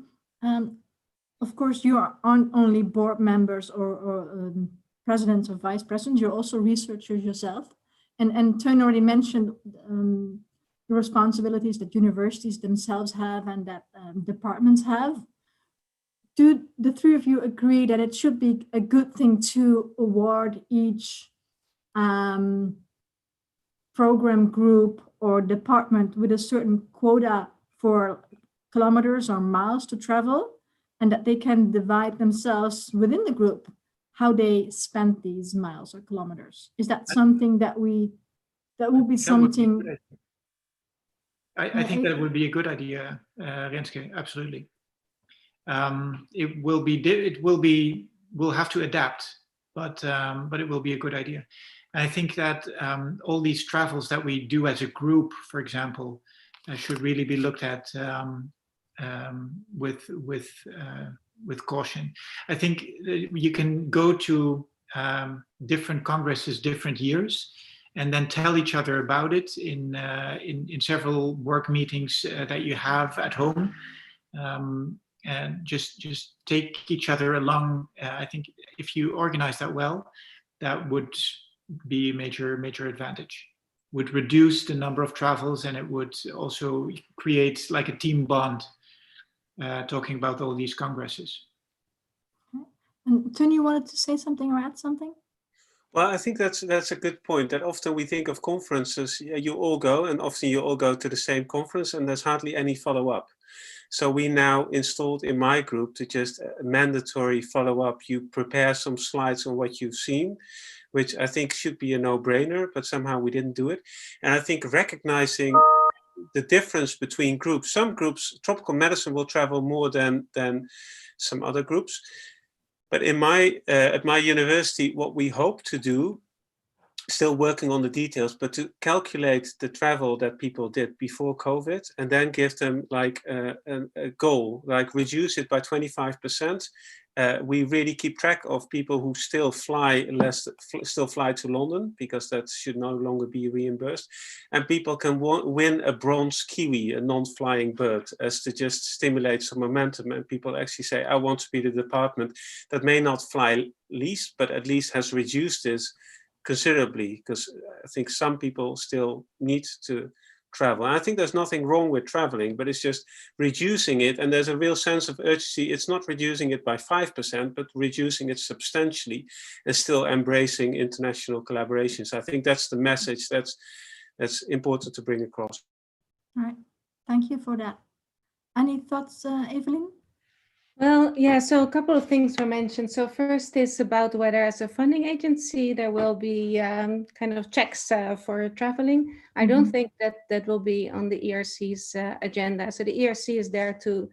Speaker 12: of course, you aren't only board members or presidents or vice presidents, you're also researchers yourself. And Teun already mentioned the responsibilities that universities themselves have and that departments have. Do the three of you agree that it should be a good thing to award each program group or department with a certain quota for kilometers or miles to travel, and that they can divide themselves within the group how they spend these miles or kilometers? Is that something that would be something?
Speaker 14: I think that would be a good idea, Renske. Absolutely. We'll have to adapt, but it will be a good idea. And I think that all these travels that we do as a group, for example, should really be looked at with caution. I think you can go to different congresses different years, and then tell each other about it in several work meetings that you have at home. And just take each other along. I think if you organize that well, that would be a major advantage. Would reduce the number of travels, and it would also create like a team bond, talking about all these congresses.
Speaker 12: And Teun, you wanted to say something or add something?
Speaker 15: Well, I think that's a good point, that often we think of conferences, you all go, and often you all go to the same conference and there's hardly any follow-up. So we now installed in my group to just mandatory follow-up. You prepare some slides on what you've seen, which I think should be a no-brainer, but somehow we didn't do it. And I think recognizing the difference between groups, some groups, tropical medicine will travel more than some other groups. But in at my university, what we hope to do, still working on the details, but to calculate the travel that people did before COVID and then give them like a goal, like reduce it by 25%. We really keep track of people who still fly to London, because that should no longer be reimbursed. And people can win a bronze kiwi, a non-flying bird, as to just stimulate some momentum. And people actually say, I want to be the department that may not fly least, but at least has reduced this considerably, because I think some people still need to travel. And I think there's nothing wrong with traveling, but it's just reducing it. And there's a real sense of urgency. It's not reducing it by 5%, but reducing it substantially and still embracing international collaborations. I think that's the message that's important to bring across.
Speaker 12: All right, thank you for that. Any thoughts, Eveline?
Speaker 13: Well, yeah, so a couple of things were mentioned. So first is about whether as a funding agency, there will be kind of checks for traveling. I don't think that will be on the ERC's agenda. So the ERC is there to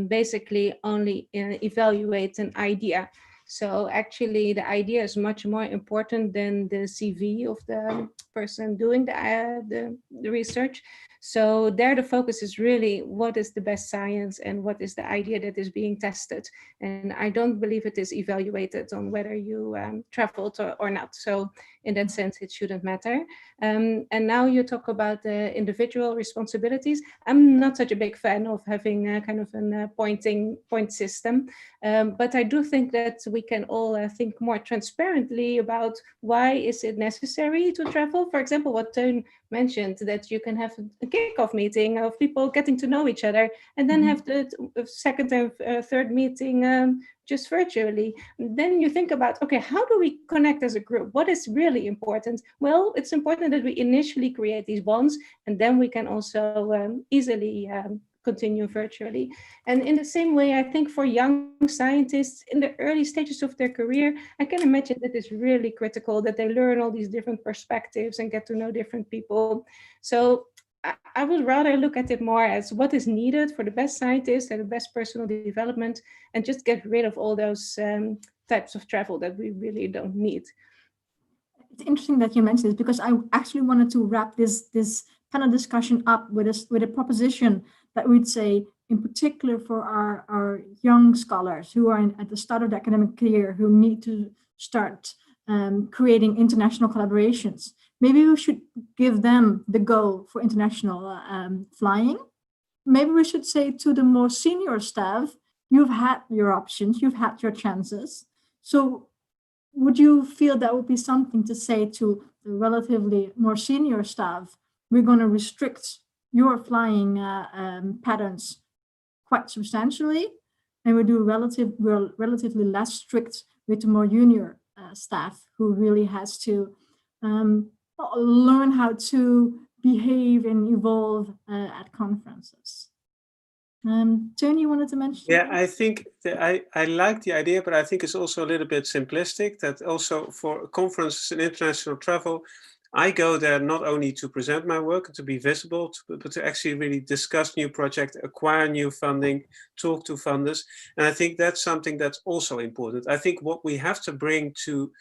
Speaker 13: basically only evaluate an idea. So actually the idea is much more important than the CV of the person doing the research. So there the focus is really what is the best science and what is the idea that is being tested. And I don't believe it is evaluated on whether you traveled or not. So in that sense, it shouldn't matter. And now you talk about the individual responsibilities. I'm not such a big fan of having kind of a point system, but I do think that we can all think more transparently about why is it necessary to travel. For example, what Teun mentioned, that you can have a kickoff meeting of people getting to know each other and then have the second and third meeting just virtually. Then you think about, okay, how do we connect as a group? What is really important? Well, it's important that we initially create these bonds, and then we can also easily continue virtually. And in the same way, I think for young scientists in the early stages of their career, I can imagine that it's really critical that they learn all these different perspectives and get to know different people. So I would rather look at it more as what is needed for the best scientists and the best personal development, and just get rid of all those types of travel that we really don't need.
Speaker 12: It's interesting that you mentioned this, because I actually wanted to wrap this panel discussion up with a proposition that we'd say, in particular for our young scholars who are at the start of the academic career, who need to start creating international collaborations. Maybe we should give them the go for international flying. Maybe we should say to the more senior staff, you've had your options, you've had your chances. So would you feel that would be something to say to the relatively more senior staff? We're going to restrict your flying patterns quite substantially, and we do relatively less strict with the more junior staff, who really has to learn how to behave and evolve at conferences. Teun, you wanted to mention?
Speaker 15: Yeah, I think that I like the idea, but I think it's also a little bit simplistic, that also for conferences and international travel, I go there not only to present my work and to be visible, but to actually really discuss new projects, acquire new funding, talk to funders. And I think that's something that's also important. I think what we have to bring to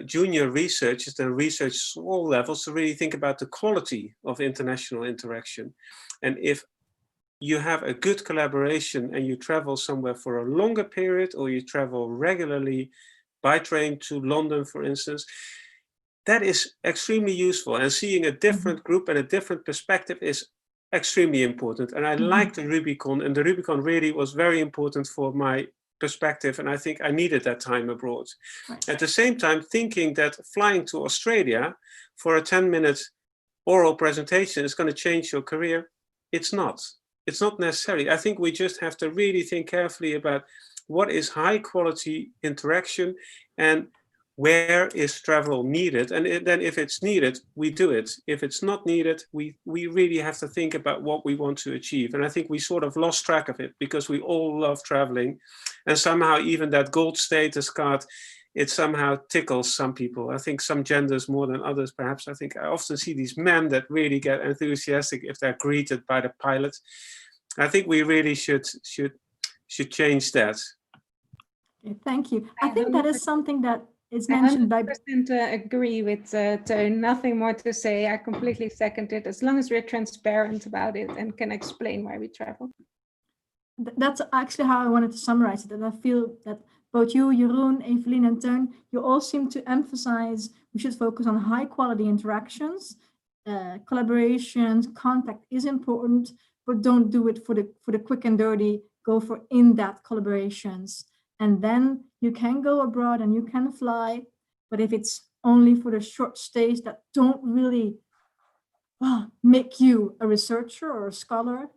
Speaker 15: junior researchers and research all levels to really think about the quality of international interaction. And if you have a good collaboration and you travel somewhere for a longer period, or you travel regularly by train to London, for instance, that is extremely useful. And seeing a different group and a different perspective is extremely important. And I like the Rubicon, and the Rubicon really was very important for my perspective. And I think I needed that time abroad. Right. At the same time, thinking that flying to Australia for a 10-minute oral presentation is going to change your career, it's not. It's not necessary. I think we just have to really think carefully about what is high quality interaction and where is travel needed. And then if it's needed, we do it. If it's not needed, we really have to think about what we want to achieve. And I think we sort of lost track of it because we all love traveling. And somehow even that gold status card, it somehow tickles some people. I think some genders more than others, perhaps. I think I often see these men that really get enthusiastic if they're greeted by the pilot. I think we really should change that.
Speaker 12: Okay, thank you. I think that is something that is mentioned by...
Speaker 13: I 100% agree with Teun. Nothing more to say. I completely second it. As long as we're transparent about it and can explain why we travel.
Speaker 12: That's actually how I wanted to summarize it. And I feel that both you, Jeroen, Eveline, and Teun, you all seem to emphasize we should focus on high quality interactions. Collaborations, contact is important, but don't do it for the quick and dirty. Go for in-depth collaborations. And then you can go abroad and you can fly, but if it's only for the short stays that don't really make you a researcher or a scholar,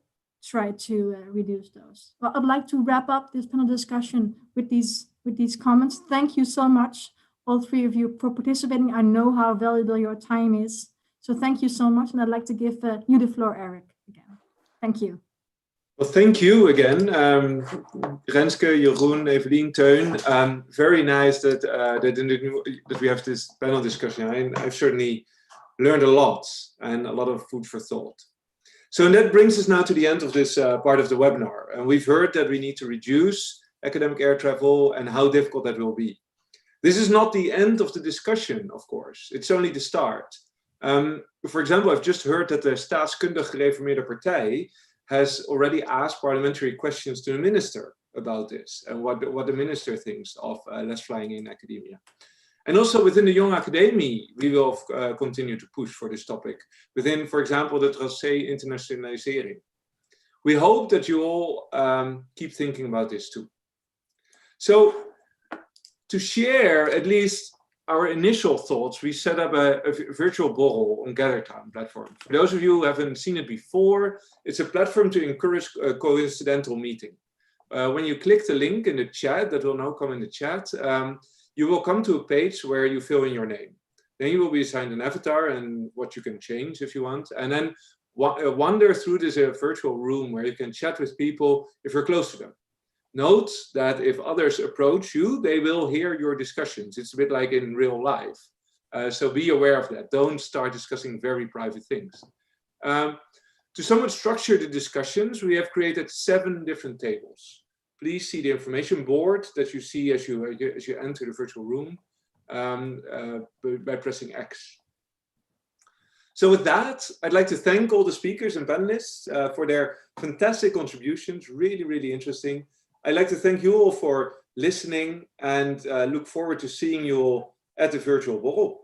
Speaker 12: try to reduce those. Well, I'd like to wrap up this panel discussion with these comments. Thank you so much, all three of you, for participating. I know how valuable your time is. So thank you so much. And I'd like to give you the floor, Erik, again. Thank you.
Speaker 1: Well, thank you again, Renske, Jeroen, Eveline, Teun. Very nice that that we have this panel discussion. I've certainly learned a lot and a lot of food for thought. So that brings us now to the end of this part of the webinar. And we've heard that we need to reduce academic air travel and how difficult that will be. This is not the end of the discussion, of course. It's only the start. For example, I've just heard that the Staatskundig Gereformeerde Partij has already asked parliamentary questions to the minister about this and what the minister thinks of less flying in academia. And also within the Jonge Akademie, we will continue to push for this topic within, for example, the tracé internationalisering. We hope that you all keep thinking about this too. So to share at least our initial thoughts, we set up a virtual borrel on GatherTown platform. For those of you who haven't seen it before, it's a platform to encourage a coincidental meeting. When you click the link in the chat, that will now come in the chat, you will come to a page where you fill in your name. Then you will be assigned an avatar and what you can change if you want. And then wander through this virtual room where you can chat with people if you're close to them. Note that if others approach you, they will hear your discussions. It's a bit like in real life. So be aware of that. Don't start discussing very private things. To somewhat structure the discussions, we have created 7 different tables. Please see the information board that you see as you enter the virtual room by pressing X. So with that, I'd like to thank all the speakers and panelists for their fantastic contributions. Really, really interesting. I'd like to thank you all for listening and look forward to seeing you all at the virtual borrel.